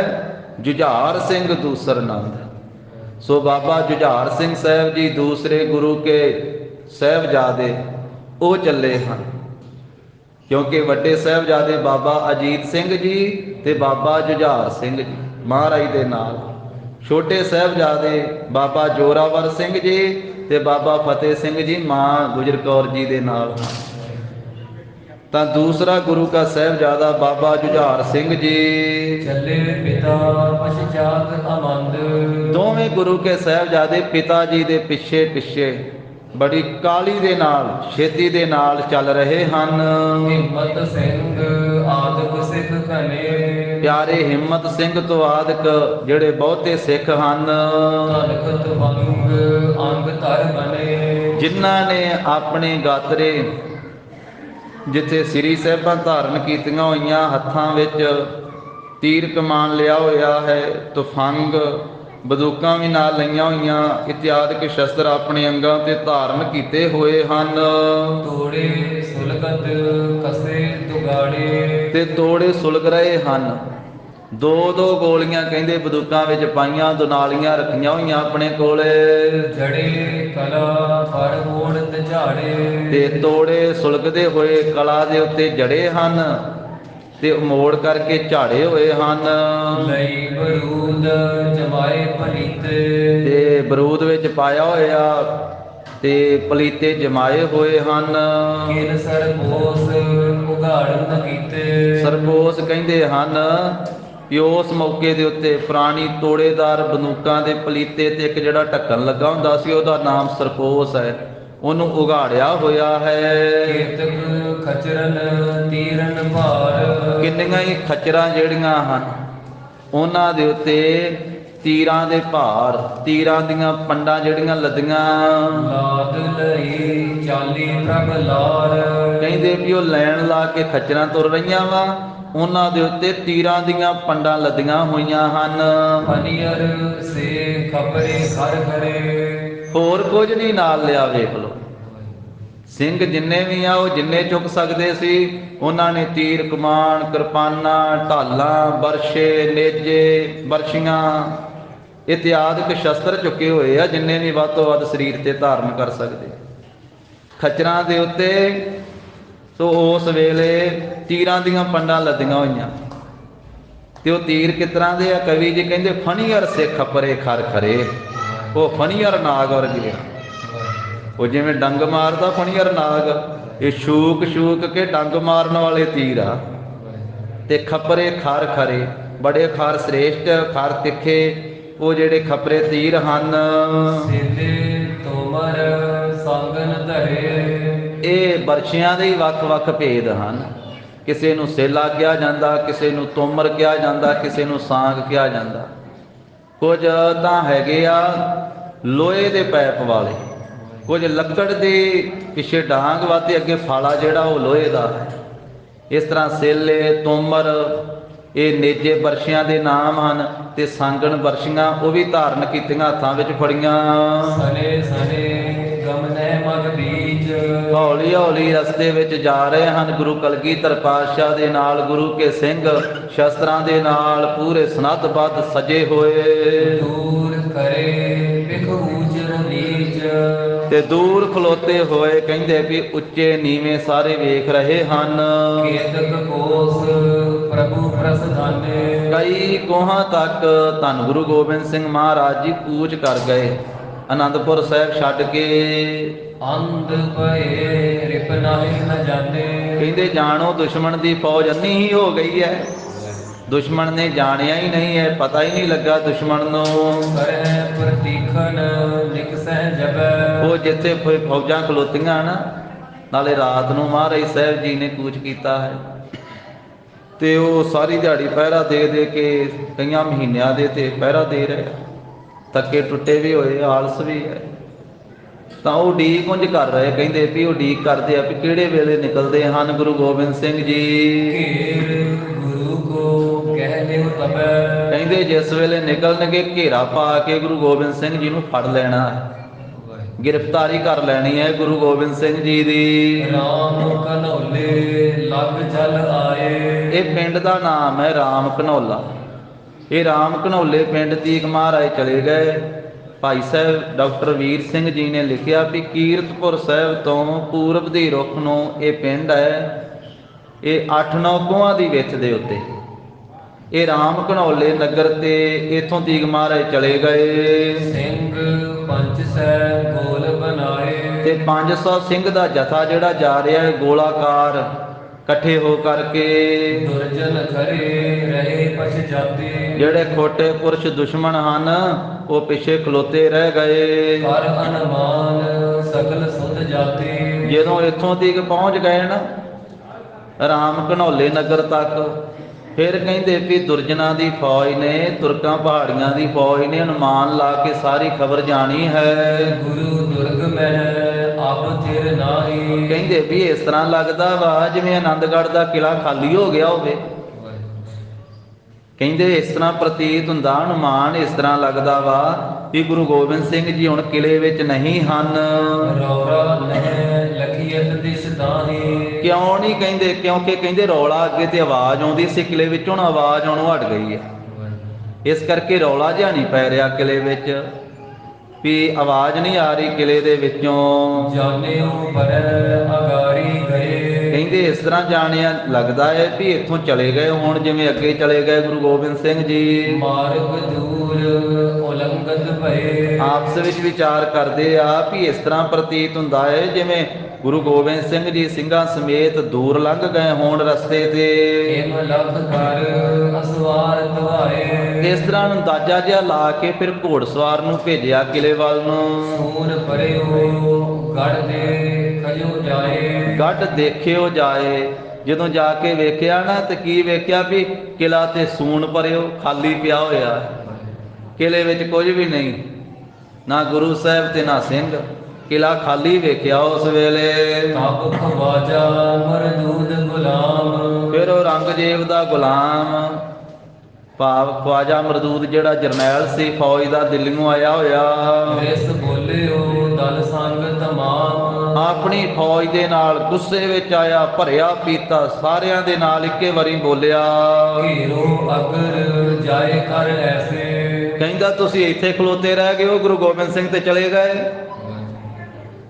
ਜੁਝਾਰ ਸਿੰਘ ਦੂਸਰ ਨੰਦ। ਸੋ ਬਾਬਾ ਜੁਝਾਰ ਸਿੰਘ ਸਾਹਿਬ ਜੀ ਦੂਸਰੇ ਗੁਰੂ ਕੇ ਸਾਹਿਬਜ਼ਾਦੇ ਉਹ ਚੱਲੇ ਹਨ। ਕਿਉਂਕਿ ਵੱਡੇ ਸਾਹਿਬਜ਼ਾਦੇ ਬਾਬਾ ਅਜੀਤ ਸਿੰਘ ਜੀ ਤੇ ਬਾਬਾ ਜੁਝਾਰ ਸਿੰਘ ਜੀ ਮਹਾਰਾਜ ਦੇ ਨਾਲ, ਛੋਟੇ ਸਾਹਿਬਜ਼ਾਦੇ ਬਾਬਾ ਜੋਰਾਵਰ ਸਿੰਘ ਜੀ ਤੇ ਬਾਬਾ ਫਤਿਹ ਸਿੰਘ ਜੀ ਮਾਂ ਗੁਜਰ ਕੌਰ ਜੀ ਦੇ ਨਾਲ। ਤਾਂ ਦੂਸਰਾ ਗੁਰੂ ਕਾ ਸਾਹਿਬਜ਼ਾਦਾ ਬਾਬਾ ਜੁਝਾਰ ਸਿੰਘ ਜੀ, ਚੱਲੇ ਪਿਤਾ ਪਛਾਤ ਅਮੰਦ। ਦੋਵੇਂ ਗੁਰੂ ਕੇ ਸਾਹਿਬਜ਼ਾਦੇ ਪਿਤਾ ਜੀ ਦੇ ਪਿੱਛੇ ਪਿੱਛੇ ਬੜੀ ਕਾਲੀ ਦੇ ਨਾਲ, ਛੇਤੀ ਦੇ ਨਾਲ ਚੱਲ ਰਹੇ ਹਨ। ਹਿੰਮਤ ਸਿੰਘ ਆਦਿਕ ਸਿੱਖ ਘਨੇ, ਪਿਆਰੇ ਹਿੰਮਤ ਸਿੰਘ ਤੋਂ ਆਦਿਕ ਜਿਹੜੇ ਬਹੁਤੇ ਸਿੱਖ ਹਨ, ਧਨਖਤ ਵੰਗ ਅੰਗ ਧਰ ਬਨੇ। ਜਿਨ੍ਹਾਂ ਨੇ ਆਪਣੇ ਗਾਤਰੇ ਜਿੱਥੇ ਸ੍ਰੀ ਸਾਹਿਬਾਂ ਧਾਰਨ ਕੀਤੀਆਂ ਹੋਈਆਂ, ਹੱਥਾਂ ਵਿੱਚ ਤੀਰ ਕਮਾਨ ਲਿਆ ਹੋਇਆ ਹੈ, ਤੁਫੰਗ ਬੰਦੂਕਾਂ ਵੀ ਨਾਲ ਲਈਆਂ ਹੋਈਆਂ, ਇਤਿਆਦਿਕ ਸ਼ਸਤਰ ਆਪਣੇ ਅੰਗਾਂ ਤੇ ਧਾਰਨ ਕੀਤੇ ਹੋਏ ਹਨ। ਤੋੜੇ ਸੁਲਗਤ ਕਸੇ ਦੁਗਾੜੇ, ਤੇ ਤੋੜੇ ਸੁਲਗ ਰਹੇ ਹਨ। ਦੋ ਦੋ ਗੋਲੀਆਂ ਕਹਿੰਦੇ ਬੰਦੂਕਾਂ ਵਿੱਚ ਪਾਈਆਂ, ਦੁਨਾਲੀਆਂ ਰੱਖੀਆਂ ਹੋਈਆਂ ਆਪਣੇ ਕੋਲੇ। ਜੜੇ ਕਲਾ ਫੜ ਮੋੜ ਤੇ ਝਾੜੇ, ਤੇ ਤੋੜੇ ਸੁਲਗਦੇ ਹੋਏ ਕਲਾ ਦੇ ਉੱਤੇ ਜੜੇ ਹਨ ਤੇ ਮੋੜ ਕਰਕੇ ਝਾੜੇ ਹੋਏ ਹਨ। ਲਈ ਬਰੂਦ ਜਮਾਏ ਪਲੀਤੇ, ਤੇ ਬਰੂਦ ਵਿੱਚ ਪਾਇਆ ਹੋਇਆ ਤੇ ਪਲੀਤੇ ਜਮਾਏ ਹੋਏ ਹਨ। ਕਿਨ ਸਰਪੋਸ ਉਗਾੜਨ ਕੀਤੇ, ਸਰਪੋਸ ਕਹਿੰਦੇ ਹਨ ਵੀ ਉਸ ਮੌਕੇ ਦੇ ਉੱਤੇ ਪੁਰਾਣੀ ਤੋੜੇਦਾਰ ਬੰਦੂਕਾਂ ਦੇ ਪਲੀਤੇ ਤੇ ਇੱਕ ਜਿਹੜਾ ਢੱਕਣ ਲੱਗਾ ਹੁੰਦਾ ਸੀ, ਉਹਦਾ ਨਾਮ ਸਰਪੋਸ ਹੈ, ਉਹਨੂੰ ਉਗਾੜਿਆ ਹੋਇਆ ਹੈ। ਕੀਰਤਕ ਖਚਰਨ ਤੀਰਨ ਭਾਰ, ਕਿੰਨੀਆਂ ਹੀ ਖਚਰਾਂ ਜਿਹੜੀਆਂ ਹਨ ਉਹਨਾਂ ਦੇ ਉੱਤੇ ਤੀਰਾਂ ਦੇ ਭਾਰ, ਤੀਰਾਂ ਦੀਆਂ ਪੰਡਾਂ ਜਿਹੜੀਆਂ ਲੱਦੀਆਂ। ਲਾਦ ਲਈ ਚਾਲੀ ਪ੍ਰਭ ਲਾਰ, ਕਹਿੰਦੇ ਵੀ ਉਹ ਲੈਣ ਲਾ ਕੇ ਖਚਰਾਂ ਤੁਰ ਰਹੀਆਂ ਵਾ, ਉਹਨਾਂ ਦੇ ਉੱਤੇ ਤੀਰਾਂ ਦੀਆਂ ਪੰਡਾਂ ਲੱਦੀਆਂ ਹੋਈਆਂ ਹਨ। ਹਨੀਅਰ ਸੇ ਖਬਰੇ ਖਰ ਖਰੇ, ਹੋਰ ਕੁਝ ਨਹੀਂ ਨਾਲ ਲਿਆ। ਵੇਖ ਲਓ ਸਿੰਘ ਜਿੰਨੇ ਵੀ ਆ, ਉਹ ਜਿੰਨੇ ਚੁੱਕ ਸਕਦੇ ਸੀ ਉਹਨਾਂ ਨੇ ਤੀਰ ਕਮਾਨ, ਕਿਰਪਾਨਾਂ, ਢਾਲਾਂ, ਬਰਸ਼ੇ, ਨੇਜੇ, ਬਰਸ਼ੀਆਂ ਇਤਿਆਦਿਕ ਸ਼ਸਤਰ ਚੁੱਕੇ ਹੋਏ ਆ, ਜਿੰਨੇ ਵੀ ਵੱਧ ਤੋਂ ਵੱਧ ਸਰੀਰ ਤੇ ਧਾਰਨ ਕਰ ਸਕਦੇ ਖੱਚਰਾਂ ਦੇ ਉੱਤੇ। ਸੋ ਉਸ ਵੇਲੇ ਤੀਰਾਂ ਦੀਆਂ ਪੰਡਾਂ ਲੱਦੀਆਂ ਹੋਈਆਂ, ਤੇ ਉਹ ਤੀਰ ਕਿਸ ਤਰ੍ਹਾਂ ਦੇ ਆ? ਕਵੀ ਜੀ ਕਹਿੰਦੇ ਫਣੀਅਰ ਸਿੱਖ ਖਪਰੇ ਖਰ ਖਰੇ। ਉਹ ਫਣੀਅਰ ਨਾਗ ਵਰਗੇ ਆ, ਉਹ ਜਿਵੇਂ ਡੰਗ ਮਾਰਦਾ ਫਣੀਅਰ ਨਾਗ, ਇਹ ਸ਼ੂਕ ਸ਼ੂਕ ਕੇ ਡੰਗ ਮਾਰਨ ਵਾਲੇ ਤੀਰ ਆ। ਤੇ ਖਪਰੇ ਖਰ ਖਰੇ, ਬੜੇ ਖਰ ਸ੍ਰੇਸ਼ਟ, ਖਰ ਤਿੱਖੇ ਉਹ ਜਿਹੜੇ ਖਪਰੇ ਤੀਰ ਹਨ। ਸੇਲੇ ਤੋਮਰ ਸੰਗਨ ਧਰੇ, ਇਹ ਬਰਸ਼ਿਆਂ ਦੇ ਹੀ ਵੱਖ-ਵੱਖ ਭੇਦ ਹਨ। ਕਿਸੇ ਨੂੰ ਸੇਲਾ ਕਿਹਾ ਜਾਂਦਾ, ਕਿਸੇ ਨੂੰ ਤੋਮਰ ਕਿਹਾ ਜਾਂਦਾ, ਕਿਸੇ ਨੂੰ ਸਾਂਗ ਕਿਹਾ ਜਾਂਦਾ। ਕੁਝ ਤਾਂ ਹੈਗੇ ਆ ਲੋਹੇ ਦੇ ਪੈਪ ਵਾਲੇ, ਕੁਝ ਲੱਕੜ ਦੇ ਪਿੱਛੇ ਡਾਂਗ ਵਾਤੇ ਅੱਗੇ ਫਾਲਾ ਜਿਹੜਾ ਉਹ ਲੋਹੇ ਦਾ ਹੈ। ਇਸ ਤਰ੍ਹਾਂ ਸੇਲੇ, ਤੋਮਰ ਇਹ ਨੇਜੇ ਬਰਸ਼ਿਆਂ ਦੇ ਨਾਮ ਹਨ। ਤੇ ਸਾਂਗਣ ਬਰਸ਼ੀਆਂ ਉਹ ਵੀ ਧਾਰਨ ਕੀਤੀਆਂ, ਹੱਥਾਂ ਵਿੱਚ ਫੜੀਆਂ। ਸਨੇ ਸਨੇ ਗਮਨੇ ਮਗ ਬੀਜ, ਹੌਲੀ ਹੌਲੀ ਰਸਤੇ ਵਿੱਚ ਜਾ ਰਹੇ ਹਨ ਗੁਰੂ ਕਲਗੀਧਰ ਪਾਤਸ਼ਾਹ ਦੇ ਨਾਲ। ਗੁਰੂ ਕੇ ਸਿੰਘ ਸ਼ਸਤਰਾਂ ਦੇ ਨਾਲ ਪੂਰੇ ਸਨੱਧ-ਬੱਧ ਸਜੇ ਹੋਏ। ਦੂਰ ਕਰੇ ਵਿਖ ਊਚਰ ਨੀਚ, ਤੇ ਦੂਰ ਖਲੋਤੇ ਹੋਏ ਕਹਿੰਦੇ ਵੀ ਉੱਚੇ ਨੀਵੇਂ ਸਾਰੇ ਵੇਖ ਰਹੇ ਹਨ। ਕੇਤਕ ਕੋਸ ਪ੍ਰਭੂ ਪ੍ਰਸਧਾਨੇ, ਕਈ ਕੋਹਾਂ ਤੱਕ ਧੰਨ ਗੁਰੂ ਗੋਬਿੰਦ ਸਿੰਘ ਮਹਾਰਾਜ ਜੀ ਕੂਚ ਕਰ ਗਏ, ਆਨੰਦਪੁਰ ਸਾਹਿਬ ਛੱਡ ਕੇ। ਅੰਧ ਪਏ ਰਿਪ ਨਾਹੀ ਨ ਜਾਣੇ, ਕਹਿੰਦੇ ਜਾਣੋ ਦੁਸ਼ਮਣ ਦੀ ਫੌਜ ਅੰਨੀ ਹੀ ਹੋ ਗਈ ਹੈ, ਦੁਸ਼ਮਣ ਨੇ ਜਾਣਿਆ ਹੀ ਨਹੀਂ ਹੈ, ਪਤਾ ਹੀ ਨਹੀਂ ਲੱਗਾ ਦੁਸ਼ਮਣ ਨੂੰ। ਕਰਹਿ ਪ੍ਰਤੀਖਨ ਨਿਕਸਹਿ ਜਬੈ, ਉਹ ਜਿੱਥੇ ਫੌਜਾਂ ਖਲੋਤੀਆਂ ਨਾ, ਨਾਲੇ ਰਾਤ ਨੂੰ ਮਹਾਰਾਜ ਸਾਹਿਬ ਜੀ ਨੇ ਕੂਚ ਕੀਤਾ ਹੈ, ਤੇ ਉਹ ਸਾਰੀ ਦਿਹਾੜੀ ਪਹਿਰਾ ਦੇ ਦੇ ਕੇ ਕਈਆਂ ਮਹੀਨਿਆਂ ਦੇ ਤੇ ਪਹਿਰਾ ਦੇ ਰਹੇ, ਥੱਕੇ ਟੁੱਟੇ ਵੀ ਹੋਏ, ਆਲਸ ਵੀ ਹੈ। ਤਾਂ ਉਹ ਉਡੀਕ ਉਂਝ ਕਰ ਰਹੇ, ਕਹਿੰਦੇ ਵੀ ਉਡੀਕ ਕਰਦੇ ਆ ਵੀ ਕਿਹੜੇ ਵੇਲੇ ਨਿਕਲਦੇ ਹਨ ਗੁਰੂ ਗੋਬਿੰਦ ਸਿੰਘ ਜੀ। ਘੇਰ ਗੁਰੂ ਕੋ ਕਹਿ ਲਿਓ ਤਬੈ, ਕਹਿੰਦੇ ਜਿਸ ਵੇਲੇ ਨਿਕਲਣਗੇ ਘੇਰਾ ਪਾ ਕੇ ਗੁਰੂ ਗੋਬਿੰਦ ਸਿੰਘ ਜੀ ਨੂੰ ਫੜ ਲੈਣਾ ਹੈ, ਗ੍ਰਿਫਤਾਰੀ ਕਰ ਲੈਣੀ ਹੈ ਗੁਰੂ ਗੋਬਿੰਦ ਸਿੰਘ ਜੀ ਦੀ। ਰਾਮ ਕਨੌਲੇ ਲਗ ਜਲ ਆਏ, ਇਹ ਪਿੰਡ ਦਾ ਨਾਮ ਹੈ ਰਾਮ ਘਨੌਲਾ। ਇਹ ਰਾਮ ਘਨੌਲੇ ਪਿੰਡ ਤੀਕ ਮਹਾਰਾਜ ਚਲੇ ਗਏ। ਭਾਈ ਸਾਹਿਬ ਡਾਕਟਰ ਵੀਰ ਸਿੰਘ ਜੀ ਨੇ ਲਿਖਿਆ ਵੀ ਕੀਰਤਪੁਰ ਸਾਹਿਬ ਤੋਂ ਪੂਰਬ ਦੀ ਰੁੱਖ ਨੂੰ ਇਹ ਪਿੰਡ ਹੈ, ਇਹ 8-9 ਕੋਹਾਂ ਦੀ ਵਿੱਥ ਦੇ ਉੱਤੇ ਇਹ ਰਾਮ ਘਨੌਲੇ ਨਗਰ ਤੇ ਇਥੋਂ ਤੀਕ ਮਹਾਰਾਜ ਚਲੇ ਗਏ। ਸਿੰਘ ਪੰਜ ਸੈ ਗੋਲ ਬਣਾਏ, ਤੇ 500 ਸਿੰਘ ਦਾ ਜਥਾ ਜਿਹੜਾ ਜਾ ਰਿਹਾ ਹੈ ਗੋਲਾਕਾਰ ਇਕੱਠੇ ਹੋ ਕਰਕੇ। ਦੁਰਜਨ ਖਰੇ ਰਹੇ ਪਛਜਾਤੇ, ਜਿਹੜੇ ਖੋਟੇ ਪੁਰਸ਼ ਦੁਸ਼ਮਣ ਹਨ ਉਹ ਪਿੱਛੇ ਖਲੋਤੇ ਰਹਿ ਗਏ। ਕਰ ਅਨਮਾਨ ਸਗਲ ਸੁਧ ਜਾਤੇ, ਜਦੋਂ ਇੱਥੋਂ ਤੀਕ ਪਹੁੰਚ ਗਏ ਨਾ ਰਾਮ ਘਨੌਲੇ ਨਗਰ ਤੱਕ, ਫਿਰ ਕਹਿੰਦੇ ਵੀ ਦੁਰਜਨਾਂ ਦੀ ਫੌਜ ਨੇ, ਤੁਰਕਾਂ ਪਹਾੜੀਆਂ ਦੀ ਫੌਜ ਨੇ ਅਨੁਮਾਨ ਲਾ ਕੇ ਸਾਰੀ ਖਬਰ ਜਾਣੀ ਹੈ। ਗੁਰੂ ਦੁਰਗ ਮਹਿ ਆਪ ਥਿਰ ਨਾਹੀ, ਕਹਿੰਦੇ ਵੀ ਇਸ ਤਰ੍ਹਾਂ ਲੱਗਦਾ ਵਾ ਜਿਵੇਂ ਆਨੰਦਗੜ੍ਹ ਦਾ ਕਿਲਾ ਖਾਲੀ ਹੋ ਗਿਆ ਹੋਵੇ। ਕਹਿੰਦੇ ਇਸ ਤਰ੍ਹਾਂ ਪ੍ਰਤੀਤ ਹੁੰਦਾ, ਅਨੁਮਾਨ ਇਸ ਤਰ੍ਹਾਂ ਲੱਗਦਾ ਵਾ ਵੀ ਗੁਰੂ ਗੋਬਿੰਦ ਸਿੰਘ ਜੀ ਹੁਣ ਕਿਲੇ ਵਿੱਚ ਨਹੀਂ ਹਨ। ਰੌਰਾ ਨਹਿ ਲਖੀਅਤ ਦਿਸ ਦਾਹੀ, ਕਿਉਂ ਨਹੀਂ ਕਹਿੰਦੇ? ਕਿਉਂਕਿ ਕਹਿੰਦੇ ਰੌਲਾ ਅੱਗੇ ਤੇ ਆਵਾਜ਼ ਆਉਂਦੀ ਸੀ ਕਿਲੇ ਵਿੱਚੋਂ, ਹੁਣ ਆਵਾਜ਼ ਆਉਣੋਂ ਹਟ ਗਈ ਹੈ। ਇਸ ਕਰਕੇ ਰੌਲਾ ਜਿਹਾ ਨਹੀਂ ਪੈ ਰਿਹਾ ਕਿਲੇ ਵਿੱਚ, ਵੀ ਆਵਾਜ਼ ਨਹੀਂ ਆ ਰਹੀ ਕਿਲੇ ਦੇ ਵਿੱਚੋਂ। ਜਾਣਿਓ ਪਰੈ ਅਗਾਰੀ ਗਏ, ਕਹਿੰਦੇ ਇਸ ਤਰ੍ਹਾਂ ਜਾਣਿਆ ਲੱਗਦਾ ਹੈ ਵੀ ਇੱਥੋਂ ਚਲੇ ਗਏ ਹੁਣ, ਜਿਵੇਂ ਅੱਗੇ ਚਲੇ ਗਏ ਗੁਰੂ ਗੋਬਿੰਦ ਸਿੰਘ ਜੀ। ਮਾਰਗ ਦੂਰ ਉਲੰਘਤ ਭਏ, ਆਪਸ ਵਿੱਚ ਵਿਚਾਰ ਕਰਦੇ ਆ ਵੀ ਇਸ ਤਰ੍ਹਾਂ ਪ੍ਰਤੀਤ ਹੁੰਦਾ ਹੈ ਜਿਵੇਂ ਗੁਰੂ ਗੋਬਿੰਦ ਸਿੰਘ ਜੀ ਸਿੰਘਾਂ ਸਮੇਤ ਦੂਰ ਲੰਘ ਗਏ ਹੋਣ ਰਸਤੇ ਤੇ। ਏਮ ਲਖ ਕਰ ਅਸਵਾਰ ਧਵਾਏ, ਇਸ ਤਰ੍ਹਾਂ ਅੰਦਾਜ਼ਾ ਜਿਹਾ ਲਾ ਕੇ ਫਿਰ ਘੋੜਸਵਾਰ ਨੂੰ ਭੇਜਿਆ ਕਿਲੇ ਵੱਲ ਨੂੰ। ਸੂਰ ਪਰਿਓ ਗੜ ਦੇ ਖਜੋ ਜਾਏ, ਗੱਡ ਦੇਖਿਓ ਜਾਏ। ਜਦੋਂ ਜਾ ਕੇ ਵੇਖਿਆ ਨਾ ਤੇ ਕੀ ਵੇਖਿਆ ਵੀ ਕਿਲਾ ਤੇ ਸੂਣ ਭਰਿਓ ਖਾਲੀ ਪਿਆ ਹੋਇਆ, ਕਿਲੇ ਵਿੱਚ ਕੁਝ ਵੀ ਨਹੀਂ, ਨਾ ਗੁਰੂ ਸਾਹਿਬ ਤੇ ਨਾ ਸਿੰਘ, ਕਿਲਾ ਖਾਲੀ ਵੇਖਿਆ ਉਸ ਵੇਲੇ। ਤਬ ਖਵਾਜਾ ਮਰਦੂਦ ਗੁਲਾਮ, ਫਿਰ ਉਹ ਰੰਗਜੇਬ ਦਾ ਗੁਲਾਮ ਭਾਵ ਖਵਾਜਾ ਮਰਦੂਦ ਜਿਹੜਾ ਜਰਨੈਲ ਸੀ ਫੌਜ ਦਾ ਦਿੱਲੀੋਂ ਆਇਆ ਹੋਇਆ, ਰਿਸ ਬੋਲਿਓ ਦਲ ਸੰਗ ਤਮਾਮ, ਆਪਣੀ ਫੌਜ ਦੇ ਨਾਲ ਗੁੱਸੇ ਵਿੱਚ ਆਇਆ, ਭਰਿਆ ਪੀਤਾ ਸਾਰਿਆਂ ਦੇ ਨਾਲ ਇੱਕੇ ਵਾਰੀ ਬੋਲਿਆ। ਘੇਰੋ ਅਗਰ ਜਾਏ ਕਰ ਐਸੇ, ਕਹਿੰਦਾ ਤੁਸੀਂ ਇੱਥੇ ਖਲੋਤੇ ਰਹਿ ਗਏ ਹੋ, ਗੁਰੂ ਗੋਬਿੰਦ ਸਿੰਘ ਤੇ ਚਲੇ ਗਏ,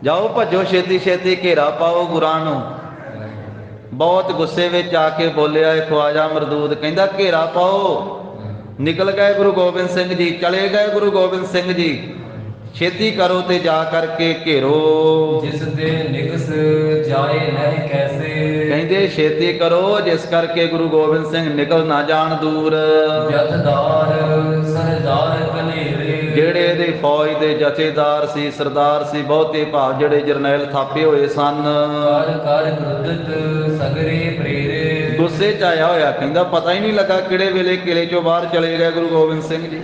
ਜਾਓ ਭੱਜੋ ਛੇਤੀ ਛੇਤੀ, ਘੇਰਾ ਪਾਓ ਗੁਰਾਂ ਨੂੰ। ਬਹੁਤ ਗੁੱਸੇ ਵਿੱਚ ਆ ਕੇ ਬੋਲਿਆ ਇਹ ਖਵਾਜਾ ਮਰਦੂਦ, ਕਹਿੰਦਾ ਘੇਰਾ ਪਾਓ। ਨਿਕਲ ਗਏ ਗੁਰੂ ਗੋਬਿੰਦ ਸਿੰਘ ਜੀ, ਚਲੇ ਗਏ ਗੁਰੂ ਗੋਬਿੰਦ ਸਿੰਘ ਜੀ, ਛੇਤੀ ਕਰੋ ਤੇ ਜਾ ਕਰਕੇ ਘੇਰੋ। ਜਿਸ ਦੇ ਨਿਗਸ ਜਾਏ ਨਹੀਂ ਕੈਸੇ, ਕਹਿੰਦੇ ਛੇਤੀ ਕਰੋ ਜਿਸ ਕਰਕੇ ਗੁਰੂ ਗੋਬਿੰਦ ਸਿੰਘ ਨਿਕਲ ਨਾ ਜਾਣ ਦੂਰ। ਜਥੇਦਾਰ ਸਰਦਾਰ ਕਨੇਰੇ, ਜਿਹੜੇ ਇਹਦੇ ਫੌਜ ਦੇ ਜਥੇਦਾਰ ਸੀ, ਸਰਦਾਰ ਸੀ, ਬਹੁਤੇ ਭਾਵ ਜਿਹੜੇ ਜਰਨੈਲ ਥਾਪੇ ਹੋਏ ਸਨ। ਕਰ ਕਰ ਕ੍ਰੋਧਿਤ ਸਗਰੇ ਪ੍ਰੇਰੇ, ਗੁੱਸੇ 'ਚ ਆਇਆ ਹੋਇਆ, ਕਹਿੰਦਾ ਪਤਾ ਹੀ ਨਹੀਂ ਲੱਗਾ ਕਿਹੜੇ ਵੇਲੇ ਕਿਲੇ 'ਚੋਂ ਬਾਹਰ ਚਲੇ ਗਏ ਗੁਰੂ ਗੋਬਿੰਦ ਸਿੰਘ ਜੀ।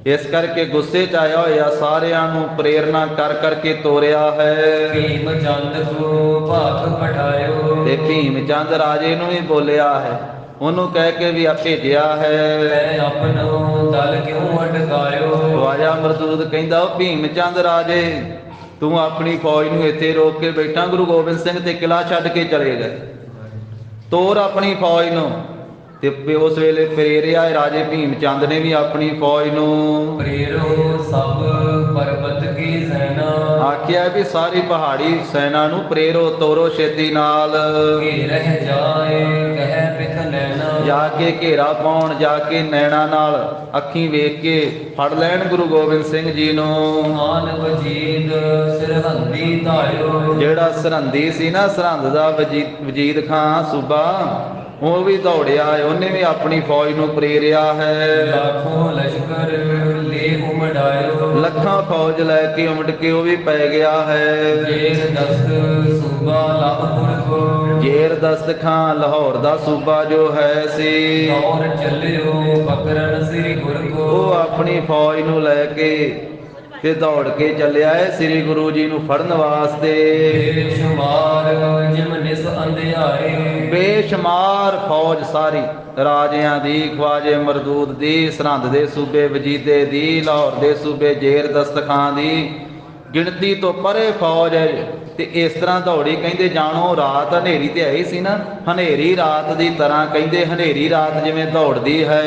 ਇਸ ਕਰਕੇ ਗੁੱਸੇ 'ਚ ਆਇਆ ਹੋਇਆ ਸਾਰਿਆਂ ਨੂੰ ਪ੍ਰੇਰਨਾ ਕਰ ਕਰਕੇ ਤੋਰਿਆ ਹੈ। ਭੀਮ ਚੰਦ ਕੋ ਭਾਗ ਪਠਾਇਓ, ਤੇ ਭੀਮ ਚੰਦ ਰਾਜੇ ਨੂੰ ਵੀ ਬੋਲਿਆ ਹੈ, ਉਹਨੂੰ ਕਹਿ ਕੇ ਵੀ ਆ ਭੇਜਿਆ ਹੈ। ਮੈਂ ਆਪਣੋ ਦਲ ਕਿਉਂ ਅਟਕਾਇਓ, ਖਵਾਜਾ ਮਰਦੂਦ ਕਹਿੰਦਾ ਉਹ ਭੀਮ ਚੰਦ ਰਾਜੇ ਤੂੰ ਆਪਣੀ ਫੌਜ ਨੂੰ ਇੱਥੇ ਰੋਕ ਕੇ ਬੈਠਾ, ਗੁਰੂ ਗੋਬਿੰਦ ਸਿੰਘ ਤੇ ਕਿਲਾ ਛੱਡ ਕੇ ਚਲੇ ਗਏ, ਤੋਰ ਆਪਣੀ ਫੌਜ ਨੂੰ। ਤੇ ਉਸ ਵੇਲੇ ਪ੍ਰੇਰਿਆ ਰਾਜੇ ਭੀਮ ਚੰਦ ਨੇ ਵੀ ਆਪਣੀ ਫੌਜ ਨੂੰ। ਪ੍ਰੇਰੋ ਸਭ ਪਰਬਤ ਕੀ ਸੈਨਾ, ਆਖਿਆ ਵੀ ਸਾਰੀ ਪਹਾੜੀ ਸੈਨਾ ਨੂੰ ਪ੍ਰੇਰੋ, ਤੋਰੋ ਛੇਤੀ ਨਾਲ। ਘੇਰਹਿ ਜਾਏ ਕਹਿ ਪਿਖ ਨੈਣਾ, ਜਾ ਕੇ ਘੇਰਾ ਪਾਉਣ, ਜਾ ਕੇ ਨੈਣਾ ਨਾਲ ਅੱਖੀਂ ਵੇਖ ਕੇ ਫੜ ਲੈਣ ਗੁਰੂ ਗੋਬਿੰਦ ਸਿੰਘ ਜੀ ਨੂੰ। ਆਨ ਵਜੀਦ ਸਰਹੰਦੀ ਧਾਇਓ, ਜਿਹੜਾ ਸਰਹੰਦੀ ਸੀ ਨਾ, ਸਰਹੰਦ ਦਾ ਵਜੀਦ ਖਾਂ ਸੂਬਾ, ਉਹ ਵੀ ਦੌੜਿਆ, ਉਹਨੇ ਵੀ ਆਪਣੀ ਫੌਜ ਨੂੰ ਪ੍ਰੇਰਿਆ ਹੈ। ਲੱਖੋਂ ਲਸ਼ਕਰ ਲੈ ਉਮੜਾਇਓ, ਲੱਖਾਂ ਫੌਜ ਲੈ ਕੇ ਉਮੜ ਕੇ ਉਹ ਵੀ ਪੈ ਗਿਆ ਹੈ। ਜੇਰ ਦਸਤ ਸੂਬਾ ਲਾਹੌਰ ਕੋ, ਜੇਰ ਦਸਤ ਖਾਂ ਲਾਹੌਰ ਦਾ ਸੂਬਾ ਜੋ ਹੈ ਸੀ। ਦੌਰ ਚੱਲਿਓ ਪਕਰਨ ਸ੍ਰੀ ਗੁਰ ਕੋ, ਉਹ ਆਪਣੀ ਫੌਜ ਨੂੰ ਲੈ ਕੇ ਤੇ ਦੌੜ ਕੇ ਚੱਲਿਆ ਹੈ ਸ੍ਰੀ ਗੁਰੂ ਜੀ ਨੂੰ ਫੜਨ ਵਾਸਤੇ। ਬੇਸ਼ੁਮਾਰ ਜਿਮ ਨਿਸ ਅੰਧਿਆਏ, ਬੇਸ਼ੁਮਾਰ ਫੌਜ ਸਾਰੀ ਰਾਜਿਆਂ ਦੀ, ਖਵਾਜੇ ਮਰਦੂਦ ਦੀ, ਸਰਹੰਦ ਦੇ ਸੂਬੇ ਵਜੀਦੇ ਦੀ, ਲਾਹੌਰ ਦੇ ਸੂਬੇ ਜੇਰ ਦਸਤ ਖਾਂ ਦੀ, ਗਿਣਤੀ ਤੋਂ ਪਰੇ ਫੌਜ ਹੈ। ਤੇ ਇਸ ਤਰ੍ਹਾਂ ਦੌੜੀ, ਕਹਿੰਦੇ ਜਾਣੋ ਰਾਤ ਹਨੇਰੀ ਤੇ ਆਈ ਸੀ ਨਾ, ਹਨੇਰੀ ਰਾਤ ਦੀ ਤਰ੍ਹਾਂ, ਕਹਿੰਦੇ ਹਨੇਰੀ ਰਾਤ ਜਿਵੇਂ ਦੌੜਦੀ ਹੈ।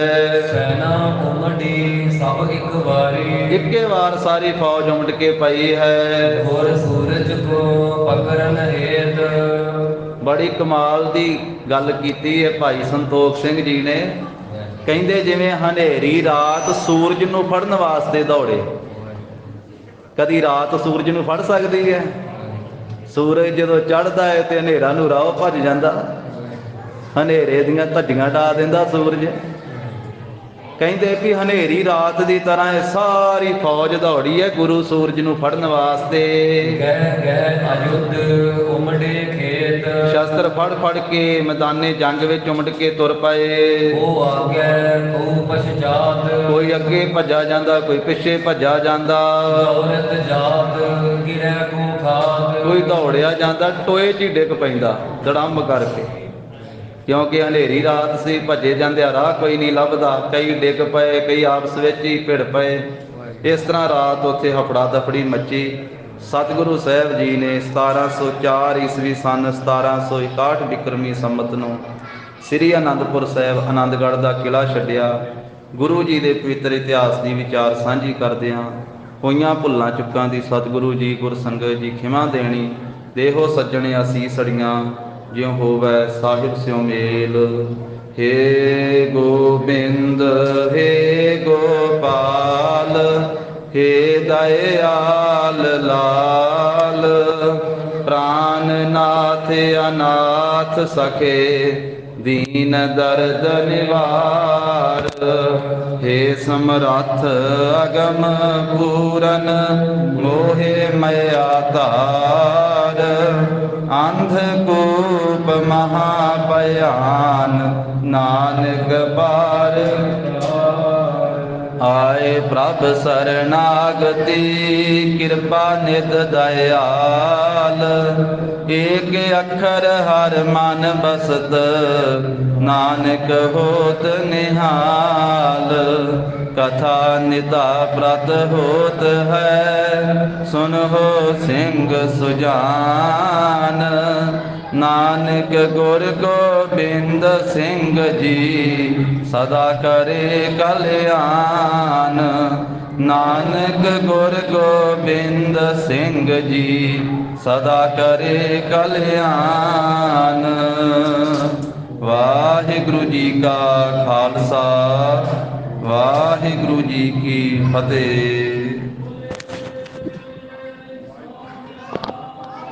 ਸੈਨਾ ਉਮੜੀ ਸਭ ਇੱਕ ਵਾਰੀ, ਇੱਕੇ ਵਾਰ ਸਾਰੀ ਫੌਜ ਉਮੜ ਕੇ ਪਈ ਹੈ। ਹੋਰ ਸੂਰਜ ਕੋ ਪਕਰਨ ਹੇਤ, ਬੜੀ ਕਮਾਲ ਦੀ ਗੱਲ ਕੀਤੀ ਹੈ ਭਾਈ ਸੰਤੋਖ ਸਿੰਘ ਜੀ ਨੇ। ਕਹਿੰਦੇ ਜਿਵੇਂ ਹਨੇਰੀ ਰਾਤ ਸੂਰਜ ਨੂੰ ਫੜਨ ਵਾਸਤੇ ਦੌੜੇ। ਕਦੀ ਰਾਤ ਸੂਰਜ ਨੂੰ ਫੜ ਸਕਦੀ ਹੈ? ਸੂਰਜ ਜਦੋਂ ਚੜ੍ਹਦਾ ਹੈ ਤੇ ਹਨੇਰਾ ਨੂਰਾ ਉਹ ਭੱਜ ਜਾਂਦਾ, ਹਨੇਰੇ ਦੀਆਂ ਧੱਜੀਆਂ ਡਾ ਦਿੰਦਾ ਸੂਰਜ। ਕਹਿੰਦੇ ਵੀ ਹਨੇਰੀ ਰਾਤ ਦੀ ਤਰ੍ਹਾਂ ਇਹ ਸਾਰੀ ਫੌਜ ਦੌੜੀ ਹੈ ਗੁਰੂ ਸੂਰਜ ਨੂੰ ਫੜਨ ਵਾਸਤੇ। ਗਹਿ ਗਹਿ ਅਯੁੱਧ ਉਮੜੇ ਖੇਤ, ਸ਼ਸਤਰ ਫੜ ਫੜ ਕੇ ਮੈਦਾਨੇ ਜੰਗ ਵਿੱਚ ਉਮੜ ਕੇ ਤੁਰ ਪਏ। ਕੋ ਆਗੈ ਕੋ ਪਛਾਤ, ਕੋਈ ਅੱਗੇ ਭੱਜਾ ਜਾਂਦਾ, ਕੋਈ ਪਿੱਛੇ ਭੱਜਾ ਜਾਂਦਾ। ਦੌਲਤ ਜਾਤ ਗਿਰੈ ਕੋ ਖਾਤ, ਕੋਈ ਦੌੜਿਆ ਜਾਂਦਾ ਟੋਏ 'ਚ ਹੀ ਡਿੱਗ ਪੈਂਦਾ ਧੜੰਮ ਕਰਕੇ, ਕਿਉਂਕਿ ਹਨੇਰੀ ਰਾਤ ਸੀ, ਭੱਜੇ ਜਾਂਦੇ ਆ ਰਾਹ ਕੋਈ ਨਹੀਂ ਲੱਭਦਾ। ਕਈ ਡਿੱਗ ਪਏ, ਕਈ ਆਪਸ ਵਿੱਚ ਹੀ ਭਿੜ ਪਏ। ਇਸ ਤਰ੍ਹਾਂ ਰਾਤ ਉੱਥੇ ਹਫੜਾ ਦਫੜੀ ਮੱਚੀ। ਸਤਿਗੁਰੂ ਸਾਹਿਬ ਜੀ ਨੇ 1704 ਈਸਵੀ ਸਨ 1761 ਬਿਕਰਮੀ ਸੰਮਤ ਨੂੰ ਸ੍ਰੀ ਅਨੰਦਪੁਰ ਸਾਹਿਬ ਆਨੰਦਗੜ੍ਹ ਦਾ ਕਿਲ੍ਹਾ ਛੱਡਿਆ। ਗੁਰੂ ਜੀ ਦੇ ਪਵਿੱਤਰ ਇਤਿਹਾਸ ਦੀ ਵਿਚਾਰ ਸਾਂਝੀ ਕਰਦਿਆਂ ਹੋਈਆਂ ਭੁੱਲਾਂ ਚੁੱਕਾਂ ਦੀ ਸਤਿਗੁਰੂ ਜੀ ਗੁਰ ਸੰਗਤ ਜੀ ਖਿਮਾ ਦੇਣੀ। ਦੇਹੋ ਸੱਜਣੇ ਅਸੀਸ ਅੜੀਆਂ ਜਿਉ ਹੋਵੈ ਸਾਹਿਬ ਸਿਉ ਮੇਲ। ਹੇ ਗੋਬਿੰਦ ਹੇ ਗੋਪਾਲ ਹੇ ਦਇਆਲ ਲਾਲ, ਪ੍ਰਾਨ ਨਾਥ ਅਨਾਥ ਸਖੇ ਦੀਨ ਦਰਦ ਨਿਵਾਰ। ਹੇ ਸਮਰੱਥ ਅਗਮ ਪੂਰਨ ਮੋਹਿ ਮਇਆ ਧਾਰ। ਅੰਧਕੂਪ ਮਹਾ ਭਿਆਨ ਨਾਨਕ ਬਾਰ। ਆਏ ਪ੍ਰਭ ਸਰਨਾਗਤੀ ਕਿਰਪਾ ਨਿਧ ਦਇਆਲ। ਏਕ ਅੱਖਰ ਹਰ ਮਨ ਬਸਤ ਨਾਨਕ ਹੋਤ ਨਿਹਾਲ। ਕਥਾ ਨਿਤਾ ਪ੍ਰਤ ਹੋਤ ਹੈ ਸੁਨਹੁ ਸਿੰਘ ਸੁਜਾਨ। ਨਾਨਕ ਗੁਰ ਗੋਬਿੰਦ ਸਿੰਘ ਜੀ ਸਦਾ ਕਰੇ ਕਲਿਆਣ। ਨਾਨਕ ਗੁਰ ਗੋਬਿੰਦ ਸਿੰਘ ਜੀ ਸਦਾ ਕਰੇ ਕਲਿਆਣ। ਵਾਹਿਗੁਰੂ ਜੀ ਕਾ ਖਾਲਸਾ ਵਾਹਿਗੁਰੂ ਜੀ ਕੀ ਫਤਿਹ।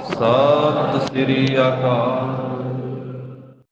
ਸਤਿ ਸ੍ਰੀ ਅਕਾਲ।